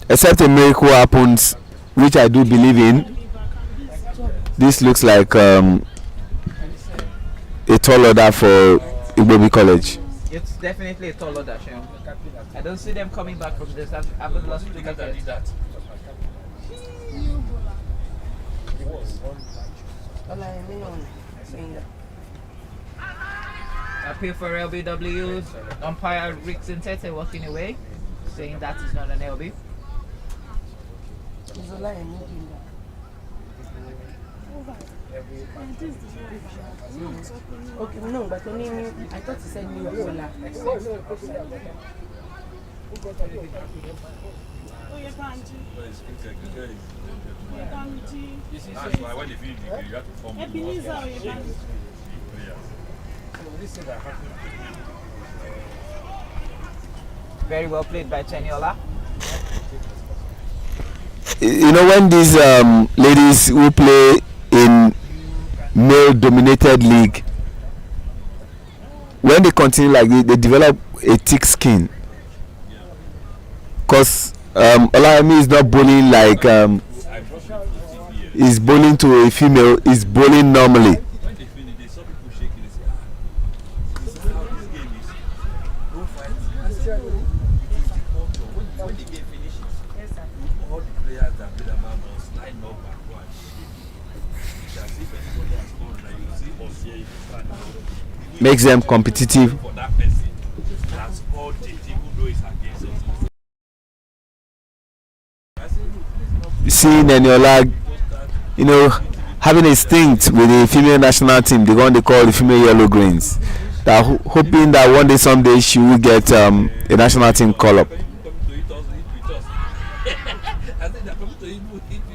Except a miracle happens, which I do believe in. This looks like a tall order for Igbobi College. It's definitely a tall order, Sean. I don't see them coming back from this. I've lost two wickets. Appeal for LBW. Umpire Rick Sintete walking away, saying that is not an LB. Okay, no, but only I thought you said new Bola. That's why when they finish the game, you have to form Very well played by Teniola. You know, when these ladies who play in male-dominated league, when they continue like this, they develop a thick skin. Because Olayemi is not bowling like he's bowling to a female, he's bowling normally. When they finish, they saw people shaking. They say, this is how this game is. Go fight. It is the culture. When the game finishes, all the players that play the man must line up and go and shake. As if anybody has scored, like you see us here, you stand up. Makes them competitive. For that person that scored it, even though it's against us. Seeing Unilag, you know, having a stint with the female national team, the one they call the female yellow greens, that hoping that one day someday she will get a national team call up.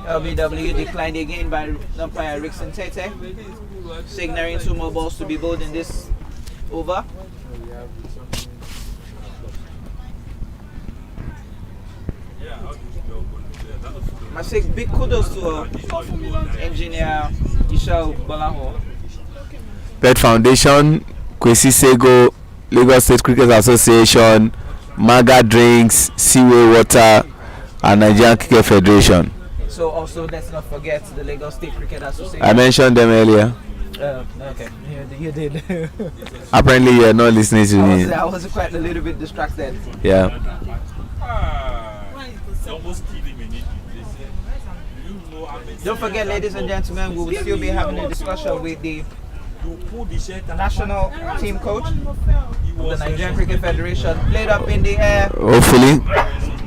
LBW declined again by umpire Rickson Tete, signaling 2 more balls to be bowled in this over. I say big kudos to engineer YISHAWU. Pet Foundation, Kwesi Sego, Lagos State Cricket Association, MAGA Drinks, CWAY Water, and Nigerian Cricket Federation. So also let's not forget the Lagos State Cricket Association. I mentioned them earlier. Okay, you did. Apparently, you're not listening to me. I was quite a little bit distracted. Yeah. Don't forget, ladies and gentlemen, we will still be having a discussion with the national team coach of the Nigerian Cricket Federation. Played up in the air. Hopefully,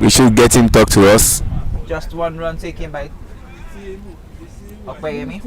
we should get him talk to us. Just one run taken by Okpeyemi.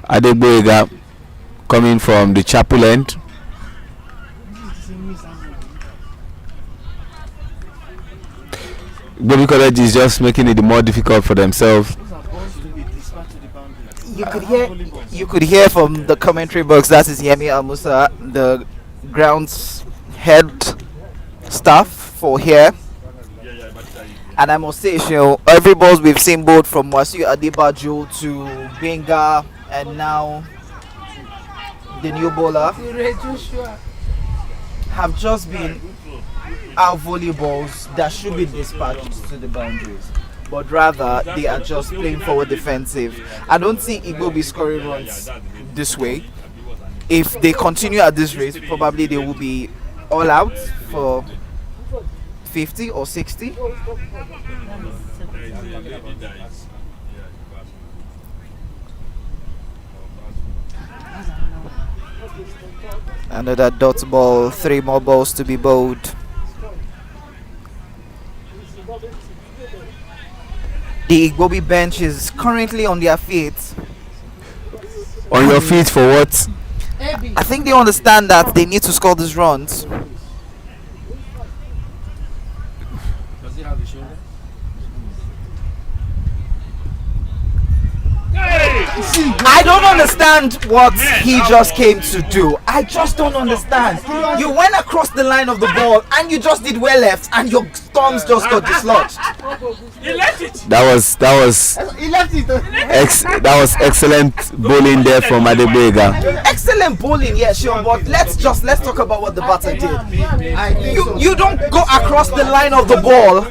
Adegboyega coming from the chapel end. Igbobi College is just making it more difficult for themselves. You could hear from the commentary box, that is Yemi Almusa, the grounds head staff for here. And I must say, every balls we've seen, both from Wasiu Adebajo to Benga and now the new bowler, have just been our volleyballs that should be dispatched to the boundaries, but rather they are just playing forward defensive. I don't see Igbobi scoring runs this way. If they continue at this rate, probably they will be all out for 50 or 60. Another dot ball, 3 more balls to be bowled. The Igbobi bench is currently on their feet. On your feet for what? I think they understand that they need to score these runs. Does he have the shoulder? I don't understand what he just came to do. I just don't understand. You went across the line of the ball and you just did well left and your thumbs just got dislodged. He left it. That was excellent bowling there from Adegboyega. Excellent bowling, yeah, sure, but let's talk about what the batter did. You don't go across the line of the ball.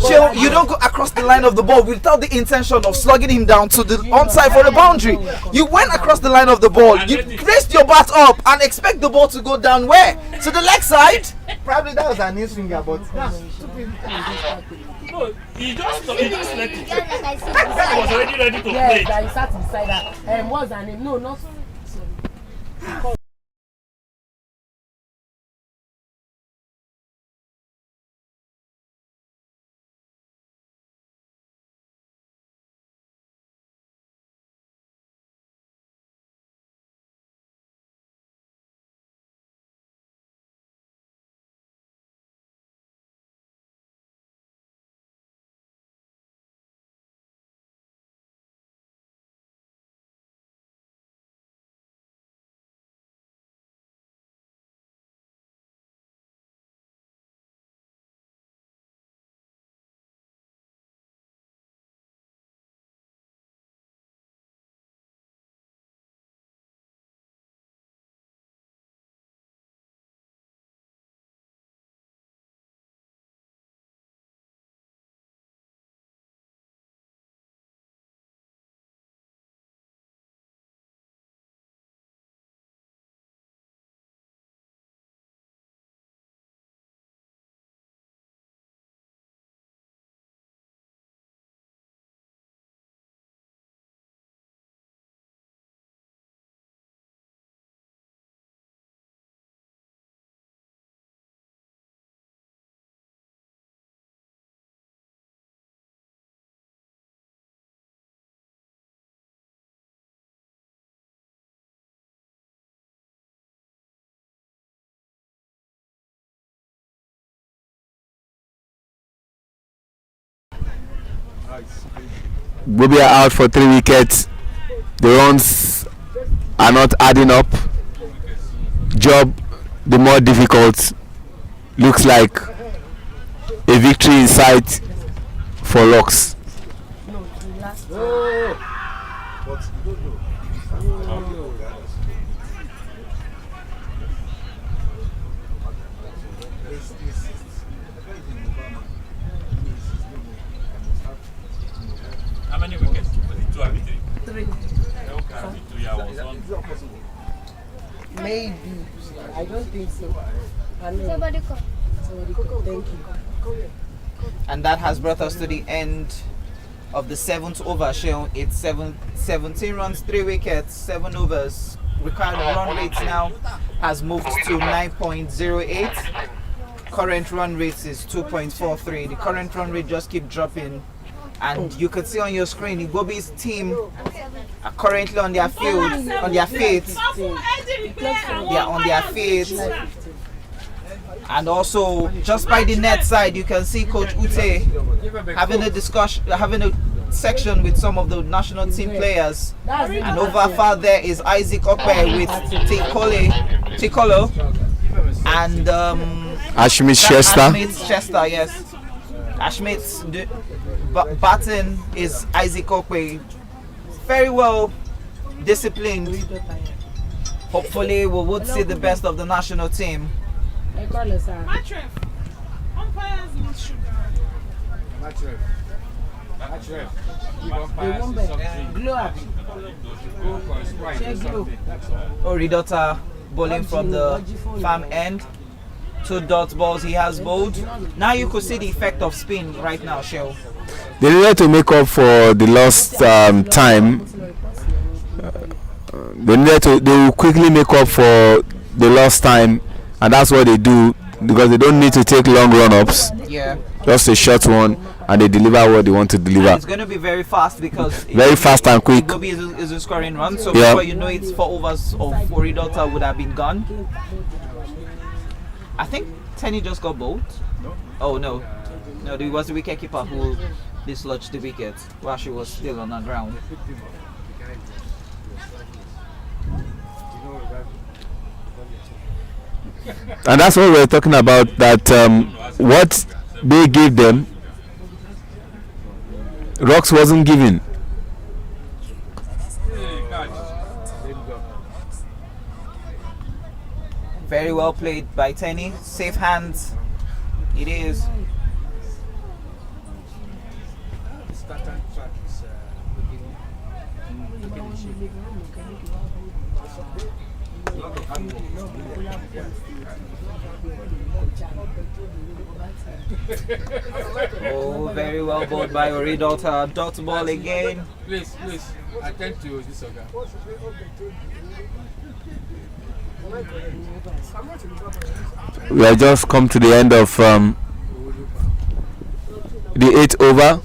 Sure, you don't go across the line of the ball without the intention of slugging him down to the onside for the boundary. You went across the line of the ball. You raised your bat up and expect the ball to go down where? To the leg side? Probably that was an in-swinger, but that's stupid. No, he just let it. He was already ready to play. Yes, that he sat beside her. What's her name? No, not. Igbobi are out for 3 wickets. The runs are not adding up. Job the more difficult. Looks like a victory in sight for Locks. How many wickets? Was it 2 or 3? 3. Okay, 2 years on. Maybe. I don't think so. I know. Somebody come. Thank you. And that has brought us to the end of the 7th over. Show it's 17 runs, 3 wickets, 7 overs. Required run rate now has moved to 9.08. Current run rate is 2.43. The current run rate just keep dropping, and you can see on your screen Igbobi's team are currently on their field, on their feet. They are on their feet. And also, just by the net side, you can see Coach Ute having a discussion, having a section with some of the national team players. And over far there is Isaac Okwe with Tikolo and Ashmit Chester. Ashmit Chester, yes. Ashmit's batting is Isaac Okwe. Very well disciplined. Hopefully, we would see the best of the national team. Oridota bowling from the farm end. 2 dot balls he has bowled. Now you could see the effect of spin right now, Shell. They needed to make up for the lost time. They will quickly make up for the lost time, and that's what they do, because they don't need to take long run-ups. Yeah. Just a short one, and they deliver what they want to deliver. And it's going to be very fast, because very fast and quick. Igbobi is a scoring run, so yeah. before you know it, 4 overs of Oridota would have been gone. I think Tenny just got bowled. No. Oh no, no, it was the wicketkeeper who dislodged the wicket while she was still on the ground. And that's what we're talking about, that what they gave them, Rocks wasn't given. Very well played by Tenny. Safe hands. It is. Oh, very well bowled by Oridota. Dot ball again. Please, attend to this guy. We have just come to the end of the 8th over.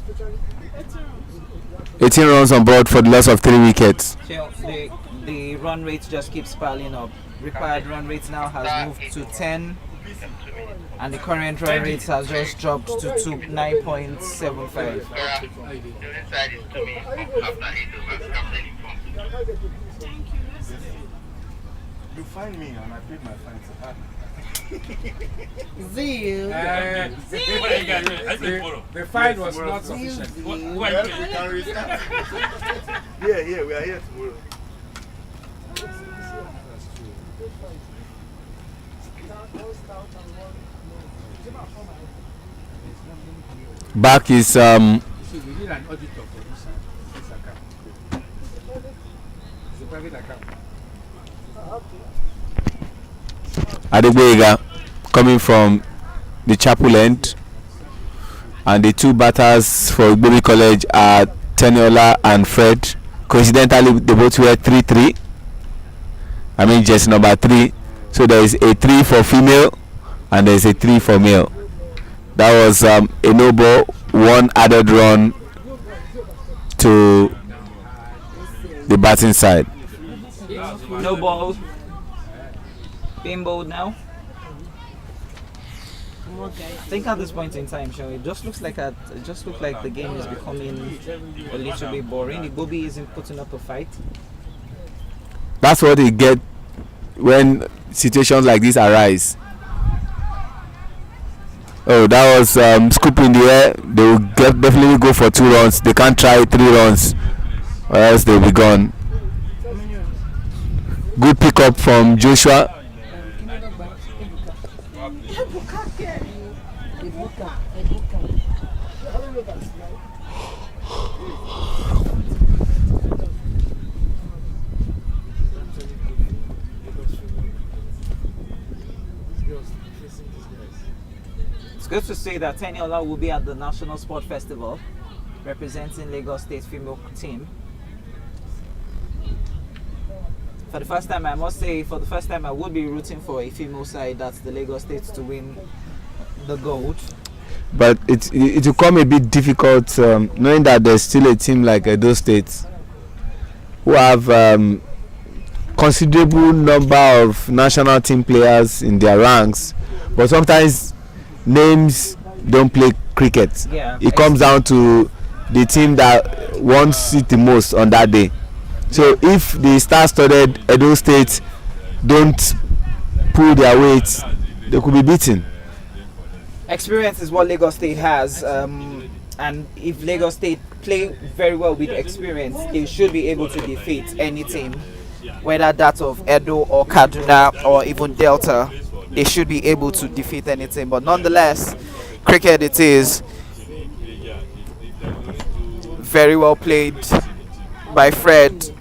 18 runs on board for the loss of 3 wickets. The run rate just keeps piling up. Required run rate now has moved to 10, and the current run rate has just dropped to 9.75. You find me and I paid my fine. Zeal. The fine was not sufficient. Yeah, we are here tomorrow. Back is We need an auditor for this account. It's a private account. Adegboyega coming from the chapel end, and the 2 batters for Igbobi College are Teniola and Fred. Coincidentally, they both wear 3-3. I mean jersey number 3. So there is a 3 for female and there is a 3 for male. That was a no ball, 1 added run to the batting side. No ball. Being bowled now. more guys. I think at this point in time, Shaw, it just looks like the game is becoming a little bit boring. Igbobi isn't putting up a fight. That's what they get when situations like this arise. Oh, that was scoop in the air. They will definitely go for 2 runs. They can't try 3 runs, or else they'll be gone. Good pickup from Joshua. It's good to say that Teniola will be at the National Sport Festival representing Lagos State female team. For the first time, I must say, I would be rooting for a female side, that's the Lagos State, to win the gold. But it will come a bit difficult knowing that there's still a team like Edo State who have considerable number of national team players in their ranks, but sometimes names don't play cricket. Yeah, it comes down to the team that wants it the most on that day. So if the star-studded Edo State don't pull their weight, they could be beaten. Experience is what Lagos State has, and if Lagos State play very well with experience, they should be able to defeat any team, whether that of Edo or Kaduna or even Delta. They should be able to defeat any team. But nonetheless, cricket it is. Very well played by Fred.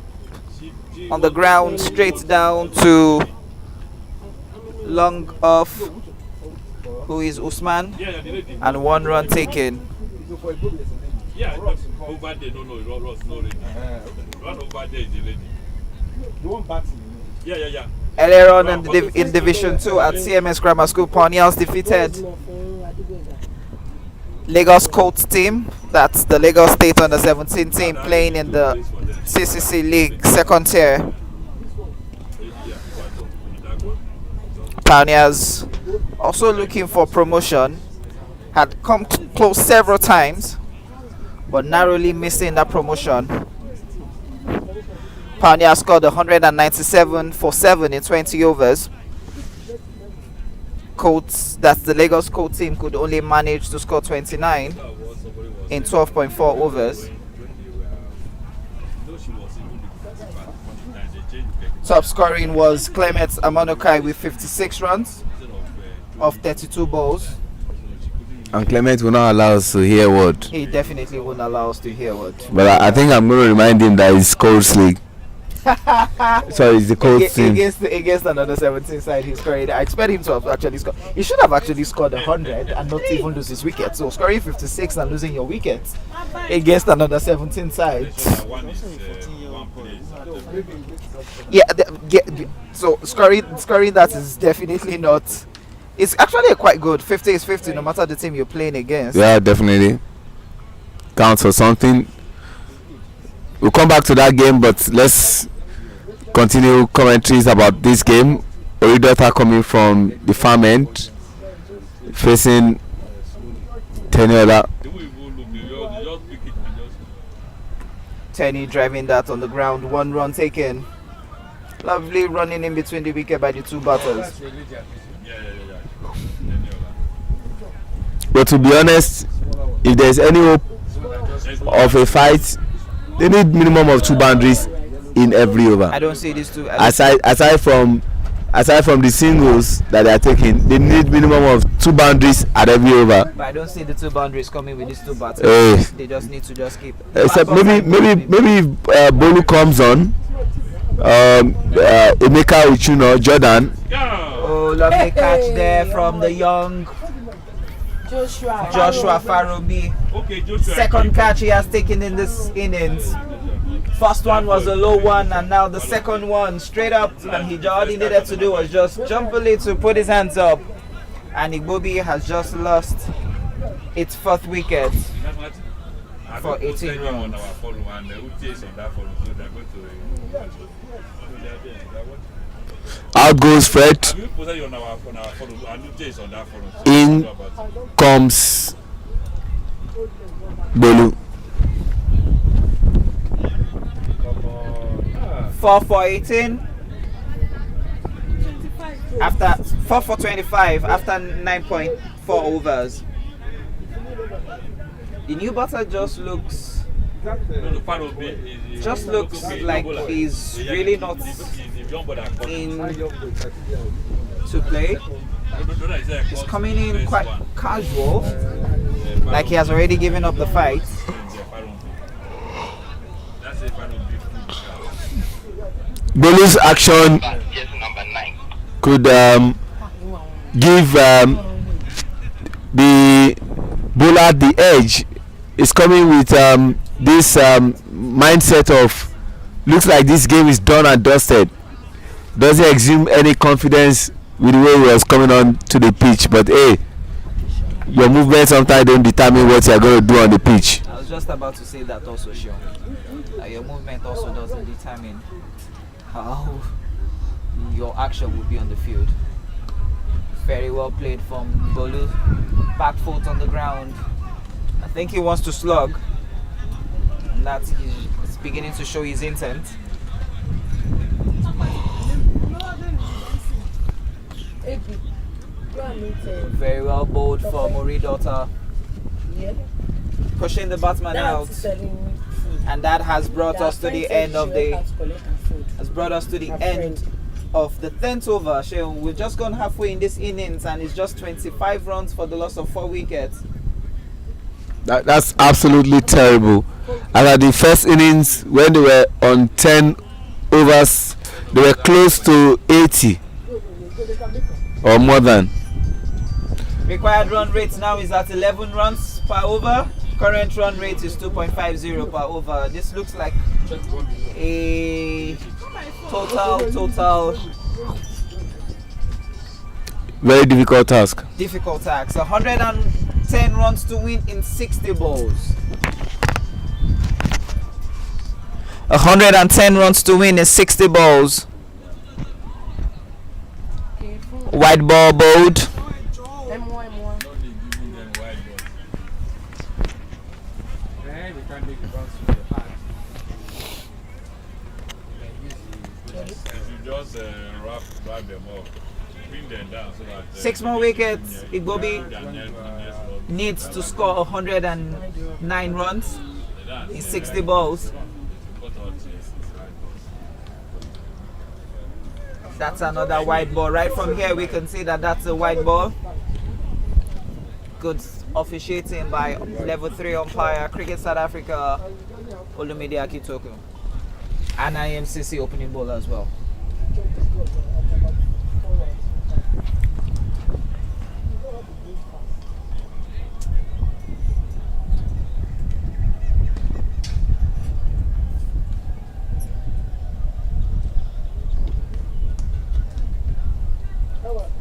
On the ground, straight down to long off, who is Usman, and 1 run taken. Yeah, over there, no, run over there is the lady. You want batting? Yeah. Earlier on in Division 2 at CMS Grammar School, Pioneers defeated Lagos Colts team. That's the Lagos State under-17 team playing in the CCC League second tier. Pioneers also looking for promotion, had come close several times, but narrowly missing that promotion. Pioneer scored 197 for 7 in 20 overs. Colts, that's the Lagos Colts team, could only manage to score 29 in 12.4 overs. Top scoring was Clement Amanukai with 56 runs of 32 balls. And Clement will not allow us to hear word. He definitely won't allow us to hear word. But I think I'm going to remind him that it's Colts League. So it's the Colts team. Against another 17 side, he's scoring. I expect him to have actually scored. He should have actually scored 100 and not even lose his wicket. So scoring 56 and losing your wicket against another 17 side. So scoring that is definitely not. It's actually quite good. 50 is 50, no matter the team you're playing against. Yeah, definitely counts for something. We'll come back to that game, but let's continue commentaries about this game. Oridota coming from the farm end, facing Teniola. Tenny driving that on the ground, 1 run taken. Lovely running in between the wicket by the 2 batters. But to be honest, if there's any hope of a fight, they need minimum of 2 boundaries in every over. I don't see these two. Aside from the singles that they are taking, they need minimum of 2 boundaries at every over. But I don't see the 2 boundaries coming with these 2 batters. They just need to just keep. Except maybe if Bolu comes on, Emeka Uchuno, Jordan. Oh, lovely catch there from the young Joshua Farobi. Second catch he has taken in this innings. First one was a low one, and now the second one straight up, and all he needed to do was just jump a little, put his hands up, and Igbobi has just lost its 4th wicket for 18 runs. Out goes Fred. Have you posted it on our photo? I know Jay on that photo. In comes Bolu. 4 for 18. After 4 for 25 after 9.4 overs. The new batter just looks like he's really not in to play. He's coming in quite casual, like he has already given up the fight. Bolu's action could give the bowler the edge. Is coming with this mindset of looks like this game is done and dusted. Doesn't exude any confidence with the way he was coming on to the pitch. But hey, your movement sometimes don't determine what you are going to do on the pitch. I was just about to say that also, Sean. Your movement also doesn't determine how your action will be on the field. Very well played from Bolu. Back foot on the ground. I think he wants to slug, and that's he's beginning to show his intent. Very well bowled for Moridota, pushing the batsman out, and that has brought us to the end of the 10th over. Sheon, we've just gone halfway in this innings, and it's just 25 runs for the loss of 4 wickets. That's absolutely terrible. And at the first innings, when they were on 10 overs, they were close to 80 or more than. Required run rate now is at 11 runs per over. Current run rate is 2.50 per over. This looks like a total very difficult task. 110 runs to win in 60 balls. 110 runs to win in 60 balls. White ball bowled. Wrap them up. Bring them down so that 6 more wickets. Igbobi needs to score 109 runs in 60 balls. That's another white ball. Right from here we can see that that's a white ball. Good officiating by level 3 umpire, Cricket South Africa, Olumide Akitoku, and IMCC opening bowler as well.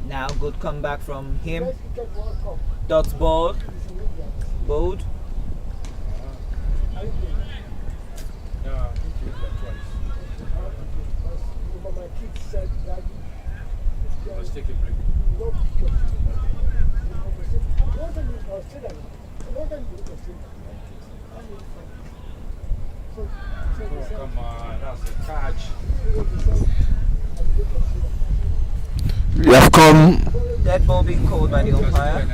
Now good comeback from him. Dots ball. Bowled. Let's take a break. Oh, come on, that's a catch. We have come. Dead ball being called by the umpire.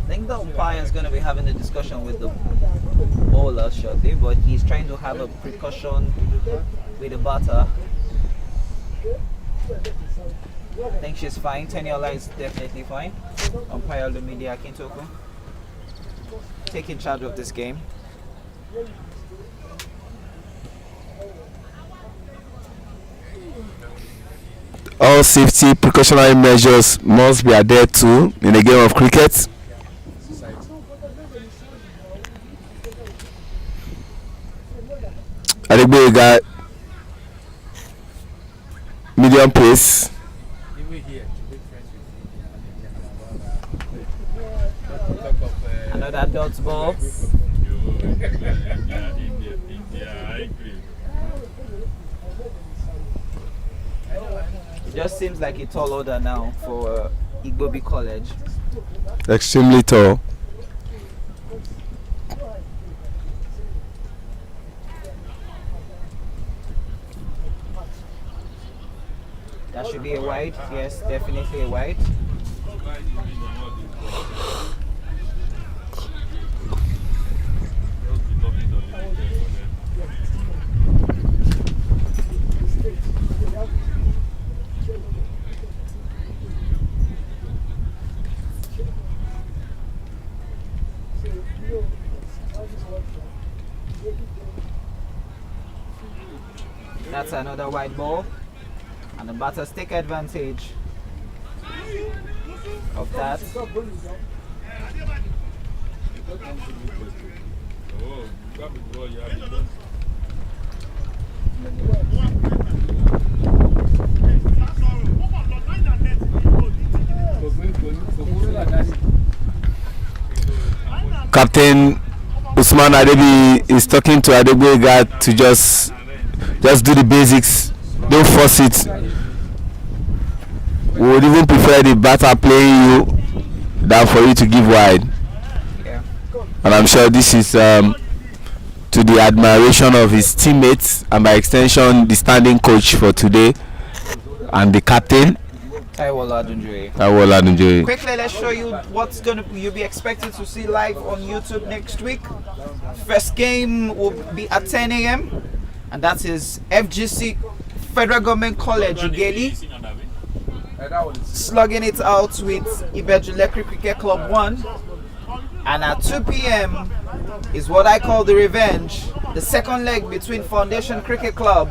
I think the umpire is going to be having a discussion with the bowler shortly, but he's trying to have a precaution with the batter. I think she's fine. Teniola is definitely fine. Umpire Olumide Akintoku taking charge of this game. All safety precautionary measures must be adhered to in a game of cricket. Igbobi got medium pace. Another dots ball. just seems like a tall order now for Igbobi College. Extremely tall. That should be a wide. Yes, definitely a wide. That's another wide ball. And the batters take advantage of that. Captain Usman Adebi is talking to Adegboyega to just do the basics. Don't force it. We would even prefer the batter playing you than for you to give wide. Yeah. And I'm sure this is to the admiration of his teammates and by extension the standing coach for today and the captain. Quickly, let's show you what's you'll be expected to see live on YouTube next week. First game will be at 10 a.m. and that is FGC Federal Government College Ugeli slugging it out with Ibejulekri Cricket Club 1. And at 2 p.m. is what I call the revenge, the second leg between Foundation Cricket Club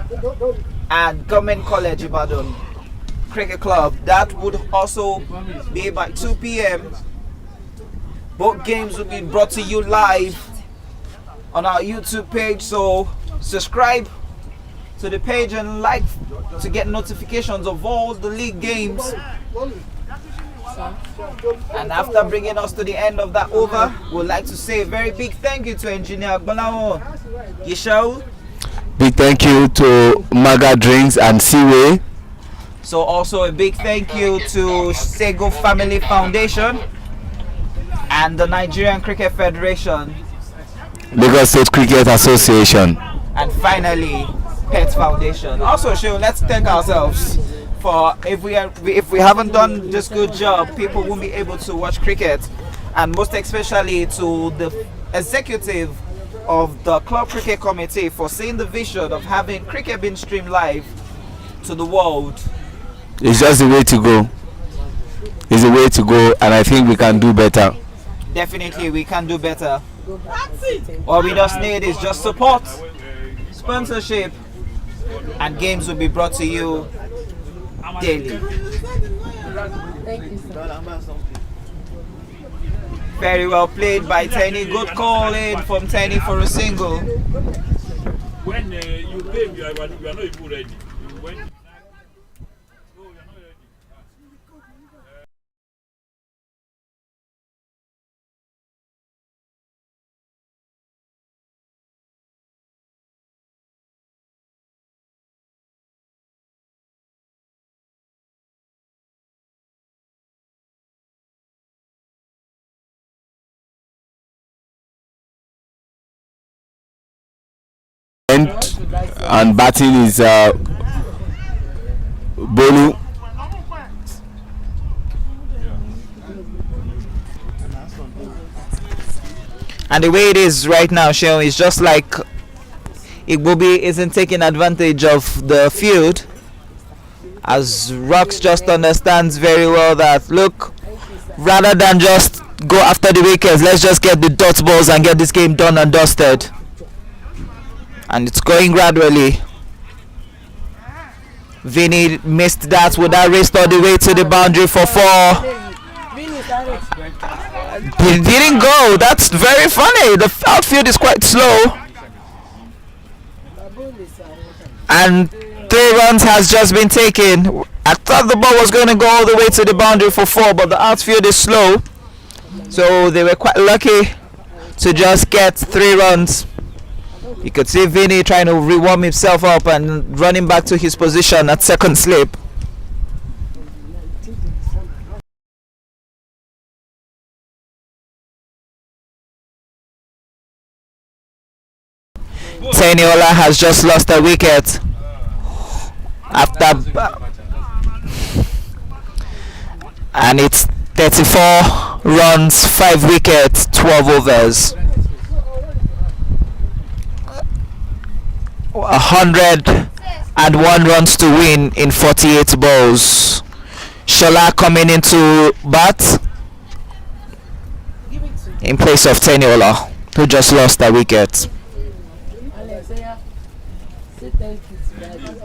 and Government College Ibadan Cricket Club. That would also be by 2 p.m. Both games will be brought to you live on our YouTube page, so subscribe to the page and like to get notifications of all the league games. And after bringing us to the end of that over, we'd like to say a very big thank you to Engineer GBOLAHAN, YISHAWU. Big thank you to MAGA Drinks and CWAY. So also a big thank you to SAGOE Family Foundation and the Nigerian Cricket Federation, Lagos State Cricket Association, and finally Pet Foundation. Also, let's thank ourselves for if we haven't done this good job, people won't be able to watch cricket, and most especially to the executive of the Club Cricket Committee for seeing the vision of having cricket being streamed live to the world. It's just the way to go. It's the way to go, and I think we can do better. Definitely, we can do better. All we just need is just support, sponsorship, and games will be brought to you daily. Very well played by Tenny. Good call in from Tenny for a single. When you play, you are not even ready. And batting is Bolu. And the way it is right now, Sheon, is just like Igbobi isn't taking advantage of the field, as Rocks just understands very well that, look, rather than just go after the wickets, let's just get the dot balls and get this game done and dusted. And it's going gradually. Vinny missed that. Would that raced all the way to the boundary for 4? He didn't go. That's very funny. The outfield is quite slow. And 3 runs has just been taken. I thought the ball was going to go all the way to the boundary for 4, but the outfield is slow. So they were quite lucky to just get 3 runs. You could see Vinny trying to rewarm himself up and running back to his position at second slip. Teniola has just lost a wicket after, and it's 34 runs, 5 wickets, 12 overs. 101 runs to win in 48 balls. Shola coming into bat in place of Teniola, who just lost a wicket. Alex, say thank you to Daddy.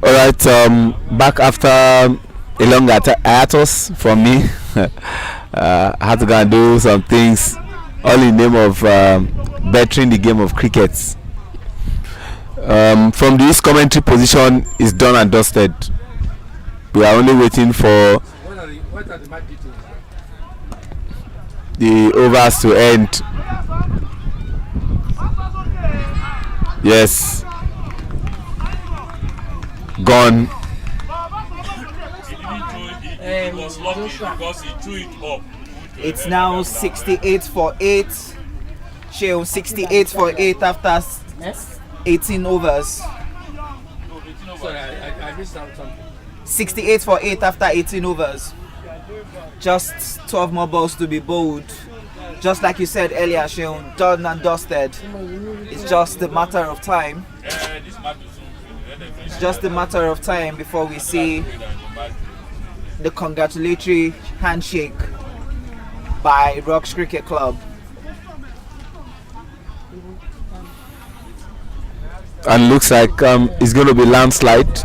All right, back after a long hiatus from me. I had to go and do some things, all in the name of bettering the game of cricket. From this commentary position is done and dusted. We are only waiting for What are the match details? the overs to end. Yes, gone. He was lucky because he threw it up. It's now 68 for 8. Shehu 68 for 8 after 18 overs. Sorry, I missed out something. 68 for 8 after 18 overs. Just 12 more balls to be bowled. Just like you said earlier, Shehu, done and dusted. It's just a matter of time. It's just a matter of time before we see the congratulatory handshake by Rocks Cricket Club. And looks like it's going to be landslide.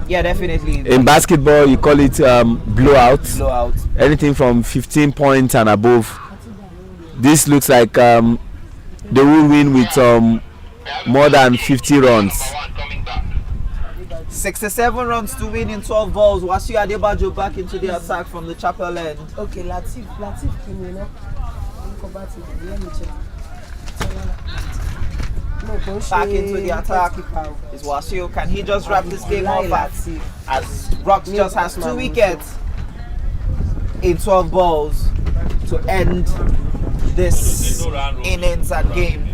Yeah, definitely. In basketball, you call it blowout. Blowout. Anything from 15 points and above. This looks like they will win with more than 50 runs. 67 runs to win in 12 balls. Wasiu Adebajo back into the attack from the chapel end. Okay, Latif came in. Let me check. Back into the attack is Wasiu. Can he just wrap this game up as Rocks just has 2 wickets in 12 balls to end this innings and game.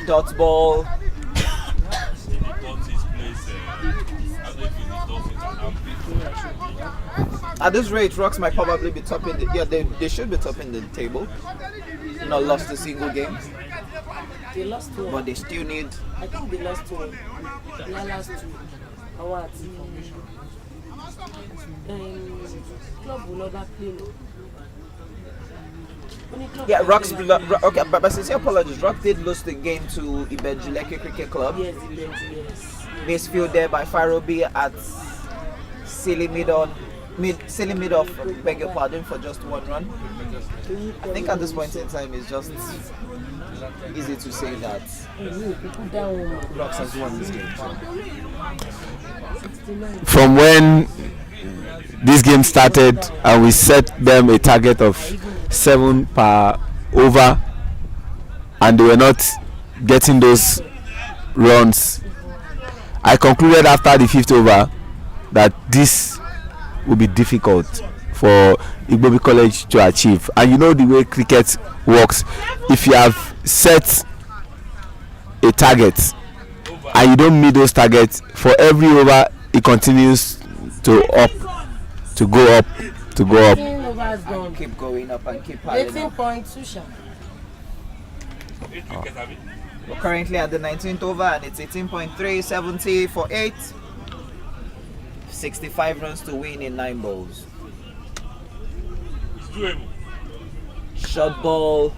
Dot ball. At this rate, Rocks might probably be topping the, they should be topping the table. Not lost a single game. They lost one. But they still need. I think they lost one. They lost two. And what? Club will not play. Yeah, Rocks. Okay, but sincere apologies. Rock did lose the game to Ibejuleke Cricket Club. Yes, yes. Misfield there by Farobi at silly mid off, beg your pardon, for just 1 run. I think at this point in time it's just easy to say that Rocks has won this game. From when this game started and we set them a target of 7 per over and they were not getting those runs, I concluded after the 5th over that this will be difficult for Igbobi College to achieve. And you know the way cricket works, if you have set a target and you don't meet those targets, for every over it continues to go up. Keep going up and keep piling 18.2 up. We're currently at the 19th over and it's 18.3, 70 for 8. 65 runs to win in 9 balls. Short ball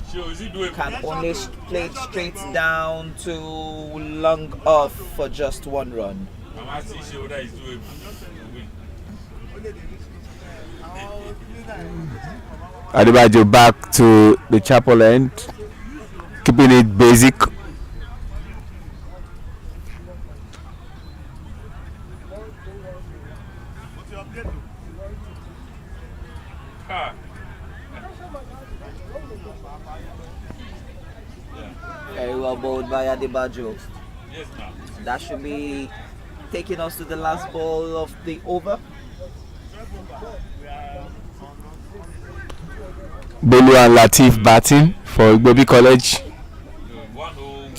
can only play straight down to long off for just 1 run. Adebayo back to the chapel end, keeping it basic. Very well bowled by Adebayo. That should be taking us to the last ball of the over. Bolu and Latif batting for Igbobi College.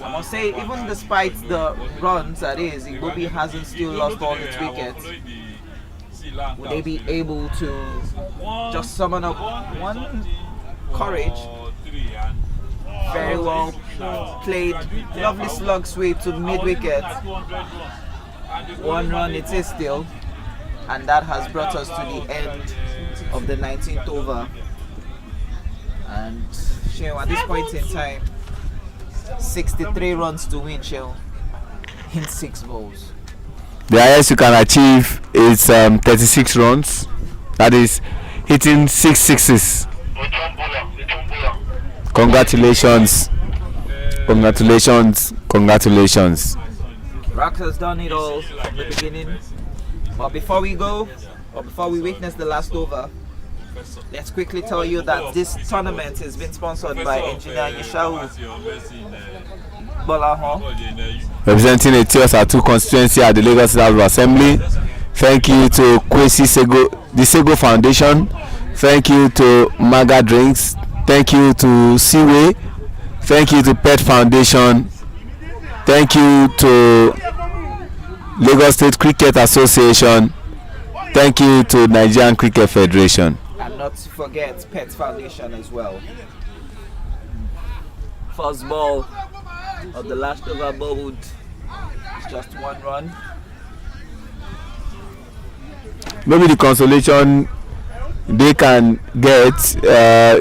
I must say, even despite the runs that is, Igbobi hasn't still lost all its wickets. Would they be able to just summon up one courage? Very well played, lovely slug sweep to mid wicket. 1 run it is still, and that has brought us to the end of the 19th over. And at this point in time, 63 runs to win, Shell, in 6 balls. The highest you can achieve is 36 runs. That is hitting 6 sixes. Congratulations. Congratulations. Congratulations. Rox has done it all from the beginning. But before we go, or before we witness the last over, let's quickly tell you that this tournament has been sponsored by engineer YISHAWU GBOLAHAN, Representing a TSR2 constituency at the Lagos House of Assembly. Thank you to SAGOE, the SAGOE Foundation. Thank you to MAGA Drinks. Thank you to CWAY. Thank you to Pet Foundation. Thank you to Lagos State Cricket Association. Thank you to Nigerian Cricket Federation. and not to forget Pet Foundation as well. First ball of the last over bowled. It's just 1 run. Maybe the consolation they can get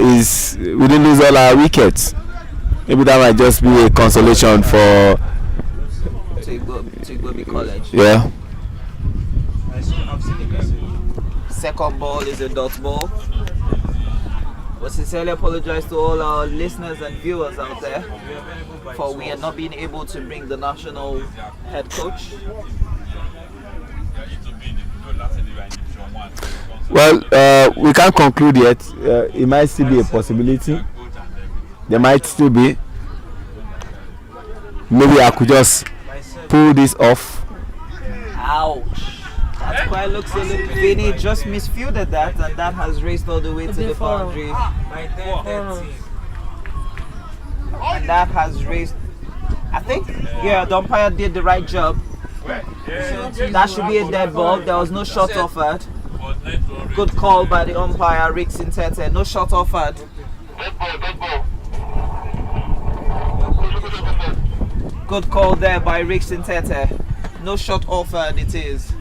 is we didn't lose all our wickets. Maybe that might just be a consolation for Igbobi College. Yeah. Second ball is a dot ball. We sincerely apologize to all our listeners and viewers out there for we are not being able to bring the national head coach. Well, we can't conclude yet. It might still be a possibility. There might still be. Maybe I could just pull this off. Ouch. That quite looks a little. Vinny just misfielded that, and that has raced all the way to the boundary. And that has raced. I think, yeah, the umpire did the right job. That should be a dead ball. There was no shot offered. Good call by the umpire, Rick Sintete. No shot offered. Good call there by Rick Sintete. No shot offered, it is.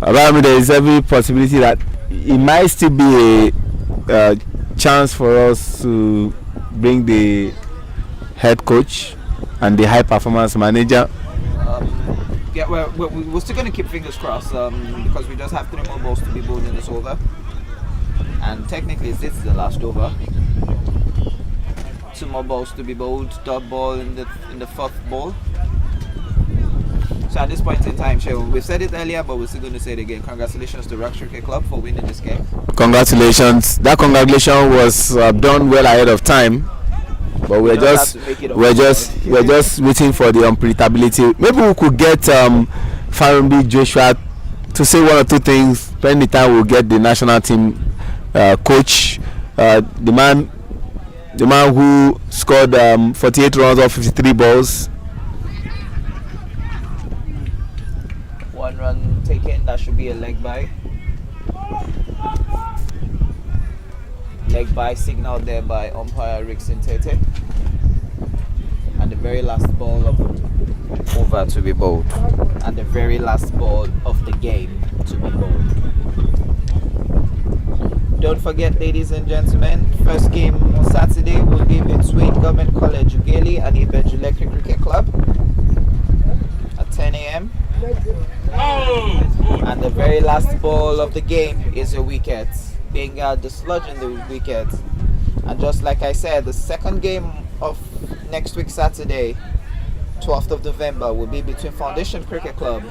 Around me, there is every possibility that it might still be a chance for us to bring the head coach and the high performance manager. Yeah, we're still going to keep fingers crossed because we just have 3 more balls to be bowled in this over. And technically, this is the last over. 2 more balls to be bowled, dot ball in the 4th ball. So at this point in time, we've said it earlier, but we're still going to say it again. Congratulations to Rox Cricket Club for winning this game. Congratulations. That congratulation was done well ahead of time, but we're just waiting for the unpredictability. Maybe we could get Farumbi Joshua to say 1 or 2 things. Any time we'll get the national team coach, the man who scored 48 runs off 53 balls. 1 run taken, that should be a leg by. Leg by signaled there by umpire Rick Sintete. And the very last ball of over to be bowled. And the very last ball of the game to be bowled. Don't forget, ladies and gentlemen, first game on Saturday will be between Government College Ughelli and Ibeju Electric Cricket Club at 10 a.m. And the very last ball of the game is a wicket, being the sludge in the wicket. And just like I said, the second game of next week Saturday, 12th of November, will be between Foundation Cricket Club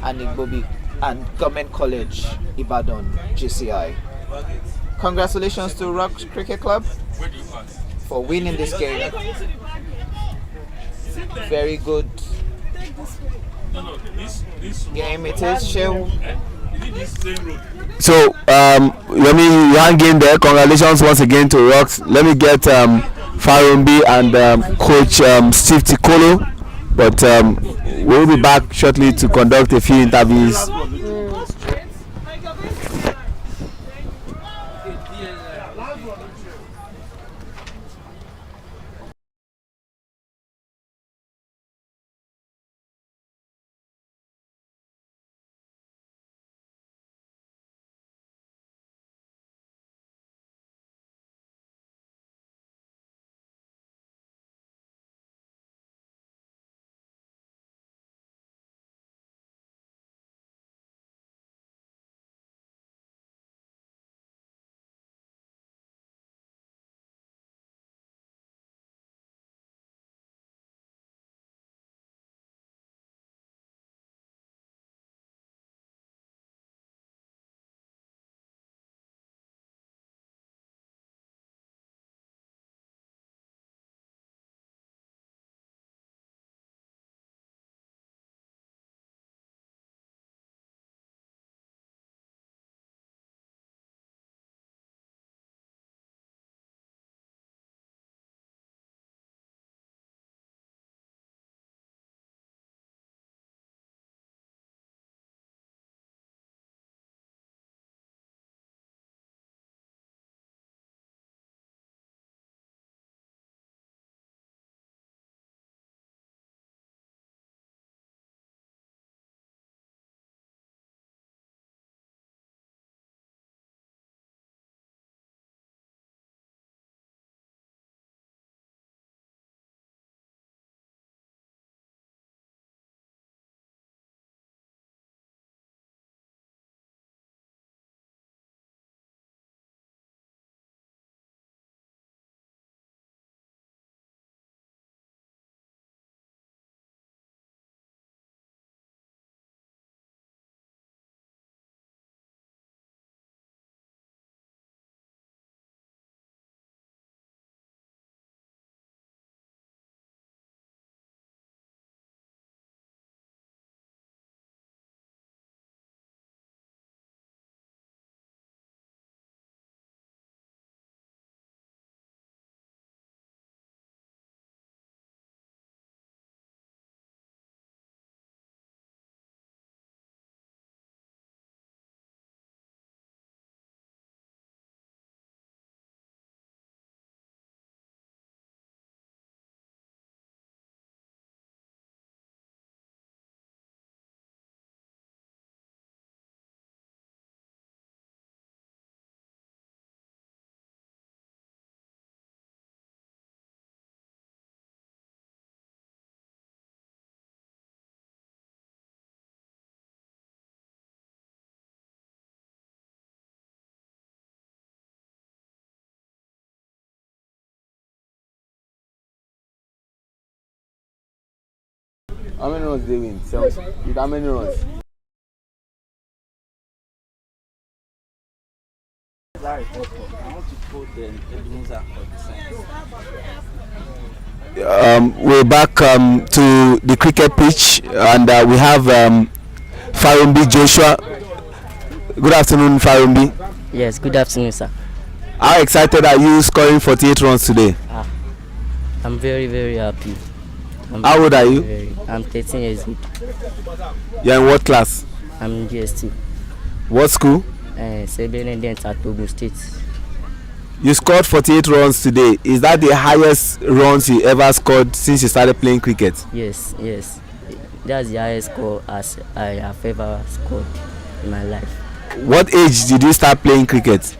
and Igbobi and Government College Ibadan GCI. Congratulations to Rox Cricket Club for winning this game. Very good game it is, Shehu. So let me hang in there. Congratulations once again to Rox. Let me get Farumbi and coach Steve Tikolo, but we'll be back shortly to conduct a few interviews. How many runs they win? So, with how many runs? I want to put the Ebenezer for the science. We're back to the cricket pitch, and we have Farumbi Joshua. Good afternoon, Farumbi. Yes, good afternoon, sir. How excited are you scoring 48 runs today? I'm very, very happy. How old are you? I'm 13 years old. You're in what class? I'm in GS2. What school? Sebelendent at Ogun State. You scored 48 runs today. Is that the highest runs you ever scored since you started playing cricket? Yes. That's the highest score as I have ever scored in my life. What age did you start playing cricket?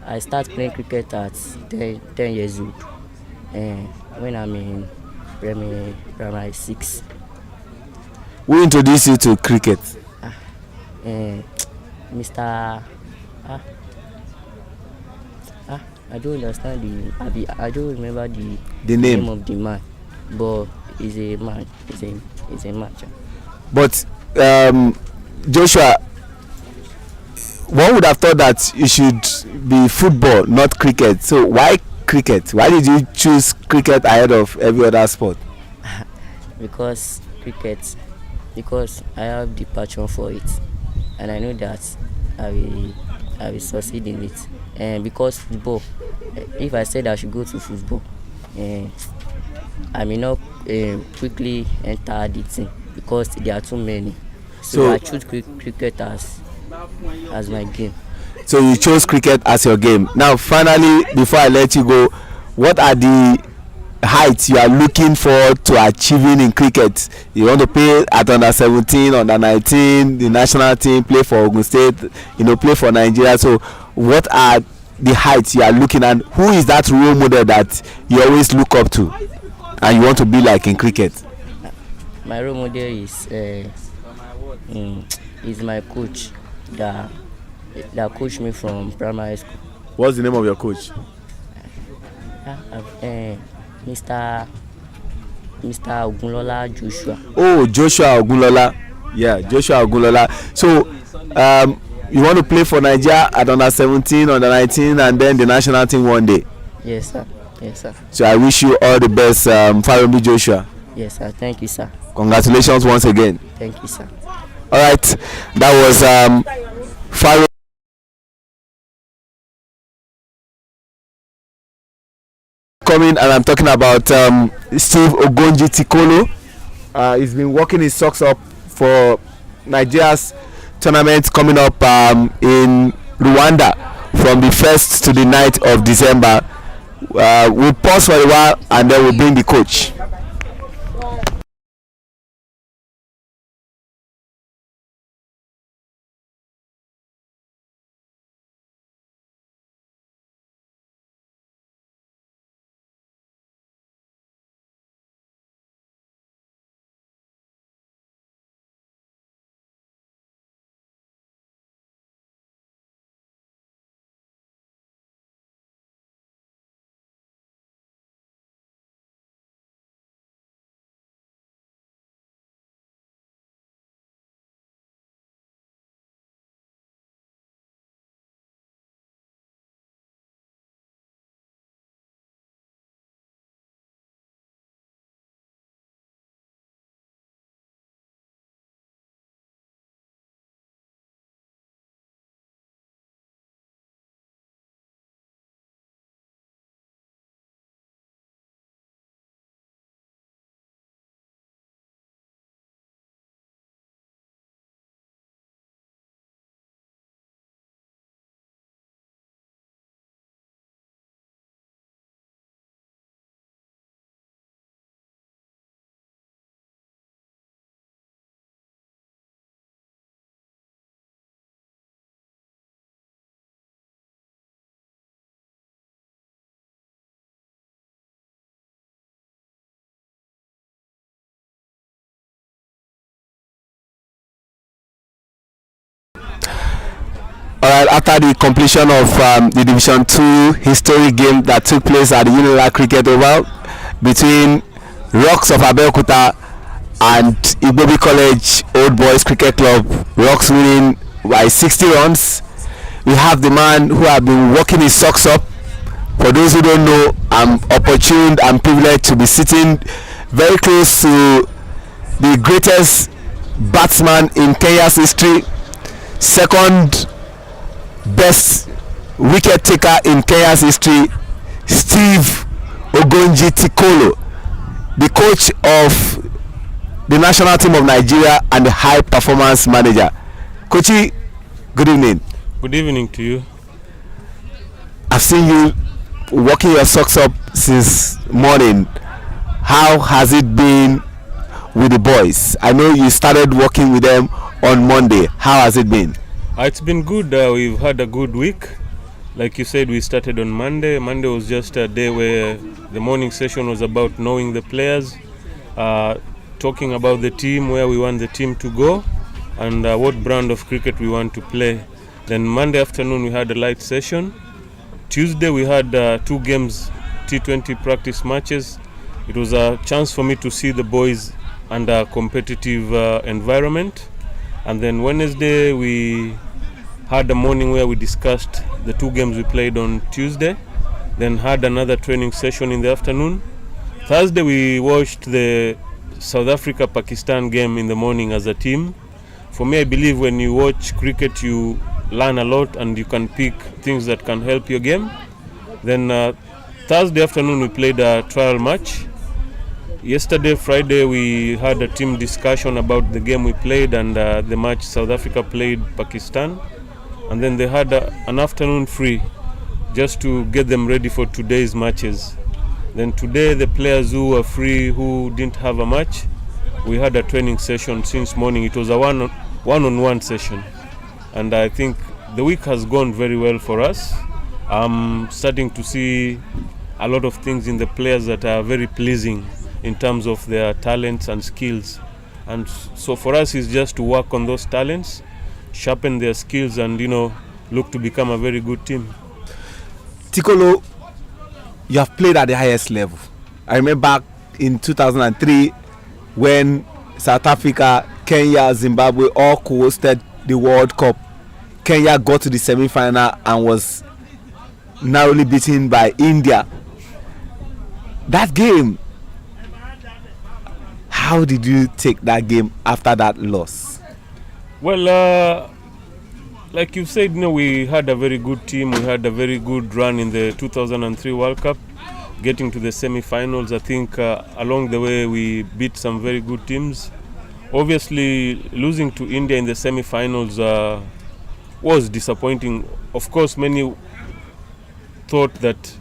I started playing cricket at 10 years old. When I'm in primary 6. Who introduced you to cricket? Mr. I don't understand I don't remember the name of the man, but he's a man. He's a match. But Joshua, one would have thought that you should be football, not cricket. So why cricket? Why did you choose cricket ahead of every other sport? Because I have the passion for it, and I know that I will succeed in it. And because football, if I said I should go to football, I may not quickly enter the team because there are too many. So I choose cricket as my game. So you chose cricket as your game. Now, finally, before I let you go, what are the heights you are looking forward to achieving in cricket? You want to play at under 17, under 19, the national team, play for Ogun State, play for Nigeria. So what are the heights you are looking at? Who is that role model that you always look up to and you want to be like in cricket? My role model is my coach that coached me from primary school. What's the name of your coach? Mr. Ogunlola Joshua. Oh, Joshua Ogunlola. Yeah, Joshua Ogunlola. So you want to play for Nigeria at under 17, under 19, and then the national team one day? Yes, sir. So I wish you all the best, Farumbi Joshua. Yes, sir. Thank you, sir. Congratulations once again. Thank you, sir. All right, that was Farumbi. Coming, and I'm talking about Steve Ogonji Tikolo. He's been working his socks up for Nigeria's tournament coming up in Rwanda from the 1st to the 9th of December. We'll pause for a while and then we'll bring the coach. Alright, after the completion of the Division 2 historic game that took place at the Unilag Cricket Oval between Rocks of Abeokuta and Igbobi College Old Boys Cricket Club rocks winning by 60 runs. We have the man who have been working his socks up. For those who don't know, I'm opportuned and privileged to be sitting very close to the greatest batsman in Kenya's history, second best wicket taker in Kenya's history, Steve Ogonji Tikolo, the coach of the national team of Nigeria and the high performance manager. Kochi, good evening. Good evening to you. I've seen you working your socks up since morning. How has it been with the boys? I know you started working with them on Monday. How has it been? It's been good. We've had a good week. Like you said, we started on Monday. Monday was just a day where the morning session was about knowing the players, talking about the team, where we want the team to go, and what brand of cricket we want to play. Then Monday afternoon we had a light session. Tuesday we had 2 games, T20 practice matches. It was a chance for me to see the boys under a competitive environment. And then Wednesday we had a morning where we discussed the 2 games we played on Tuesday, then had another training session in the afternoon. Thursday we watched the South Africa-Pakistan game in the morning as a team. For me, I believe when you watch cricket you learn a lot and you can pick things that can help your game. Then Thursday afternoon we played a trial match. Yesterday, Friday, we had a team discussion about the game we played and the match South Africa played Pakistan. And then they had an afternoon free just to get them ready for today's matches. Then today, the players who were free, who didn't have a match, we had a training session since morning. It was a one-on-one session. And I think the week has gone very well for us. I'm starting to see a lot of things in the players that are very pleasing in terms of their talents and skills. And so for us is just to work on those talents, sharpen their skills, and look to become a very good team. Tikolo, you have played at the highest level. I remember back in 2003 when South Africa, Kenya, Zimbabwe all co-hosted the World Cup. Kenya got to the semi-final and was narrowly beaten by India. That game, how did you take that game after that loss? Well, like you said, we had a very good team. We had a very good run in the 2003 World Cup, getting to the semi-finals. I think along the way we beat some very good teams. Obviously, losing to India in the semi-finals was disappointing. Of course, many thought that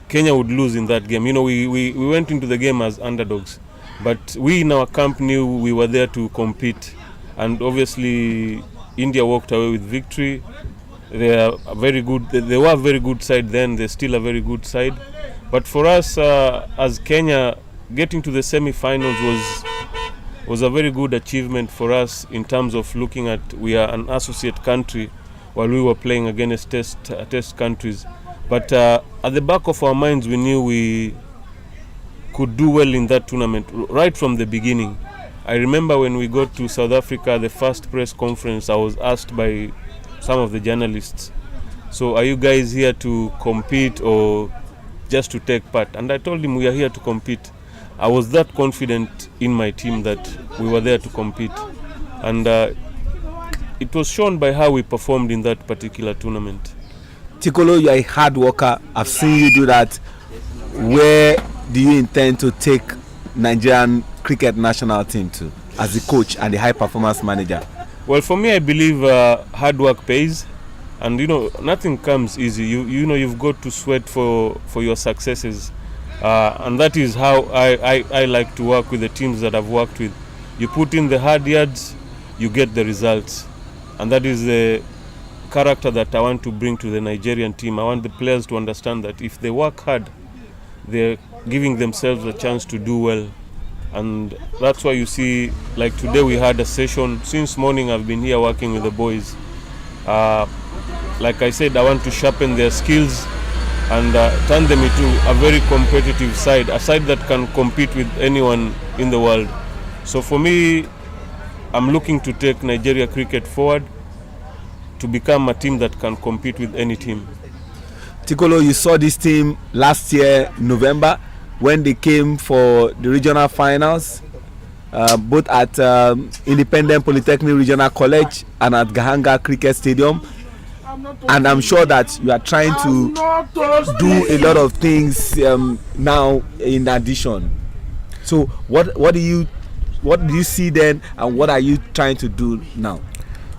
Kenya would lose in that game. We went into the game as underdogs, but we in our camp knew we were there to compete. And obviously, India walked away with victory. They are a very good. They were a very good side then. They're still a very good side. But for us, as Kenya, getting to the semi-finals was a very good achievement for us in terms of looking at we are an associate country while we were playing against test countries. But at the back of our minds, we knew we could do well in that tournament right from the beginning. I remember when we got to South Africa, the first press conference, I was asked by some of the journalists, so are you guys here to compete or just to take part? And I told him we are here to compete. I was that confident in my team that we were there to compete. And it was shown by how we performed in that particular tournament. Tikolo, you are a hard worker. I've seen you do that. Where do you intend to take Nigerian cricket national team to as the coach and the high performance manager? Well, for me, I believe hard work pays, and nothing comes easy. You've got to sweat for your successes, and that is how I like to work with the teams that I've worked with. You put in the hard yards, you get the results, and that is the character that I want to bring to the Nigerian team. I want the players to understand that if they work hard, they're giving themselves a chance to do well. And that's why you see, like today we had a session. Since morning I've been here working with the boys. Like I said, I want to sharpen their skills and turn them into a very competitive side, a side that can compete with anyone in the world. So for me, I'm looking to take Nigeria cricket forward to become a team that can compete with any team. Tikolo, you saw this team last year, November, when they came for the regional finals, both at Independent Polytechnic Regional College and at Gahanga Cricket Stadium. And I'm sure that you are trying to do a lot of things now in addition. So what do you see then, and what are you trying to do now?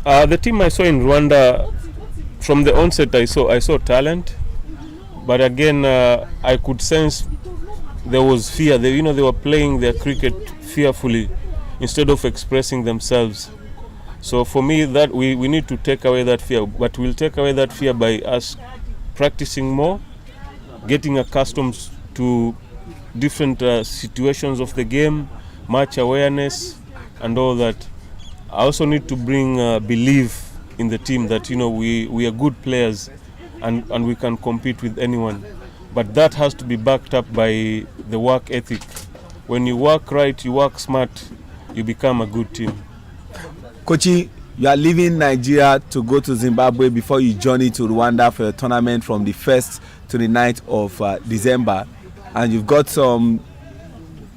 The team I saw in Rwanda, from the onset I saw talent, but again I could sense there was fear. They were playing their cricket fearfully instead of expressing themselves. So for me, that we need to take away that fear, but we'll take away that fear by us practicing more, getting accustomed to different situations of the game, match awareness and all that. I also need to bring belief in the team that we are good players and we can compete with anyone. But that has to be backed up by the work ethic. When you work right, you work smart, you become a good team. Kochi, you are leaving Nigeria to go to Zimbabwe before you journey to Rwanda for a tournament from the 1st to the 9th of December. And you've got some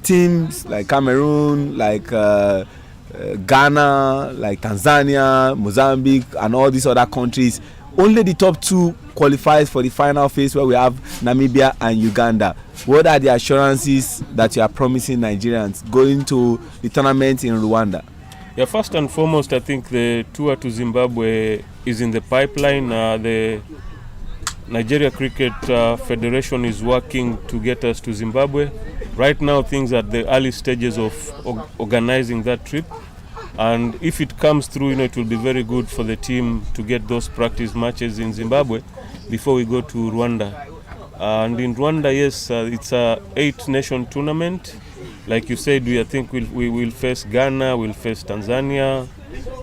teams like Cameroon, like Ghana, like Tanzania, Mozambique, and all these other countries. Only the top 2 qualifies for the final phase, where we have Namibia and Uganda. What are the assurances that you are promising Nigerians going to the tournament in Rwanda? Yeah, first and foremost, I think the tour to Zimbabwe is in the pipeline. The Nigeria Cricket Federation is working to get us to Zimbabwe. Right now, things are at the early stages of organizing that trip. And if it comes through, it will be very good for the team to get those practice matches in Zimbabwe before we go to Rwanda. And in Rwanda, yes, it's a 8-nation tournament. Like you said, I think we will face Ghana, we'll face Tanzania,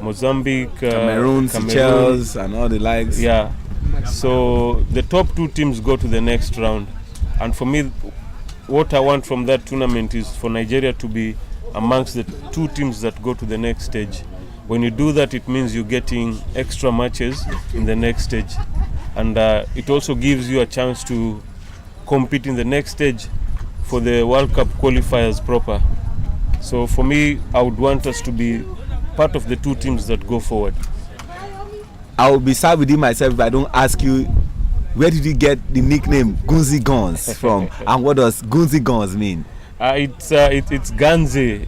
Mozambique, Cameroon, Seychelles, and all the likes. Yeah. So the top 2 teams go to the next round. And for me, what I want from that tournament is for Nigeria to be amongst the 2 teams that go to the next stage. When you do that, it means you're getting extra matches in the next stage. And it also gives you a chance to compete in the next stage for the World Cup qualifiers proper. So for me, I would want us to be part of the 2 teams that go forward. I will be sad within myself if I don't ask you, where did you get the nickname Gunzi Guns from, and what does Gunzi Guns mean? It's Ganzi.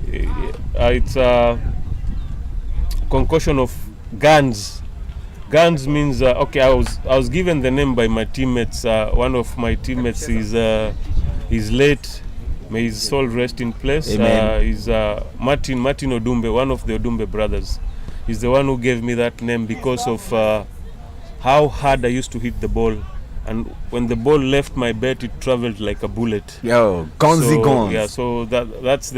It's a concoction of guns. Guns means okay. I was given the name by my teammates. One of my teammates is late. May his soul rest in place. He's Martin Odumbe, one of the Odumbe brothers. He's the one who gave me that name because of how hard I used to hit the ball. And when the ball left my bat, it traveled like a bullet. Yo, Gunzi Guns. Yeah, so that's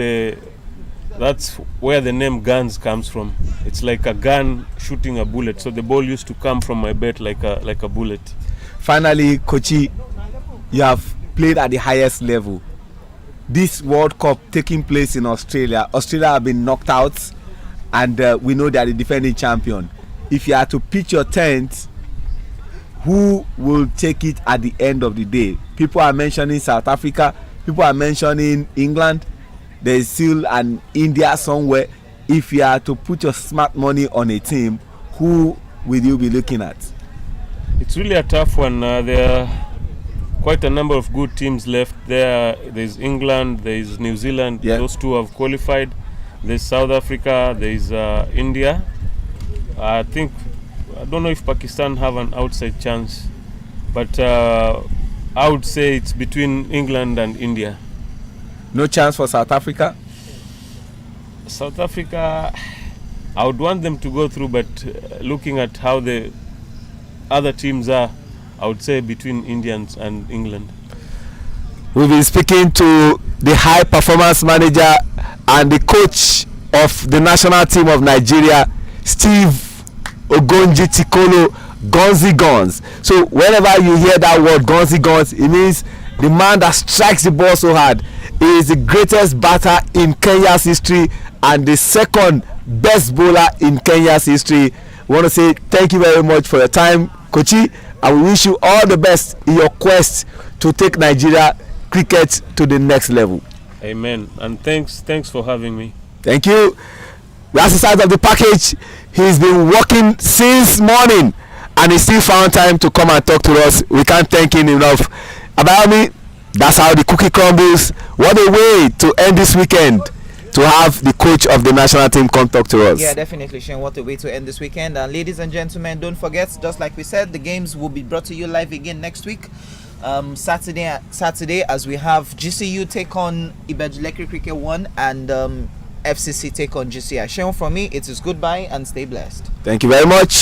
where the name Guns comes from. It's like a gun shooting a bullet. So the ball used to come from my bat like a bullet. Finally, Kochi, you have played at the highest level. This World Cup taking place in Australia. Australia have been knocked out, and we know they are the defending champion. If you had to pitch your tent, who will take it at the end of the day? People are mentioning South Africa. People are mentioning England. There is still an India somewhere. If you are to put your smart money on a team, who will you be looking at? It's really a tough one. There are quite a number of good teams left there. There's England, there's New Zealand. Yeah. Those 2 have qualified. There's South Africa, there's India. I don't know if Pakistan have an outside chance, but I would say it's between England and India. No chance for South Africa? South Africa, I would want them to go through, but looking at how the other teams are, I would say between Indians and England. We'll be speaking to the high performance manager and the coach of the national team of Nigeria, Steve Ogonji Tikolo, Gunzi Guns. So whenever you hear that word Gunzi Guns, it means the man that strikes the ball so hard. He is the greatest batter in Kenya's history and the second best bowler in Kenya's history. We want to say thank you very much for your time, Kochi, and we wish you all the best in your quest to take Nigeria cricket to the next level. Amen. And thanks for having me. Thank you. That's the side of the package. He's been working since morning and he still found time to come and talk to us. We can't thank him enough. Abayomi, that's how the cookie crumbles. What a way to end this weekend, to have the coach of the national team come talk to us. Yeah, definitely, Shane. What a way to end this weekend. And ladies and gentlemen, don't forget, just like we said, the games will be brought to you live again next week. Saturday, as we have GCU take on Ibejulekri Cricket 1 and FCC take on GCI. Shane, from me, it is goodbye and stay blessed. Thank you very much.